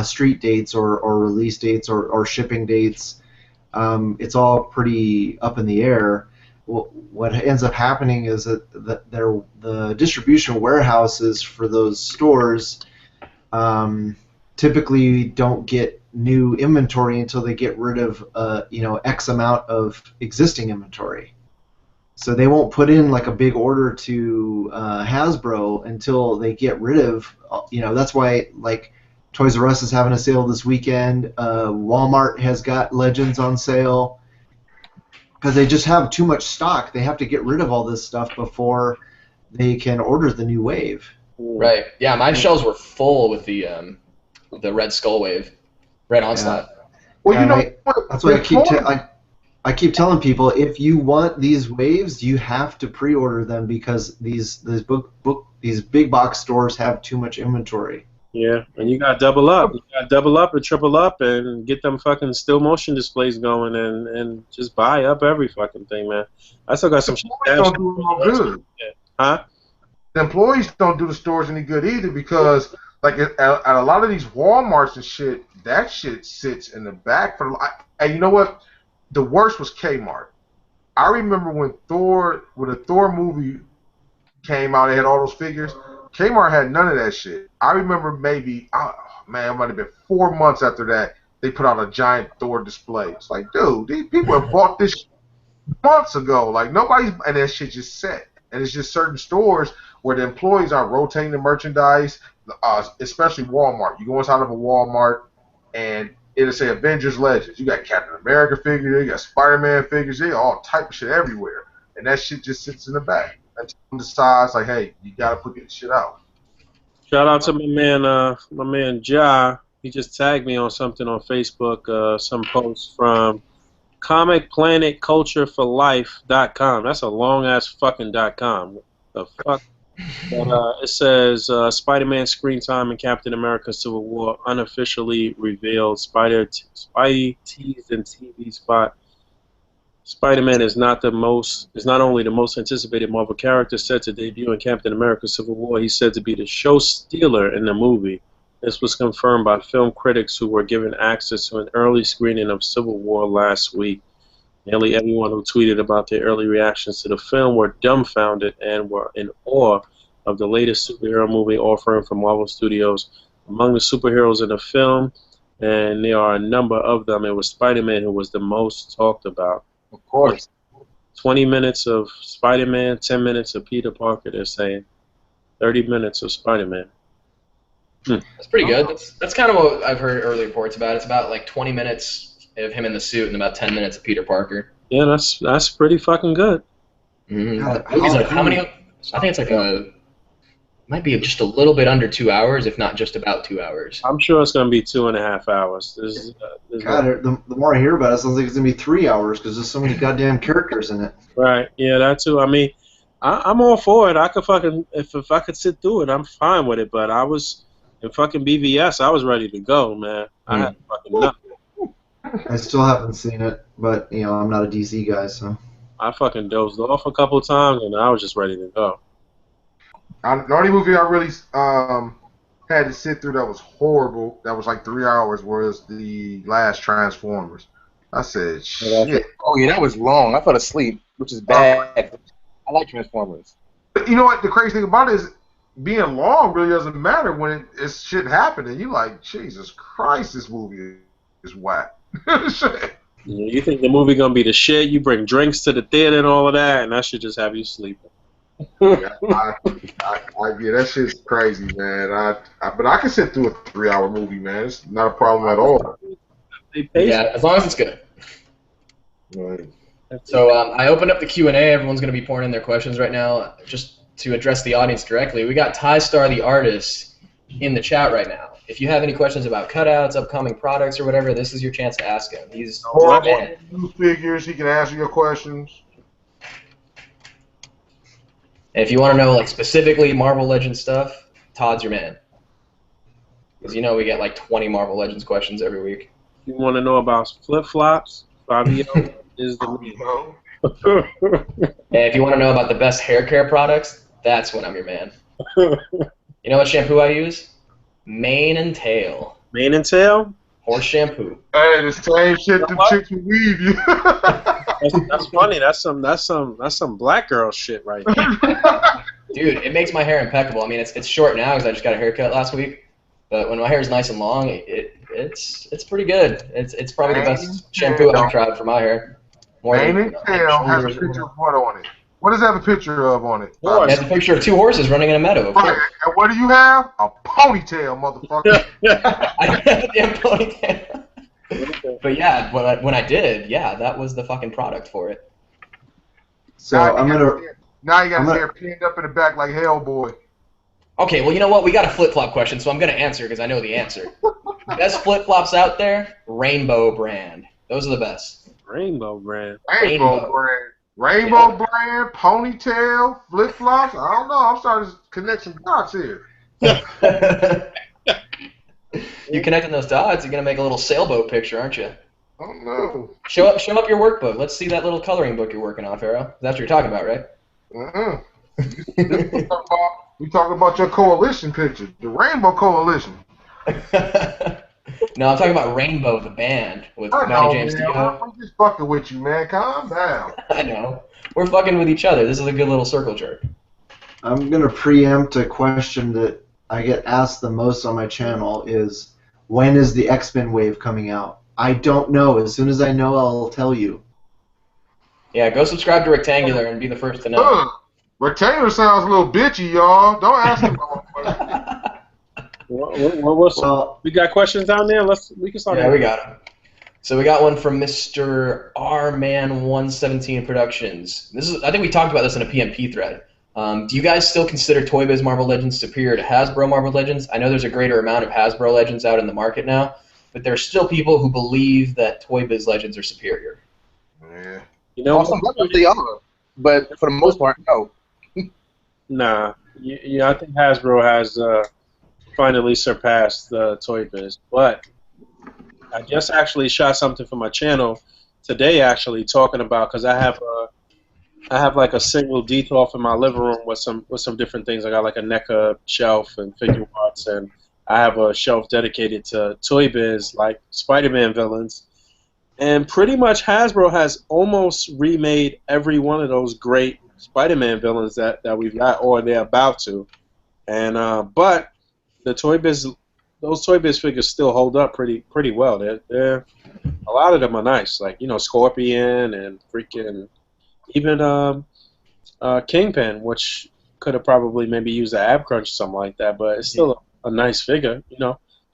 street dates or release dates or shipping dates. It's all pretty up in the air. What ends up happening is that the distribution warehouses for those stores typically don't get new inventory until they get rid of X amount of existing inventory. So they won't put in like a big order to Hasbro until they get rid of that's why like Toys R Us is having a sale this weekend. Walmart has got Legends on sale because they just have too much stock. They have to get rid of all this stuff before they can order the new wave. Right. Yeah, my shelves were full with the Red Skull wave, Red Onslaught. Yeah. Well, that's why I keep telling people, if you want these waves, you have to pre-order them because these big box stores have too much inventory. Yeah, and you gotta double up. You gotta double up and triple up and get them fucking still motion displays going and just buy up every fucking thing, man. I still got some shit. Don't do no good. Huh? The employees don't do the stores any good either because, like, at a lot of these Walmarts and shit, that shit sits in the back for. And you know what? The worst was Kmart. I remember when the Thor movie came out, they had all those figures. Kmart had none of that shit. I remember maybe, it might have been 4 months after that, they put out a giant Thor display. It's like, dude, these people have bought this months ago. Like, and that shit just set. And it's just certain stores where the employees are rotating the merchandise, especially Walmart. You go inside of a Walmart, and it'll say Avengers Legends. You got Captain America figures, you got Spider-Man figures, you got all type of shit everywhere. And that shit just sits in the back. Until one decides, like, hey, you gotta put this shit out. Shout out to my man Ja. He just tagged me on something on Facebook, some post from a comicplanetcultureforlife.com. That's a long-ass fucking .com. What the fuck? But it says Spider-Man screen time in Captain America Civil War unofficially revealed. Spidey teased in TV spot. Spider-Man is not only the most anticipated Marvel character set to debut in Captain America Civil War, he's said to be the show stealer in the movie. This was confirmed by film critics who were given access to an early screening of Civil War last week. Nearly everyone who tweeted about their early reactions to the film were dumbfounded and were in awe of the latest superhero movie offering from Marvel Studios. Among the superheroes in the film, and there are a number of them, it was Spider-Man who was the most talked about. Of course. 20 minutes of Spider-Man, 10 minutes of Peter Parker, they're saying. 30 minutes of Spider-Man. That's pretty good. That's kind of what I've heard early reports about. It's about like 20 minutes of him in the suit and about 10 minutes of Peter Parker. Yeah, that's pretty fucking good. How many? I think it's like might be just a little bit under 2 hours, if not just about 2 hours. I'm sure it's going to be 2.5 hours. The more I hear about it, it sounds like it's going to be 3 hours because there's so many goddamn characters in it. Right, yeah, that too. I mean, I'm all for it. I could fucking, if I could sit through it, I'm fine with it. But I was, in fucking BVS, I was ready to go, man. I had fucking nothing. I still haven't seen it, but, you know, I'm not a DC guy, so. I fucking dozed off a couple of times, and I was just ready to go. The only movie I really had to sit through that was horrible, that was like 3 hours, was the last Transformers. I said, shit. Oh, yeah, that was long. I fell asleep, which is bad. I like Transformers. But you know what? The crazy thing about it is being long really doesn't matter when it's shit happening. You like, Jesus Christ, this movie is whack. Shit. Yeah, you think the movie going to be the shit, you bring drinks to the theater and all of that, and that should just have you sleeping. Yeah, that shit's crazy, man. But I can sit through a 3-hour movie, man. It's not a problem at all. Yeah, as long as it's good. Right. So I opened up the Q&A. Everyone's going to be pouring in their questions right now. Just to address the audience directly, we got Ty Star the artist in the chat right now. If you have any questions about cutouts, upcoming products, or whatever, this is your chance to ask him. He's new figures. He can answer your questions. And if you want to know, like, specifically Marvel Legends stuff, Todd's your man. Because you know we get like 20 Marvel Legends questions every week. If you want to know about flip-flops, Fabio is the man. And if you want to know about the best hair care products, that's when I'm your man. You know what shampoo I use? Mane and Tail. Mane and Tail? Horse shampoo. Hey, the same shit the chicks will weave you. That's funny. That's some black girl shit right there. Dude, it makes my hair impeccable. I mean, it's short now because I just got a haircut last week. But when my hair is nice and long, it's pretty good. It's probably the best shampoo I've tried for my hair. Mane and Tail has a picture of what on it? What does it have a picture of on it? It has a picture of 2 horses running in a meadow. Right. And what do you have? A ponytail, motherfucker. I have a damn ponytail. But yeah, when I did, yeah, that was the fucking product for it. So now you got his hair pinned up in the back like Hellboy. Okay, well, you know what? We got a flip-flop question, so I'm going to answer because I know the answer. Best flip-flops out there, Rainbow brand. Those are the best. Rainbow brand. Rainbow brand. Rainbow brand, ponytail, flip-flops. I don't know. I'm starting to connect some dots here. You connecting those dots, you're going to make a little sailboat picture, aren't you? I don't know. Show up your workbook. Let's see that little coloring book you're working on, Pharaoh. That's what you're talking about, right? We talking about your coalition picture, the Rainbow Coalition. No, I'm talking about Rainbow, the band, with Johnny James Dio. I'm just fucking with you, man. Calm down. I know. We're fucking with each other. This is a good little circle jerk. I'm going to preempt a question that I get asked the most on my channel is, when is the X-Men wave coming out? I don't know. As soon as I know, I'll tell you. Yeah, go subscribe to Rectangular and be the first to know. Rectangular sounds a little bitchy, y'all. Don't ask him. We got questions down there. We can start. Yeah, we got them. So we got one from Mr. R-Man117 Productions. I think we talked about this in a PMP thread. Do you guys still consider Toy Biz Marvel Legends superior to Hasbro Marvel Legends? I know there's a greater amount of Hasbro Legends out in the market now, but there are still people who believe that Toy Biz Legends are superior. Yeah. You know, On some levels they are, but for the most part, no. nah. Yeah, I think Hasbro has finally surpassed Toy Biz, but I just actually shot something for my channel today, actually talking about because I have like a single detail in my living room with some different things. I got like a NECA shelf and figure arts, and I have a shelf dedicated to Toy Biz, like Spider-Man villains. And pretty much Hasbro has almost remade every one of those great Spider-Man villains that we've got, or they're about to. And but the Toy Biz, those Toy Biz figures still hold up pretty well. They're a lot of them are nice, like Scorpion and freaking even Kingpin, which could have probably maybe used an ab crunch or something like that, but it's still a nice figure,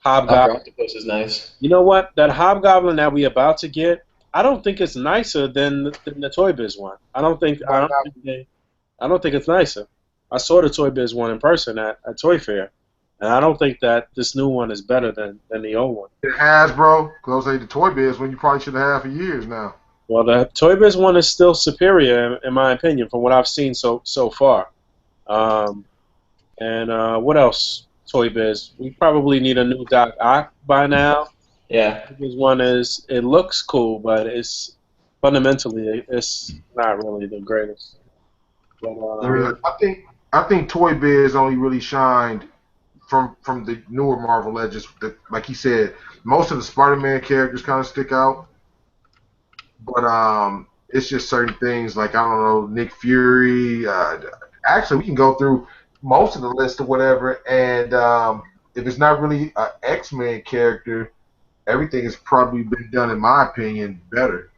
Hobgoblin. Octopus is nice. You know what? That Hobgoblin that we about to get, I don't think it's nicer than the Toy Biz one. I don't think it's nicer. I saw the Toy Biz one in person at Toy Fair, and I don't think that this new one is better than the old one. It has, bro. Those ain't the Toy Biz when you probably should have had for years now. Well, the Toy Biz one is still superior, in my opinion, from what I've seen so far. And what else? Toy Biz. We probably need a new Doc Ock by now. Yeah. This one it looks cool, but it's fundamentally it's not really the greatest. But, I think Toy Biz only really shined from the newer Marvel Legends. Like he said, most of the Spider-Man characters kind of stick out. But it's just certain things like, I don't know, Nick Fury. Actually, we can go through most of the list or whatever, and if it's not really an X-Men character, everything has probably been done, in my opinion, better.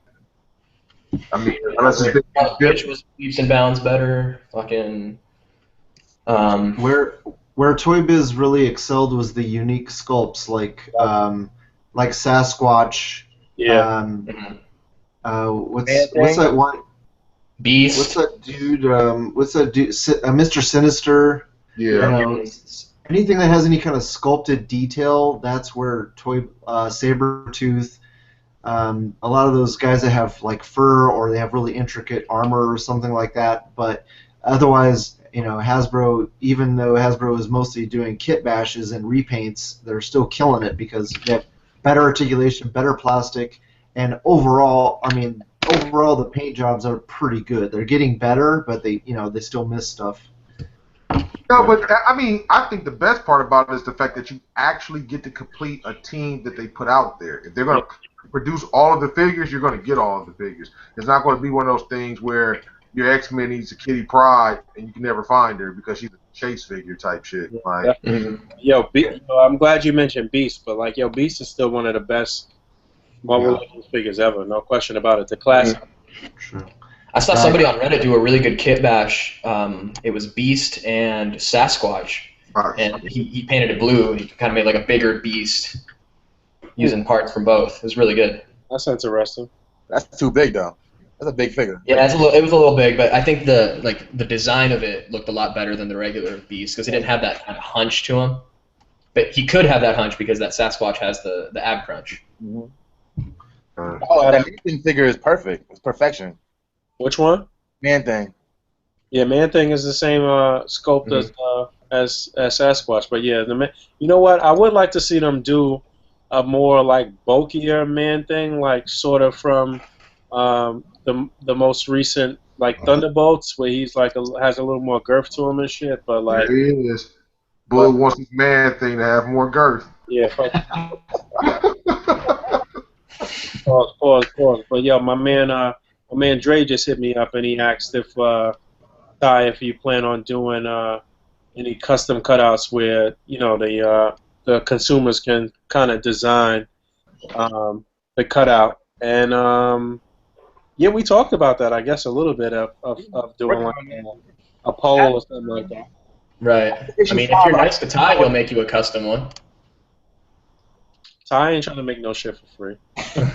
I mean, unless it's been Bitch was leaps and bounds better. Fucking. Where Toy Biz really excelled was the unique sculpts, like Sasquatch. yeah. What's that one? Beast. What's that dude? Mr. Sinister. Yeah. Anything that has any kind of sculpted detail, that's where Sabretooth. A lot of those guys that have like fur or they have really intricate armor or something like that. But otherwise, Hasbro, even though Hasbro is mostly doing kit bashes and repaints, they're still killing it because they have better articulation, better plastic. And overall, the paint jobs are pretty good. They're getting better, but they still miss stuff. No, but I think the best part about it is the fact that you actually get to complete a team that they put out there. If they're going to produce all of the figures, you're going to get all of the figures. It's not going to be one of those things where your X-Men needs a Kitty Pryde and you can never find her because she's a chase figure type shit. Like, I'm glad you mentioned Beast, but Beast is still one of the best Marvel Legends figures ever, no question about it. The classic. Sure. I saw somebody on Reddit do a really good kit bash. It was Beast and Sasquatch, and he painted it blue. And he kind of made like a bigger Beast using parts from both. It was really good. That's interesting. That's too big though. That's a big figure. Yeah, it was a little big, but I think the design of it looked a lot better than the regular Beast because he didn't have that kind of hunch to him. But he could have that hunch because that Sasquatch has the ab crunch. Mm-hmm. That Man-Thing figure is perfect. It's perfection. Which one? Man-Thing. Yeah, Man-Thing is the same sculpt as Sasquatch, but yeah, you know what? I would like to see them do a more like bulkier Man-Thing, like sort of from the most recent like Thunderbolts, where he's like has a little more girth to him and shit. But like, there he is. Boog wants his Man-Thing to have more girth. Yeah. Pause. But yo, my man Dre just hit me up and he asked if if you plan on doing any custom cutouts where the consumers can kind of design the cutout. And yeah, we talked about that, I guess, a little bit of doing like a poll or something like that. Right. I mean, if you're nice to Ty, he'll make you a custom one. Ty ain't trying to make no shit for free.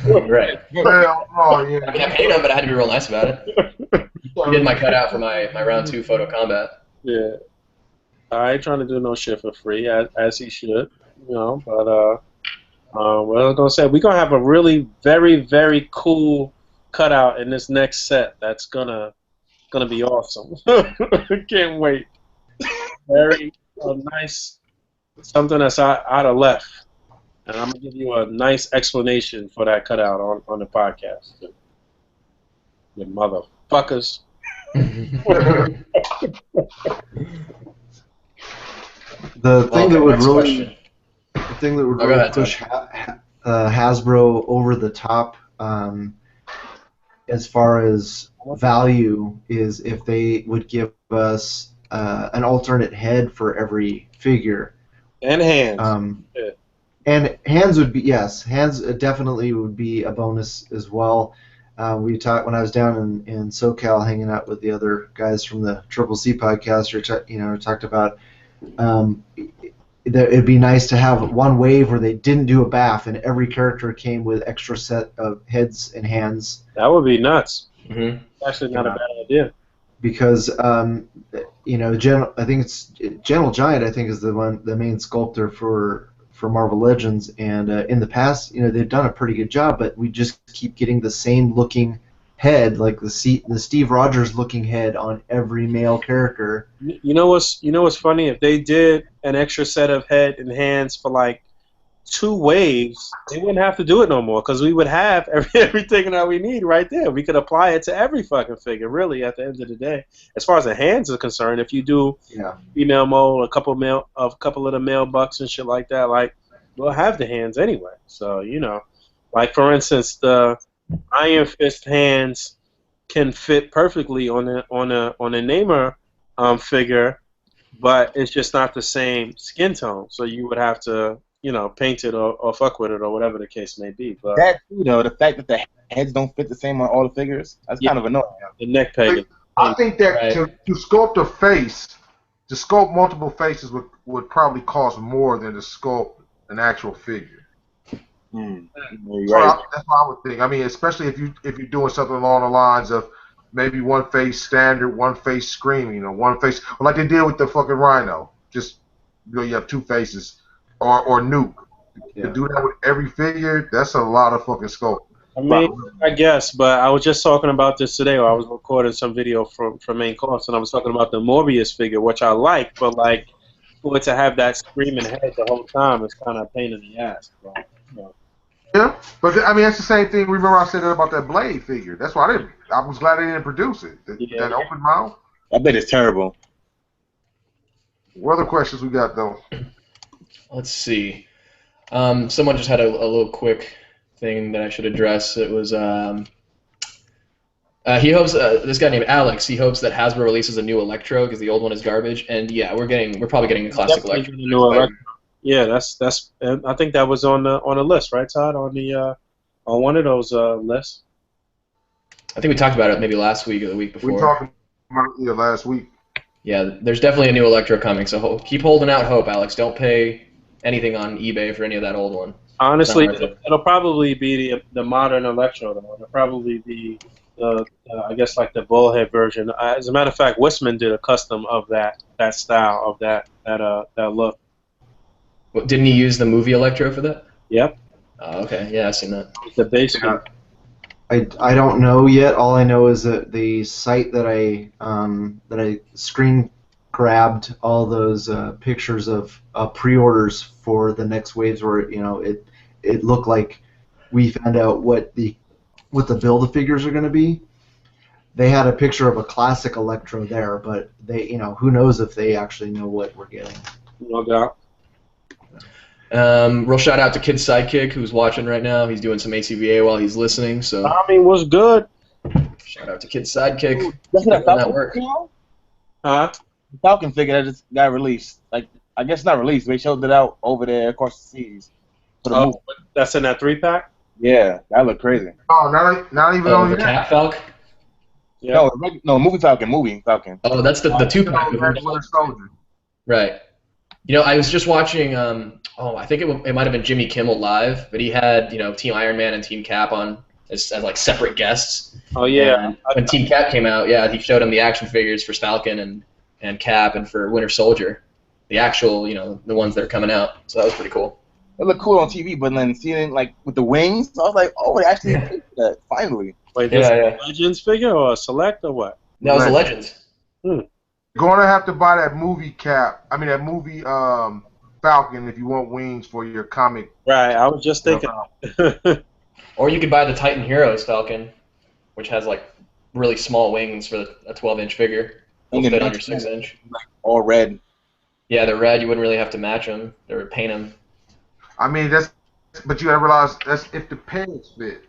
Right. Oh, yeah. I mean, I paid him, but I had to be real nice about it. He did my cutout for my round 2 photo combat. Yeah. I ain't trying to do no shit for free, as he should, But what I was gonna say, we're gonna have a really very, very cool cutout in this next set that's gonna be awesome. Can't wait. Very nice, something that's out of left, and I'm gonna give you a nice explanation for that cutout on the podcast. You motherfuckers. The thing that would next really, question. the thing that would go really ahead, push Hasbro over the top, as far as value, is if they would give us an alternate head for every figure. And hands. Yeah. And hands would be, yes, hands definitely would be a bonus as well. We talked when I was down in SoCal hanging out with the other guys from the Triple C podcast. Talked about it'd be nice to have one wave where they didn't do a BAF and every character came with extra set of heads and hands. That would be nuts. Mm-hmm. Actually, not a bad idea. Because I think it's Gentle Giant. I think is the main sculptor for Marvel Legends, and in the past, they've done a pretty good job, but we just keep getting the same looking head, like the Steve Rogers looking head on every male character. You know what's funny? If they did an extra set of head and hands for like 2 waves, they wouldn't have to do it no more because we would have everything that we need right there. We could apply it to every fucking figure, really. At the end of the day, as far as the hands are concerned, if you do female mold, a couple of the male bucks and shit like that, like we'll have the hands anyway. So like for instance, the Iron Fist hands can fit perfectly on a Namor figure, but it's just not the same skin tone. So you would have to paint it or fuck with it or whatever the case may be. But that too, though, the fact that the heads don't fit the same on all the figures, that's kind of annoying. The neck peg. I think that to sculpt a face, to sculpt multiple faces would probably cost more than to sculpt an actual figure. You're So right. that's what I would think. I mean, especially if you're doing something along the lines of maybe one face standard, one face screaming, one face like they did with the fucking Rhino. Just you have 2 faces, or Nuke. To do that with every figure, that's a lot of fucking sculpt. I mean, I guess, but I was just talking about this today. I was recording some video from Main Course, and I was talking about the Morbius figure, which I like, but like for it to have that screaming head the whole time is kind of a pain in the ass. Bro. Yeah, but I mean that's the same thing. Remember I said about that Blade figure. That's why I was glad they didn't produce it. That open mouth. I bet it's terrible. What other questions we got though? Let's see. Someone just had a little quick thing that I should address. It was he hopes this guy named Alex. He hopes that Hasbro releases a new Electro because the old one is garbage. And yeah, we're probably getting a classic Electro. Yeah, that's. I think that was on the list, right, Todd? On one of those lists. I think we talked about it maybe last week or the week before. We talked about it last week. Yeah, there's definitely a new Electro coming. So keep holding out hope, Alex. Don't pay anything on eBay for any of that old one. Honestly, it'll probably be the modern Electro, though. It'll probably be I guess like the bullhead version. As a matter of fact, Wissman did a custom of that style of that look. What, didn't he use the movie Electro for that? Yep. Oh, okay. Yeah, I've seen that. The base. Yeah. I don't know yet. All I know is that the site that I screen grabbed all those pictures of pre-orders for the next waves, where it looked like we found out what the Build-A-Figures are going to be. They had a picture of a classic Electro there, but they who knows if they actually know what we're getting. No doubt. Real shout out to Kid Sidekick who's watching right now. He's doing some A.C.B.A. while he's listening. So Tommy was good. Shout out to Kid Sidekick. Ooh, that work. Huh? The Falcon figure that just got released. Like, I guess not released. They showed it out over there across the seas. Oh, that's in that 3-pack? Yeah, that looked crazy. Oh, not even on the here. Cat Falcon? Yeah. No, movie Falcon. Oh, that's the 2-pack. Winter Soldier. Right. I was just watching. I think it might have been Jimmy Kimmel Live, but he had Team Iron Man and Team Cap on as like separate guests. Oh yeah. And when Team Cap came out, yeah, he showed him the action figures for Falcon and Cap and for Winter Soldier, the actual the ones that are coming out. So that was pretty cool. It looked cool on TV, but then seeing it like with the wings, I was like, oh, they actually did that finally. Wait, this Yeah, is yeah. a Legends figure or a Select or what? No, it's a Legends. Legends. Gonna have to buy that movie cap. I mean that movie Falcon if you want wings for your comic. Right, I was just thinking. Or you could buy the Titan Heroes Falcon, which has like really small wings for a 12-inch figure. Will fit on your 6-inch. All red. Yeah, they're red. You wouldn't really have to match them or paint them. I mean but you gotta realize that's if the pegs fit.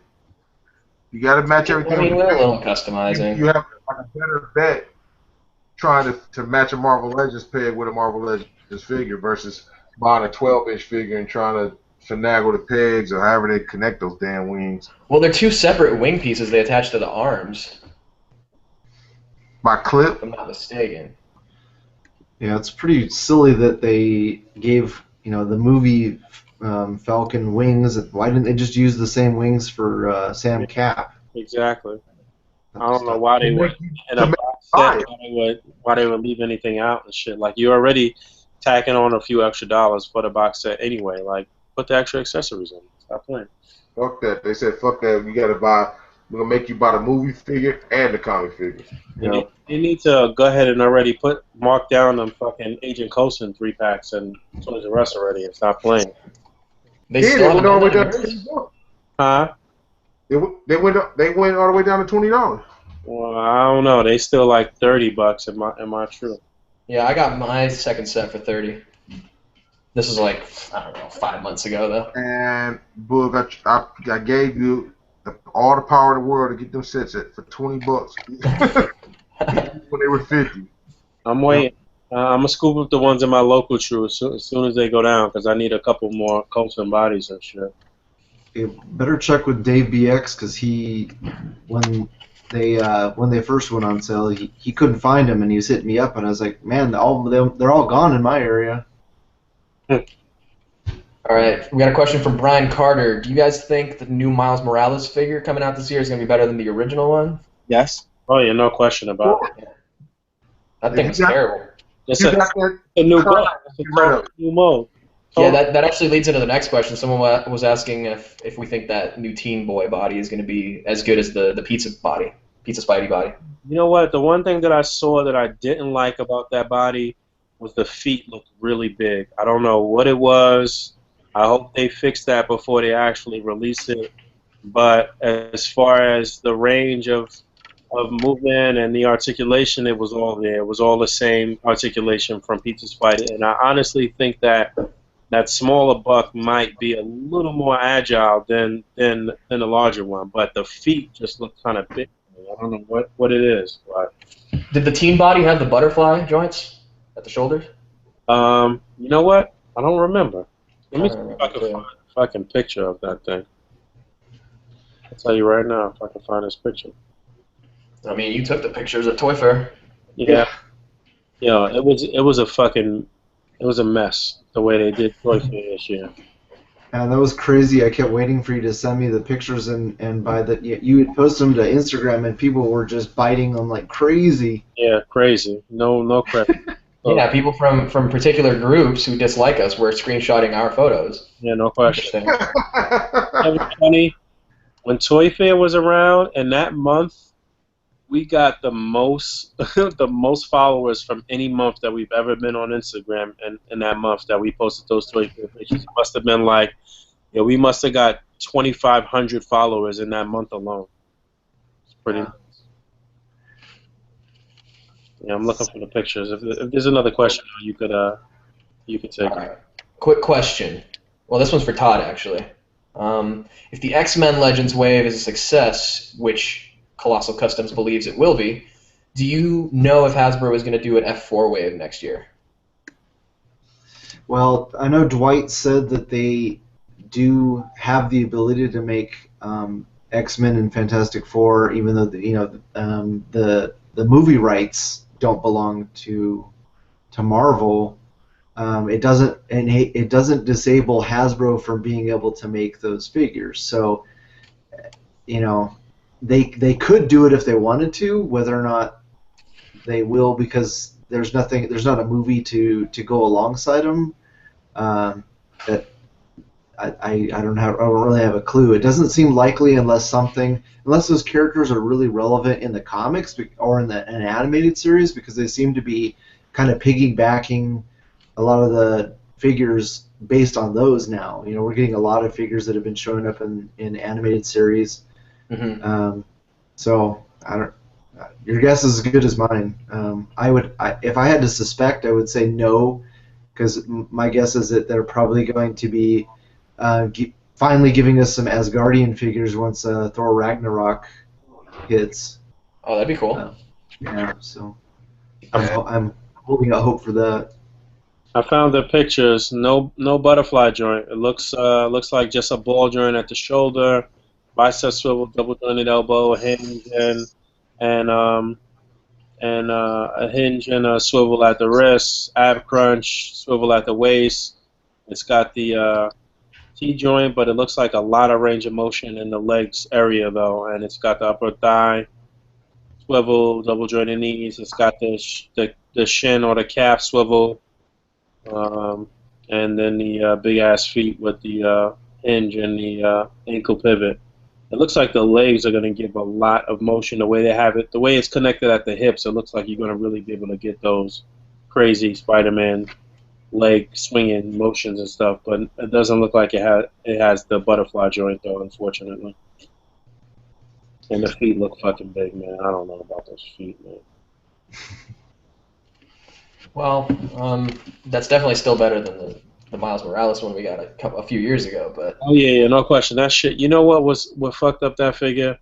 You gotta match everything. I mean, with a little customizing. You have like a better bet trying to match a Marvel Legends peg with a Marvel Legends figure versus buying a 12-inch figure and trying to finagle the pegs or however they connect those damn wings. Well, they're two separate wing pieces they attach to the arms. By clip? If I'm not mistaken. Yeah, it's pretty silly that they gave the movie Falcon wings. Why didn't they just use the same wings for Sam Cap? Exactly. I don't know why they would in a box set, why they would leave anything out and shit. Like you're already tacking on a few extra dollars for the box set anyway. Like put the extra accessories in. Stop playing. Fuck that. They said fuck that. We gotta buy. We're gonna make you buy the movie figure and the comic figure. You need to go ahead and already mark down them fucking Agent Coulson 3-packs and Toys R Us already and stop playing. They still went all the way down yours? to $20. Huh? They went all the way down to $20. Well, I don't know. They still like $30. Am I true? Yeah, I got my second set for $30. This is like, I don't know, 5 months ago though. And Boog, I gave you all the power in the world to get them sets for $20 when they were 50. I'm waiting. I'm gonna scoop up the ones in my local true as soon as they go down because I need a couple more Coulson bodies and shit. You better check with Dave BX because when they first went on sale, he couldn't find them and he was hitting me up and I was like, man, they're all gone in my area. All right, we got a question from Brian Carter. Do you guys think the new Miles Morales figure coming out this year is going to be better than the original one? Yes. Oh yeah, no question about it. That thing is terrible. It's a new mode. It's a new mode. Yeah, that actually leads into the next question. Someone was asking if we think that new Teen Boy body is going to be as good as the Pizza Spidey body. You know what? The one thing that I saw that I didn't like about that body was the feet looked really big. I don't know what it was. I hope they fix that before they actually release it. But as far as the range of movement and the articulation, it was all there. It was all the same articulation from Pizza Spidey. And I honestly think that smaller buck might be a little more agile than the larger one. But the feet just look kind of big. I don't know what it is. But Did the teen body have the butterfly joints at the shoulders? you know what? I don't remember. Let me see if I can find a fucking picture of that thing. I'll tell you right now if I can find this picture. I mean, you took the pictures at Toy Fair. Yeah. Yeah, it was a mess the way they did Toy Fair this year. And that was crazy. I kept waiting for you to send me the pictures, and by the you would post them to Instagram, and people were just biting them like crazy. Yeah, crazy. No credit. Yeah, people from particular groups who dislike us were screenshotting our photos. Yeah, no question. It was funny. When Toy Fair was around, and that month, we got the most followers from any month that we've ever been on Instagram, and in that month that we posted those Toy Fair pictures. It must have been like, we must have got 2,500 followers in that month alone. It's pretty nice. Yeah, I'm looking for the pictures. If there's another question, you could take All right. Quick question. Well, this one's for Todd, actually. If the X-Men Legends wave is a success, which Colossal Customs believes it will be, do you know if Hasbro is going to do an F4 wave next year? Well, I know Dwight said that they do have the ability to make X-Men and Fantastic Four, even though the movie rights don't belong to Marvel. It doesn't disable Hasbro from being able to make those figures. So, they could do it if they wanted to. Whether or not they will, because there's not a movie to go alongside them. That I don't really have a clue. It doesn't seem likely unless those characters are really relevant in the comics or in an animated series, because they seem to be kind of piggybacking a lot of the figures based on those now. You know, we're getting a lot of figures that have been showing up in animated series. Mm-hmm. So I don't. Your guess is as good as mine. If I had to suspect, I would say no, because my guess is that they're probably going to be finally giving us some Asgardian figures once Thor Ragnarok hits. Oh, that'd be cool. Yeah, so I'm holding out hope for that. I found the pictures. No butterfly joint. It looks like just a ball joint at the shoulder, bicep swivel, double jointed elbow, hinge, and a hinge and a swivel at the wrist, ab crunch, swivel at the waist. It's got the T joint, but it looks like a lot of range of motion in the legs area though, and it's got the upper thigh swivel, double jointed knees. It's got the shin or the calf swivel, and then the big ass feet with the hinge and the ankle pivot. It looks like the legs are going to give a lot of motion the way they have it. The way it's connected at the hips, it looks like you're going to really be able to get those crazy Spider-Man leg swinging motions and stuff. But it doesn't look like it has the butterfly joint though, unfortunately. And the feet look fucking big, man. I don't know about those feet, man. Well, that's definitely still better than the Miles Morales one we got a few years ago. But Oh yeah, no question. That shit. You know what fucked up that figure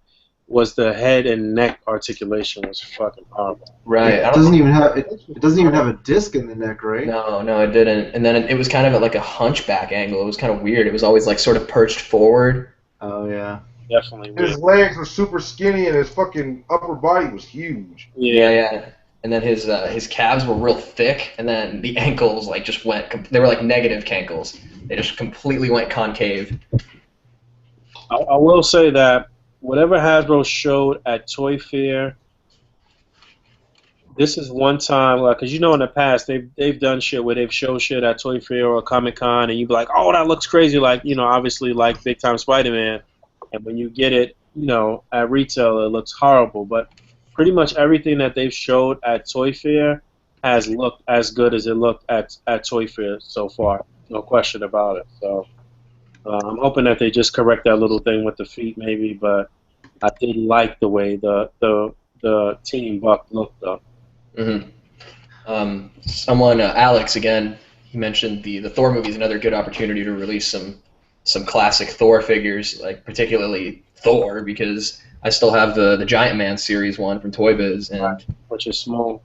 was the head and neck articulation was fucking horrible. right, It doesn't even have a disc in the neck, right? No, it didn't. And then it was kind of like a hunchback angle. It was kind of weird. It was always like sort of perched forward. Oh yeah. Definitely weird. His legs were super skinny and his fucking upper body was huge. Yeah. And then his calves were real thick, and then the ankles like just went. They were like negative cankles. They just completely went concave. I will say that whatever Hasbro showed at Toy Fair, this is one time, like, cause you know in the past they've done shit where they've showed shit at Toy Fair or Comic Con, and you be like, oh, that looks crazy, like, you know, obviously like Big Time Spider-Man, and when you get it, you know, at retail it looks horrible, but pretty much everything that they've showed at Toy Fair has looked as good as it looked at Toy Fair so far, no question about it. So I'm hoping that they just correct that little thing with the feet maybe, but I did like the way the Team Buck looked though. Mm-hmm. Someone, Alex, again, he mentioned the Thor movie is another good opportunity to release some classic Thor figures, like particularly Thor, because I still have the Giant Man series one from Toy Biz, and Which is small.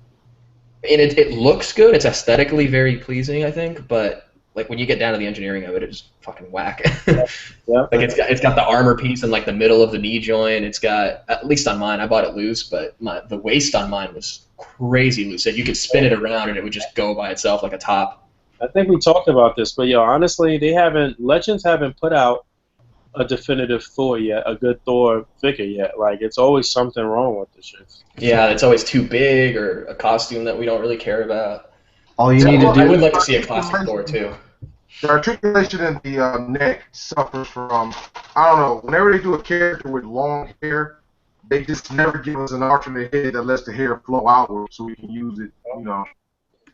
And it looks good. It's aesthetically very pleasing, I think, but like when you get down to the engineering of it, it's fucking whack. Yeah. Like it's got the armor piece in like the middle of the knee joint. It's got, at least on mine, I bought it loose, but the waist on mine was crazy loose. And you could spin it around and it would just go by itself like a top. I think we talked about this, but yo, honestly, Legends haven't put out a definitive Thor yet, a good Thor figure yet. Like, it's always something wrong with the shit. Yeah, it's always too big or a costume that we don't really care about. All you need to do. I would like to see a classic Thor too. The articulation in the neck suffers from, I don't know, whenever they do a character with long hair, they just never give us an alternate head that lets the hair flow outward so we can use it, you know,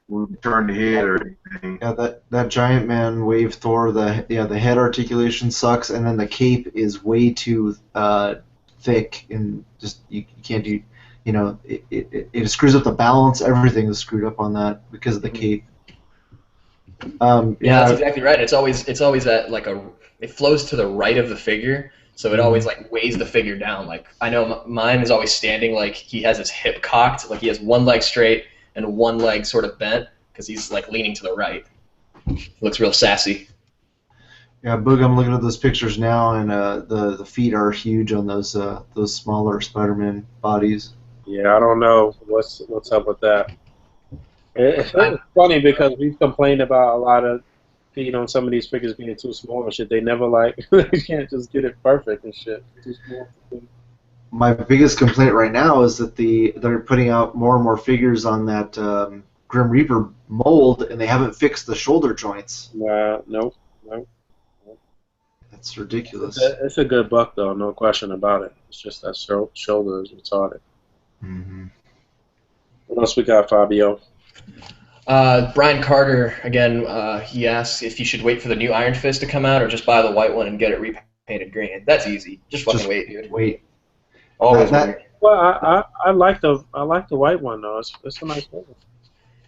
when we turn the head or anything. Yeah, that Giant Man Wave Thor, the head articulation sucks, and then the cape is way too thick, and just you can't do, you know, it screws up the balance. Everything is screwed up on that because of the cape. Yeah, that's exactly right. It's always at like it flows to the right of the figure, so it always like weighs the figure down. Like I know mine is always standing like he has his hip cocked, like he has one leg straight and one leg sort of bent because he's like leaning to the right. Looks real sassy. Yeah, Boog, I'm looking at those pictures now, and the feet are huge on those smaller Spider-Man bodies. Yeah, I don't know what's up with that. It's funny because we've complained about a lot of feet on some of these figures being too small and shit. They never they can't just get it perfect and shit. Too small. My biggest complaint right now is that they're putting out more and more figures on that Grim Reaper mold, and they haven't fixed the shoulder joints. Nope. It's ridiculous. It's a good buck though, no question about it. It's just that shoulder is retarded. Mm-hmm. What else we got, Fabio? Brian Carter, again, he asks if you should wait for the new Iron Fist to come out or just buy the white one and get it repainted green. That's easy. Just fucking wait, dude. Wait. Always That- wait. Well, I like the white one though. It's a nice one.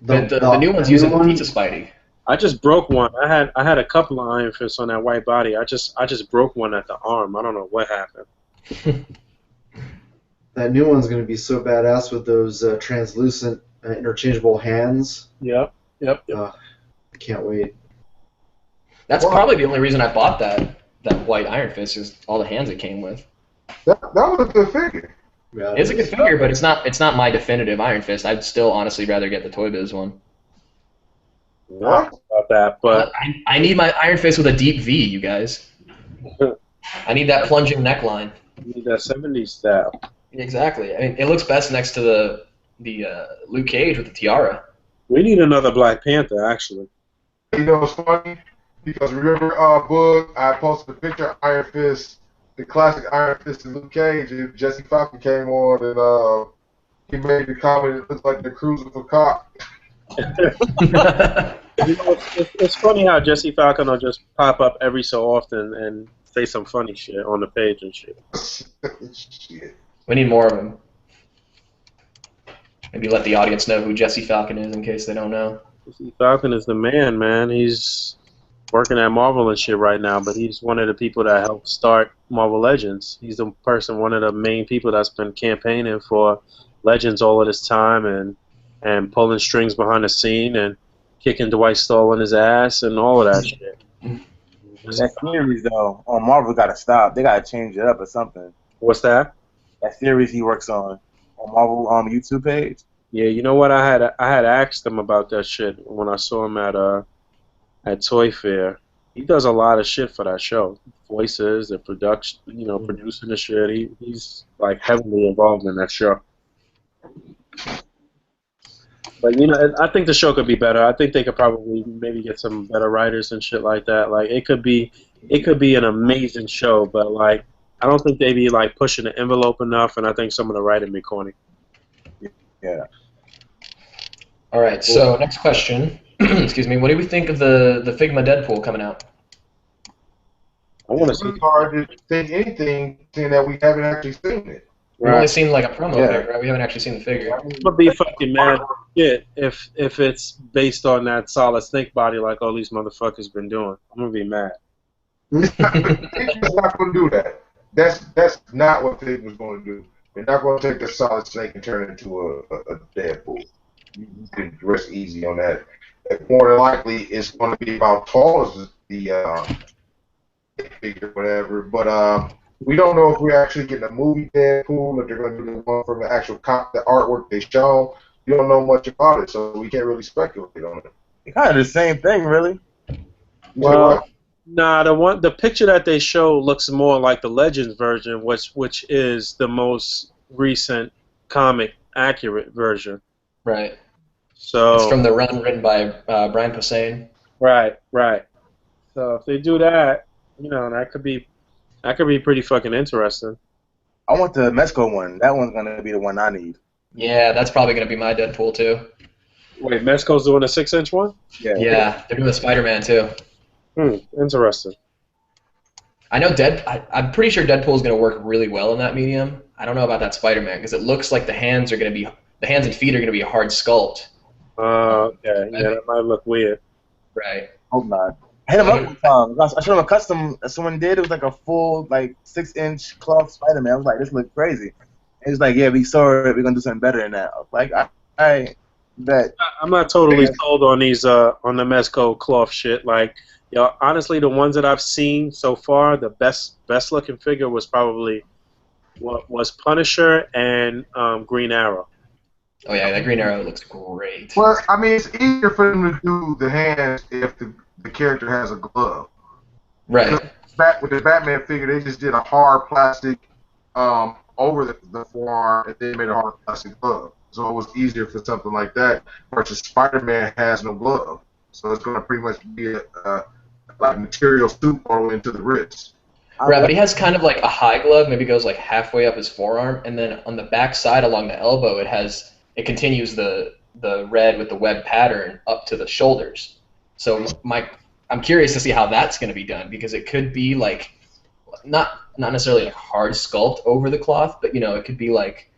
The new one's using the pizza Spidey. I just broke one. I had a couple of Iron Fists on that white body. I just broke one at the arm. I don't know what happened. That new one's going to be so badass with those translucent, interchangeable hands. Yep. I can't wait. That's probably the only reason I bought that white Iron Fist is all the hands it came with. That was a good figure. Yeah, It's a good figure, but it's not my definitive Iron Fist. I'd still honestly rather get the Toy Biz one. Not about that, but I need my Iron Fist with a deep V, you guys. I need that plunging neckline. you need that 70s style. Exactly. I mean, it looks best next to the Luke Cage with the tiara. We need another Black Panther, actually. You know what's funny? Because remember, Boog, I posted a picture of Iron Fist, the classic Iron Fist and Luke Cage, and Jesse Falcon came on and he made the comment, it looks like they're cruising for cock. You know, it's funny how Jesse Falcon will just pop up every so often and say some funny shit on the page and shit. Shit. We need more of them. Maybe let the audience know who Jesse Falcon is in case they don't know. Jesse Falcon is the man. He's working at Marvel and shit right now, but he's one of the people that helped start Marvel Legends. He's the person, one of the main people that's been campaigning for Legends all of this time and pulling strings behind the scene and kicking Dwight Stoll in his ass and all of that shit. That series though on Marvel gotta stop. They gotta change it up or something. What's that? That series he works on Marvel YouTube page. Yeah, you know what? I had asked him about that shit when I saw him at Toy Fair. He does a lot of shit for that show. Voices, the production, producing the shit. He's like heavily involved in that show. But I think the show could be better. I think they could probably maybe get some better writers and shit like that. Like it could be an amazing show, but like I don't think they be like pushing the envelope enough, and I think some of the writing be corny. Yeah. All right. So next question. Excuse me. What do we think of the Figma Deadpool coming out? I want to see. It's hard to think anything, seeing that we haven't actually seen it. We've only seen like a promo figure, right? We haven't actually seen the figure. I'm gonna be fucking mad shit if it's based on that solid snake body like all these motherfuckers been doing. I'm gonna be mad. It's not going to do that. That's not what Figma's going to do. They're not going to take the solid snake and turn it into a Deadpool. You can rest easy on that. More than likely, it's going to be about tall as the figure, whatever. But we don't know if we're actually getting a movie Deadpool, if they're going to do the one from the actual the artwork they show. We don't know much about it, so we can't really speculate on it. It's kind of the same thing, really. Well, nah, the picture that they show looks more like the Legends version, which is the most recent comic accurate version. Right. So It's from the run written by Brian Posehn. Right. So if they do that, that could be pretty fucking interesting. I want the Mezco one. That one's gonna be the one I need. Yeah, that's probably going to be my Deadpool too. Wait, Mezco's doing a 6-inch one? Yeah, they're doing the Spider-Man too. Interesting. I know I'm pretty sure Deadpool is going to work really well in that medium. I don't know about that Spider-Man because it looks like the hands and feet are going to be a hard sculpt. Okay. Yeah, that might look weird. Right. Hope not. I hit him up one time. I showed him a custom that someone did. It was like a full 6-inch cloth Spider-Man. I was like, this looks crazy. And he was like, yeah, we saw it. We're gonna do something better than that. I was like, I bet. I'm not totally sold on these on the Mezco cloth shit. Like, honestly, the ones that I've seen so far, the best looking figure was probably was Punisher and Green Arrow. Oh yeah, that Green Arrow looks great. Well, I mean, it's easier for them to do the hands if the character has a glove. Right. With the Batman figure, they just did a hard plastic over the forearm, and they made a hard plastic glove. So it was easier for something like that. Versus Spider-Man has no glove, so it's going to pretty much be a material suit all the way into the wrist. Right, but he has kind of like a high glove, maybe goes like halfway up his forearm, and then on the back side along the elbow, it continues the red with the web pattern up to the shoulders. So I'm curious to see how that's going to be done, because it could be like not necessarily a hard sculpt over the cloth, but it could be like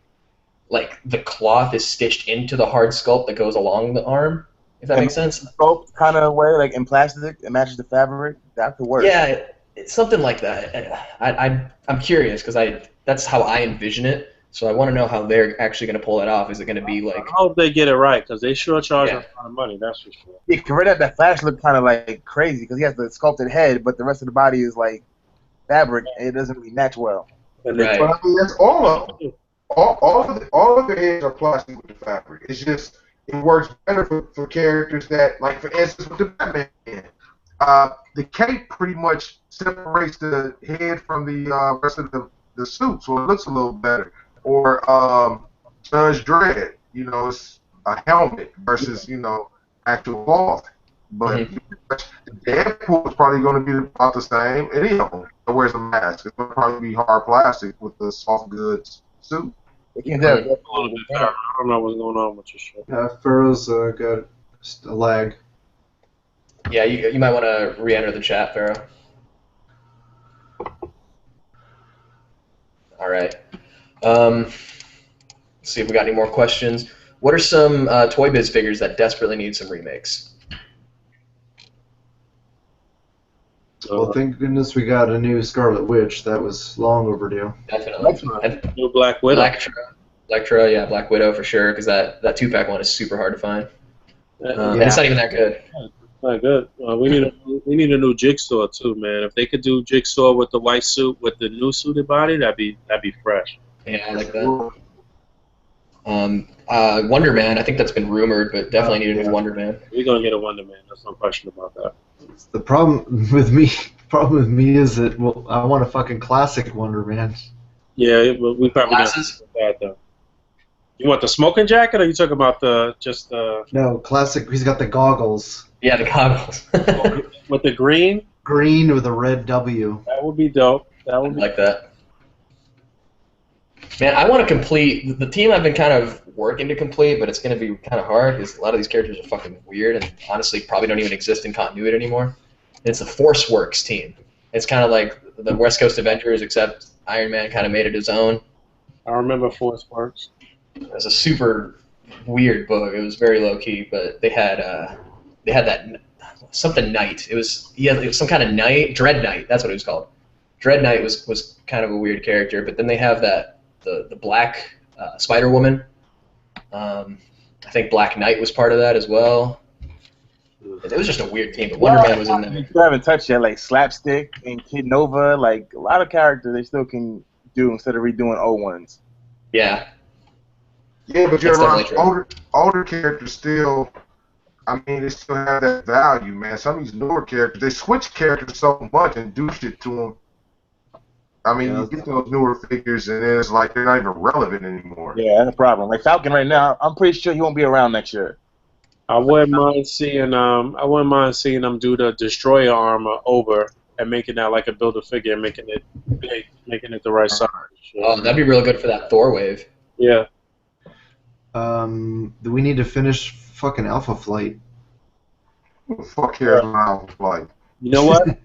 the cloth is stitched into the hard sculpt that goes along the arm. If that makes sense. Sculpt kind of way, like in plastic, it matches the fabric. That could work. Yeah, it's something like that. I'm curious because that's how I envision it. So I want to know how they're actually going to pull that off. Is it going to be like? I hope they get it right, because they sure charge a lot of money. That's for sure. Yeah, right, that Flash looked kind of like crazy because he has the sculpted head, but the rest of the body is like fabric, and it doesn't really match well. And Right. But I mean, that's all of them. All of the heads are plastic with the fabric. It's just it works better for characters that, like for instance, with the Batman. The cape pretty much separates the head from the rest of the suit, so it looks a little better. Or Judge Dredd, it's a helmet versus actual cloth. But Deadpool is probably going to be about the same. Any of them that wears a mask, it's going to probably be hard plastic with the soft goods suit. They can't do it. I don't know what's going on with your shit. Pharaoh's got a lag. Yeah, you might want to re-enter the chat, Pharaoh. All right. Let's see if we got any more questions. What are some Toy Biz figures that desperately need some remakes? Well, thank goodness we got a new Scarlet Witch. That was long overdue. Definitely. New Black Widow. Electra, yeah, Black Widow for sure, because that 2-pack one is super hard to find. And it's not even that good. Not good. We need a new Jigsaw too, man. If they could do Jigsaw with the white suit with the new suited body, that'd be fresh. Yeah, I like that. Wonder Man, I think that's been rumored, but definitely need a new Wonder Man. We're gonna get a Wonder Man. There's no question about that. The problem with me is that I want a fucking classic Wonder Man. Yeah, we probably Glasses? don't get that though. You want the smoking jacket, or you talking about just the? No, classic. He's got the goggles. Yeah, the goggles. With the green? Green with a red W. That would be dope. That would be like that. Man, I want to complete the team I've been kind of working to complete, but it's going to be kind of hard because a lot of these characters are fucking weird and honestly probably don't even exist in continuity anymore. It's the Force Works team. It's kind of like the West Coast Avengers, except Iron Man kind of made it his own. I remember Force Works. It was a super weird book. It was very low key, but they had that something knight. It was some kind of knight, Dread Knight. That's what it was called. Dread Knight was kind of a weird character, but then they have the black Spider Woman. I think Black Knight was part of that as well. It was just a weird team, but Wonder Man was in there. You still haven't touched yet, like Slapstick and Kid Nova, like a lot of characters they still can do instead of redoing old ones. Yeah. Yeah, but you're That's right. Older characters still, I mean, they still have that value, man. Some of these newer characters, they switch characters so much and do shit to them. I mean, you get those newer figures, and it's like they're not even relevant anymore. Yeah, that's a problem. Like Falcon right now, I'm pretty sure he won't be around next year. I wouldn't mind seeing them do the Destroyer armor over and making that like a Build-A-Figure and making it big, making it the right size. Oh, that'd be real good for that Thor wave. Yeah. We need to finish fucking Alpha Flight. Fuck cares about Alpha Flight. You know what?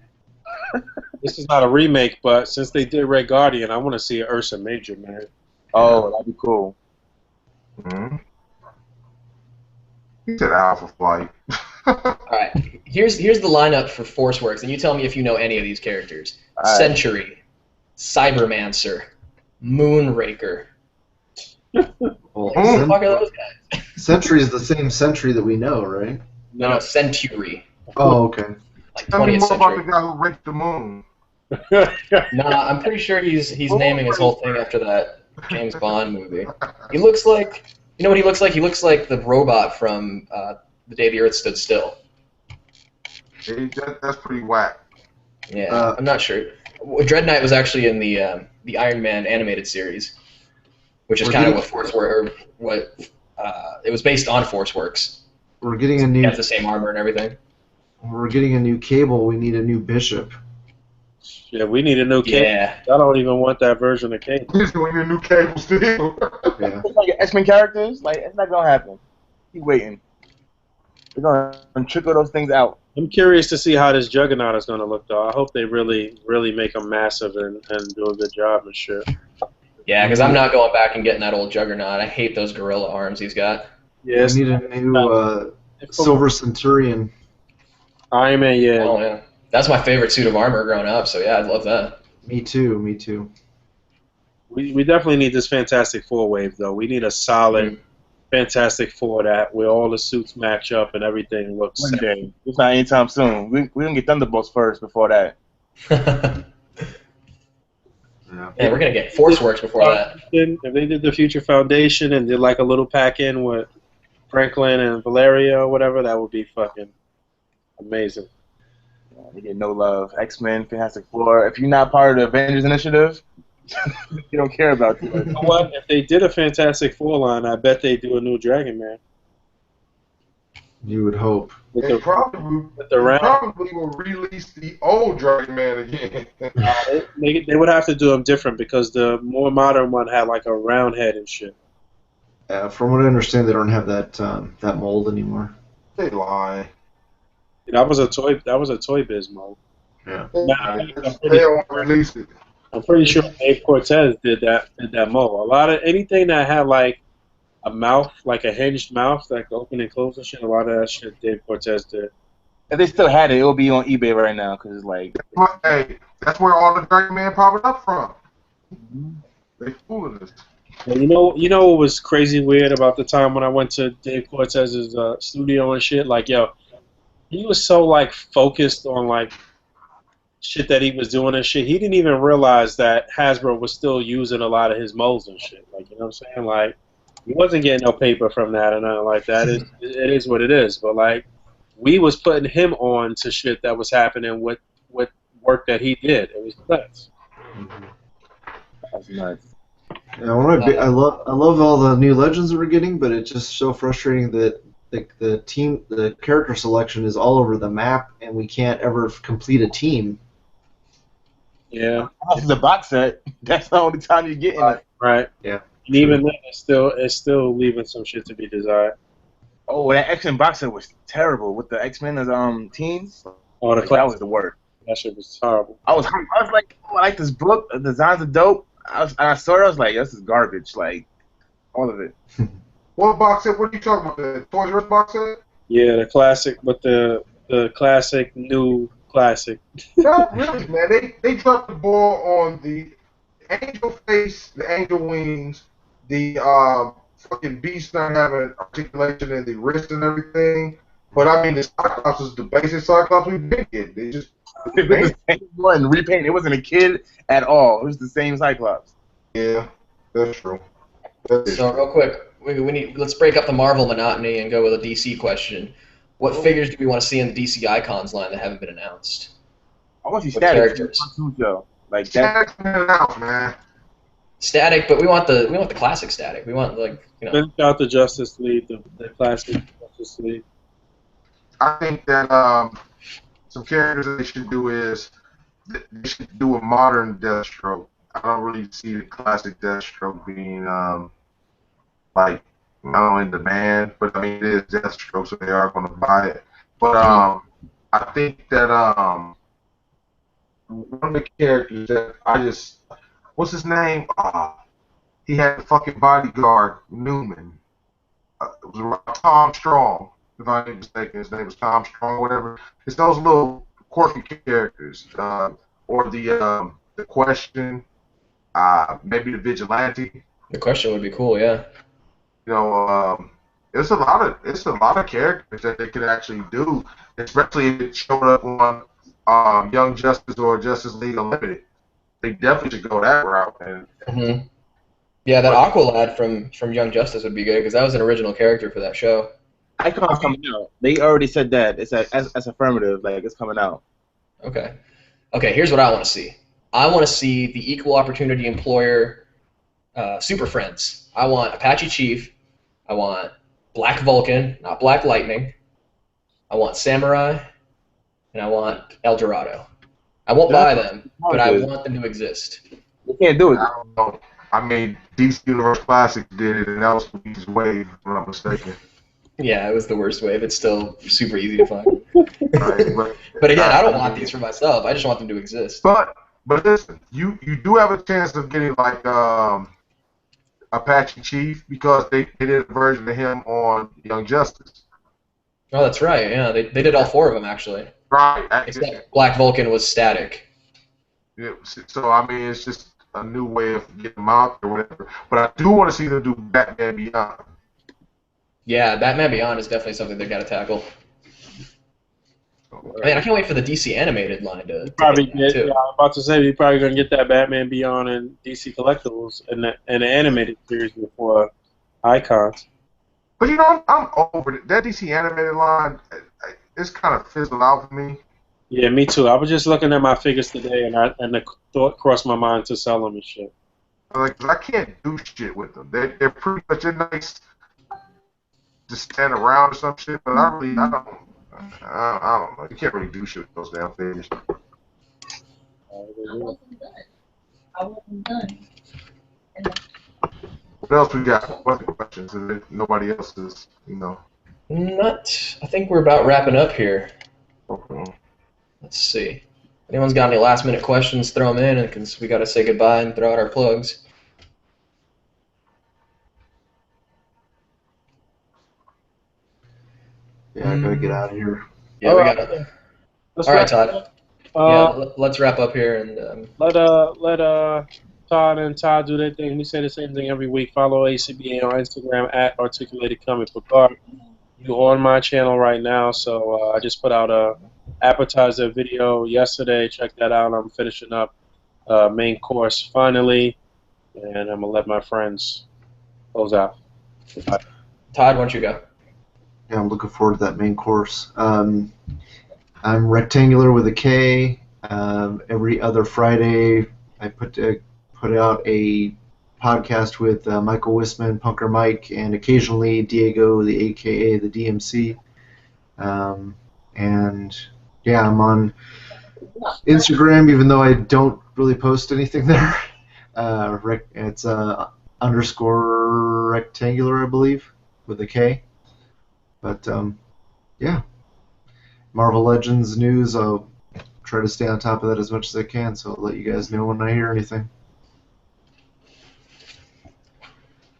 This is not a remake, but since they did Red Guardian, I want to see Ursa Major, man. Oh, that'd be cool. Mm-hmm. He said Alpha Flight. All right, here's the lineup for Force Works, and you tell me if you know any of these characters. All right. Sentry, Cybermancer, Moonraker. Well, Who the fuck are those guys? Sentry is the same Sentry that we know, right? No, Century. Oh, okay. Like Tell me 20th more about the century. guy who raked the moon. Nah, I'm pretty sure he's naming his whole thing after that James Bond movie. He looks like, you know what he looks like? He looks like the robot from The Day the Earth Stood Still. That's pretty whack. Yeah, I'm not sure. Dread Knight was actually in the Iron Man animated series, which is kind of what it was based on Force Works. We're getting a He new. has the same armor and everything. We're getting a new Cable. We need a new Bishop. Yeah, we need a new cable. Yeah. I don't even want that version of cable. We need a new cable still. Yeah. It's like X-Men characters. Like it's not gonna happen. Keep waiting. They're gonna trickle those things out. I'm curious to see how this Juggernaut is going to look, though. I hope they really make them massive and do a good job and shit. Yeah, because I'm not going back and getting that old Juggernaut. I hate those gorilla arms he's got. Yes, We need a new Silver Centurion. Iron Man, yeah. Oh, yeah. That's my favorite suit of armor growing up, so yeah, I'd love that. Me too. We definitely need this Fantastic Four wave, though. We need a solid Fantastic Four where all the suits match up and everything looks One set. day. It's not anytime soon. We gonna get Thunderbolts first before that. Yeah, Yeah. we're going to get Force Works before that. If they did the Future Foundation and did like a little pack-in with Franklin and Valeria or whatever, that would be fucking amazing. Yeah, they get no love. X-Men, Fantastic Four. If you're not part of the Avengers Initiative, you don't care about you. You know what? If they did a Fantastic Four line, I bet they'd do a new Dragon Man. You would hope. With They the, probably, with the round, probably will release the old Dragon Man again. they would have to do them different because the more modern one had like a round head and shit. From what I understand, they don't have that mold anymore. They lie. That was a toy biz mode. Yeah. They don't release it. I'm pretty sure Dave Cortez did that mold. A lot of anything that had like a mouth, like a hinged mouth that could open and close and shit. A lot of that shit Dave Cortez did. If they still had it, it would be on eBay right now because it's like. Hey, that's where all the Dragon Man popping up from. They fooling us. And you know what was crazy weird about the time when I went to Dave Cortez's studio and shit? Like, yo, he was so like focused on like shit that he was doing and shit. He didn't even realize that Hasbro was still using a lot of his molds and shit. Like, you know what I'm saying? Like, he wasn't getting no paper from that or nothing like that. It is what it is. But like, we was putting him on to shit that was happening with work that he did. It was nuts. That's nuts. Yeah, I love all the new legends that we're getting, but it's just so frustrating that the character selection is all over the map, and we can't ever complete a team. Yeah. This is a box set. That's the only time you're getting it. Right. Yeah. And even then, it's still leaving some shit to be desired. Oh, that X-Men box set was terrible with the X-Men as teens. Oh, the That class, was the worst. that shit was horrible. I was like, oh, I like this book. The designs are dope. I saw it. I was like, this is garbage. Like, all of it. What box set? What are you talking about? The Toys R Us box set? Yeah, the classic, but the classic new classic. Not really, man. They dropped the ball on the angel face, the angel wings, the fucking beast not having articulation in the wrist and everything. But I mean, the Cyclops is the basic Cyclops we've been getting. They just It was the same one, repainted. It wasn't a kid at all. It was the same Cyclops. yeah, that's true. So real quick, let's break up the Marvel monotony and go with a DC question. What figures do we want to see in the DC Icons line that haven't been announced? I want to see What Static characters? Show. Like that. Static's been out, man. Static, but we want the classic Static. We want Finish out the Justice League, the classic Justice League. I think that some characters that they should do is they should do a modern Deathstroke. I don't really see the classic Deathstroke being like not in demand, but I mean it is Deathstroke, so they are going to buy it. But I think that one of the characters that what's his name? He had the fucking bodyguard Newman. It was Tom Strong. If I'm not mistaken, his name was Tom Strong, whatever. It's those little quirky characters, or the Question, maybe the Vigilante. The Question would be cool, yeah. You know, it's a lot of characters that they could actually do, especially if it showed up on Young Justice or Justice League Unlimited. They definitely should go that route. And yeah, that Aqualad from Young Justice would be good because that was an original character for that show. Icon's coming out. They already said that. It's as affirmative. Like it's coming out. Okay. Here's what I want to see. I want to see the equal opportunity employer Super Friends. I want Apache Chief. I want Black Vulcan, not Black Lightning. I want Samurai, and I want El Dorado. I won't buy them, but I want them to exist. You can't do it. I don't know. I mean, DC Universe Classics did it, and that was Luigi's Wave, if I'm not mistaken. Yeah, it was the worst wave. It's still super easy to find. Right, But again, I don't want these for myself. I just want them to exist. But listen, you do have a chance of getting like Apache Chief because they did a version of him on Young Justice. Oh, that's right. Yeah, they did all 4 of them actually. Right. Except Black Vulcan was static. Yeah, so I mean, it's just a new way of getting them out or whatever. But I do want to see them do Batman Beyond. Yeah, Batman Beyond is definitely something they got to tackle. I mean, I can't wait for the DC animated line to Probably get that, get. too. Yeah, I'm about to say you're probably gonna get that Batman Beyond and DC Collectibles and the animated series before Icons. But you know, I'm over it. That DC animated line, it's kind of fizzled out for me. Yeah, me too. I was just looking at my figures today, and the thought crossed my mind to sell them and shit. Like, I can't do shit with them. They're pretty much nice to stand around or some shit, but I don't know. You can't really do shit with those damn figures. I wasn't done. What else we got? What other questions? Nobody else is, you know. I think we're about wrapping up here. Okay. Let's see. If anyone's got any last minute questions, throw them in, because we got to say goodbye and throw out our plugs. Yeah, I gotta get out of here. Yeah, we got it. All right, Todd. Let's wrap up here and let Todd and Todd do their thing. We say the same thing every week. Follow A.C.B.A. on Instagram at Articulated Comic Book Art. You on my channel right now, so I just put out a appetizer video yesterday. Check that out. I'm finishing up main course finally, and I'm gonna let my friends close out. Todd, why don't you go? Yeah, I'm looking forward to that main course. I'm Rectangular with a K. Every other Friday, I put out a podcast with Michael Wisman, Punker Mike, and occasionally Diego, the AKA the DMC. And yeah, I'm on Instagram, even though I don't really post anything there. It's _ rectangular, I believe, with a K. But yeah, Marvel Legends news, I'll try to stay on top of that as much as I can, so I'll let you guys know when I hear anything.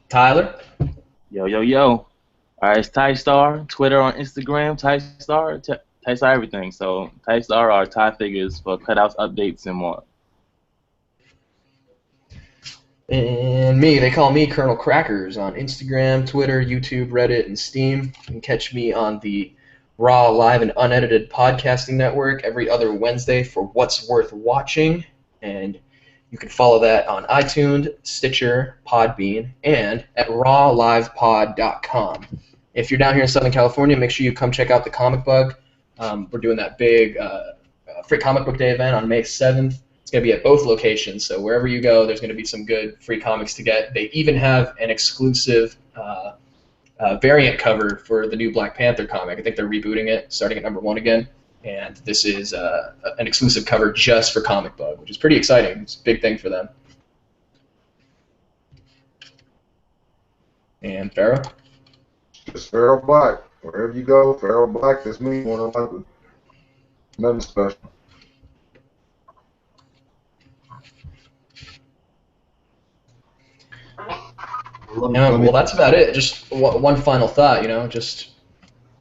Tyler? Yo. All right, it's Ty Star. Twitter, on Instagram, Ty Star everything. So Ty Star are Ty figures for cutouts, updates, and more. And me, they call me Colonel Crackers on Instagram, Twitter, YouTube, Reddit, and Steam. You can catch me on the Raw, Live, and Unedited Podcasting Network every other Wednesday for What's Worth Watching. And you can follow that on iTunes, Stitcher, Podbean, and at rawlivepod.com. If you're down here in Southern California, make sure you come check out the Comic Bug. We're doing that big free comic book day event on May 7th. It's going to be at both locations, so wherever you go, there's going to be some good free comics to get. They even have an exclusive variant cover for the new Black Panther comic. I think they're rebooting it, starting at #1 again. And this is an exclusive cover just for Comic Bug, which is pretty exciting. It's a big thing for them. And Pharaoh? Just Pharaoh Black. Wherever you go, Pharaoh Black, that's me. Nothing special. Well, that's about it. Just one final thought, just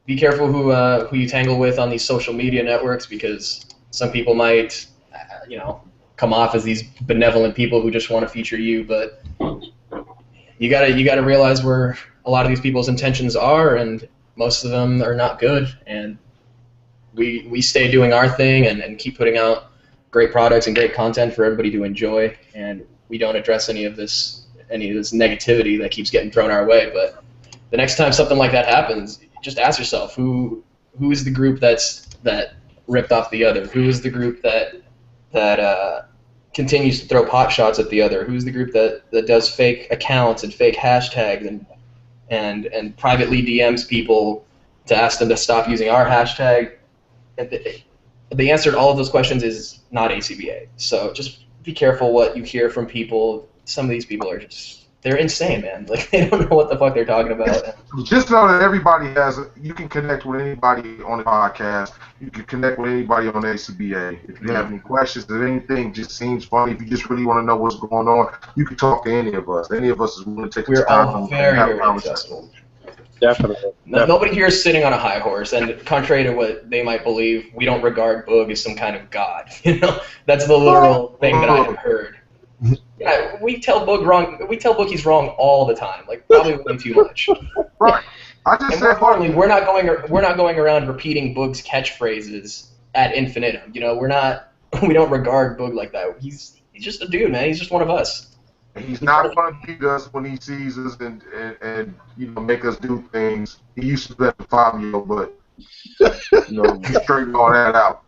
be careful who you tangle with on these social media networks, because some people might, come off as these benevolent people who just want to feature you, but you gotta realize where a lot of these people's intentions are, and most of them are not good. And we stay doing our thing and keep putting out great products and great content for everybody to enjoy, and we don't address any of this negativity that keeps getting thrown our way. But the next time something like that happens, just ask yourself, who is the group that ripped off the other? Who is the group that continues to throw pot shots at the other? Who's the group that does fake accounts and fake hashtags and privately DMs people to ask them to stop using our hashtag? the answer to all of those questions is not A.C.B.A. So just be careful what you hear from people. Some of these people are they're insane, man. Like, they don't know what the fuck they're talking about. Just know that everybody you can connect with anybody on the podcast. You can connect with anybody on A.C.B.A. If you have any questions or anything just seems funny, if you just really want to know what's going on, you can talk to any of us. Any of us is willing to take the time All and very, have a very conversation. accessible. Definitely. Nobody here is sitting on a high horse, and contrary to what they might believe, we don't regard Boog as some kind of god. That's the literal thing that I have heard. Yeah, we tell Boog wrong. We tell Boog he's wrong all the time, like probably way too much. Right. I just And more importantly, we're not going around repeating Boog's catchphrases ad infinitum. We don't regard Boog like that. He's just a dude, man. He's just one of us. He's not going to beat us when he sees us and make us do things. He used to bet the Fabio, but he straightened all that out.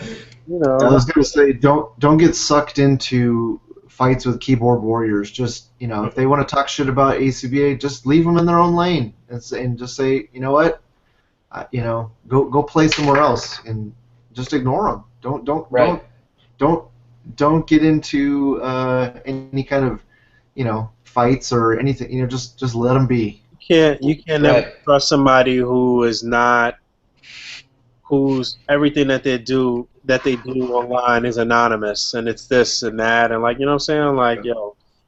I was going to say, don't get sucked into fights with keyboard warriors. Just if they want to talk shit about A.C.B.A., just leave them in their own lane and just say, you know what, go play somewhere else and just ignore them. Don't get into any kind of fights or anything. Just let them be. You can't never trust somebody whose everything that they do online is anonymous, and it's this and that, and like, you know what I'm saying? Like,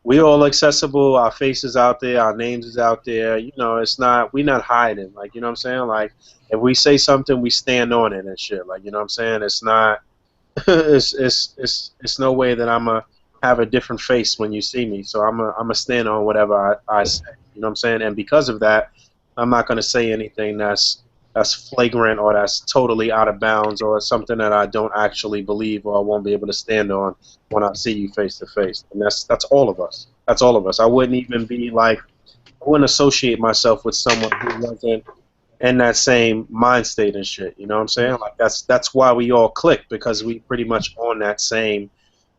we all accessible, our faces out there, our names is out there, we're not hiding, like, you know what I'm saying? Like, if we say something, we stand on it and shit, like, you know what I'm saying? It's not, it's no way that I'm a have a different face when you see me, so I'm a stand on whatever I say, you know what I'm saying? And because of that, I'm not going to say anything that's flagrant or that's totally out of bounds or something that I don't actually believe or I won't be able to stand on when I see you face to face. And that's all of us. That's all of us. I wouldn't even be like, I wouldn't associate myself with someone who wasn't in that same mind state and shit. You know what I'm saying? Like, that's why we all click, because we pretty much on that same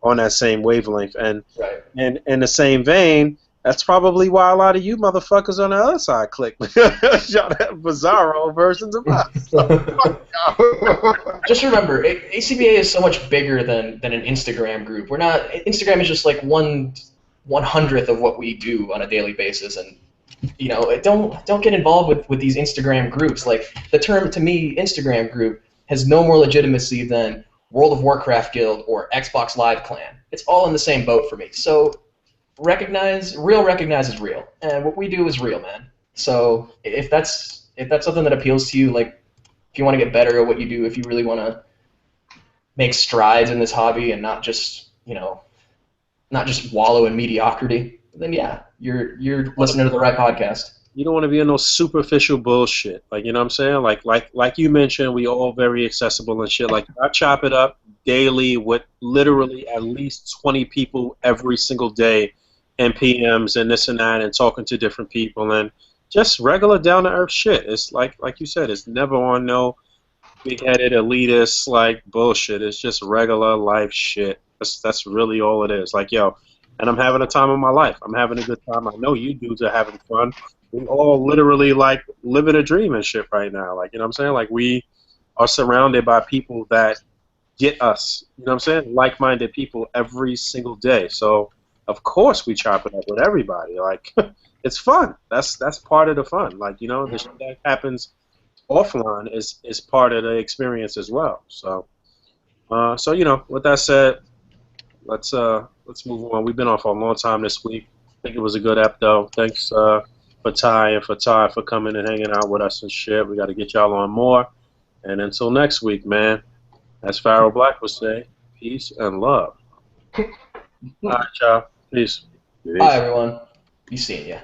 wavelength. And in the same vein, that's probably why a lot of you motherfuckers on the other side click. Y'all have bizarro versions of us. Just remember, A.C.B.A. is so much bigger than an Instagram group. Instagram is just like 1/100th of what we do on a daily basis, and don't get involved with these Instagram groups. Like, the term, to me, Instagram group has no more legitimacy than World of Warcraft guild or Xbox Live clan. It's all in the same boat for me. So recognizes real, and what we do is real, man. So if that's something that appeals to you, like, if you want to get better at what you do, if you really want to make strides in this hobby and not just wallow in mediocrity, then yeah, you're listening to the right podcast. You don't want to be in no superficial bullshit. Like, you know what I'm saying? Like you mentioned, we all very accessible and shit. Like, I chop it up daily with literally at least 20 people every single day, and PMs and this and that, and talking to different people, and just regular down-to-earth shit. It's like you said, it's never on no big-headed elitist like bullshit. It's just regular life shit. That's really all it is. Like, and I'm having a time of my life. I'm having a good time. I know you dudes are having fun. We all literally like living a dream and shit right now. Like, you know what I'm saying? Like, we are surrounded by people that get us. You know what I'm saying? Like-minded people every single day. So of course we chop it up with everybody. Like, it's fun. That's part of the fun. Like, the shit that happens offline is part of the experience as well. So with that said, let's move on. We've been on for a long time this week. I think it was a good ep though. Thanks for Ty and for Ty for coming and hanging out with us and shit. We got to get y'all on more. And until next week, man, as Pharaoh Black would say, peace and love. All right, y'all. Peace. Bye, everyone. Be seeing ya.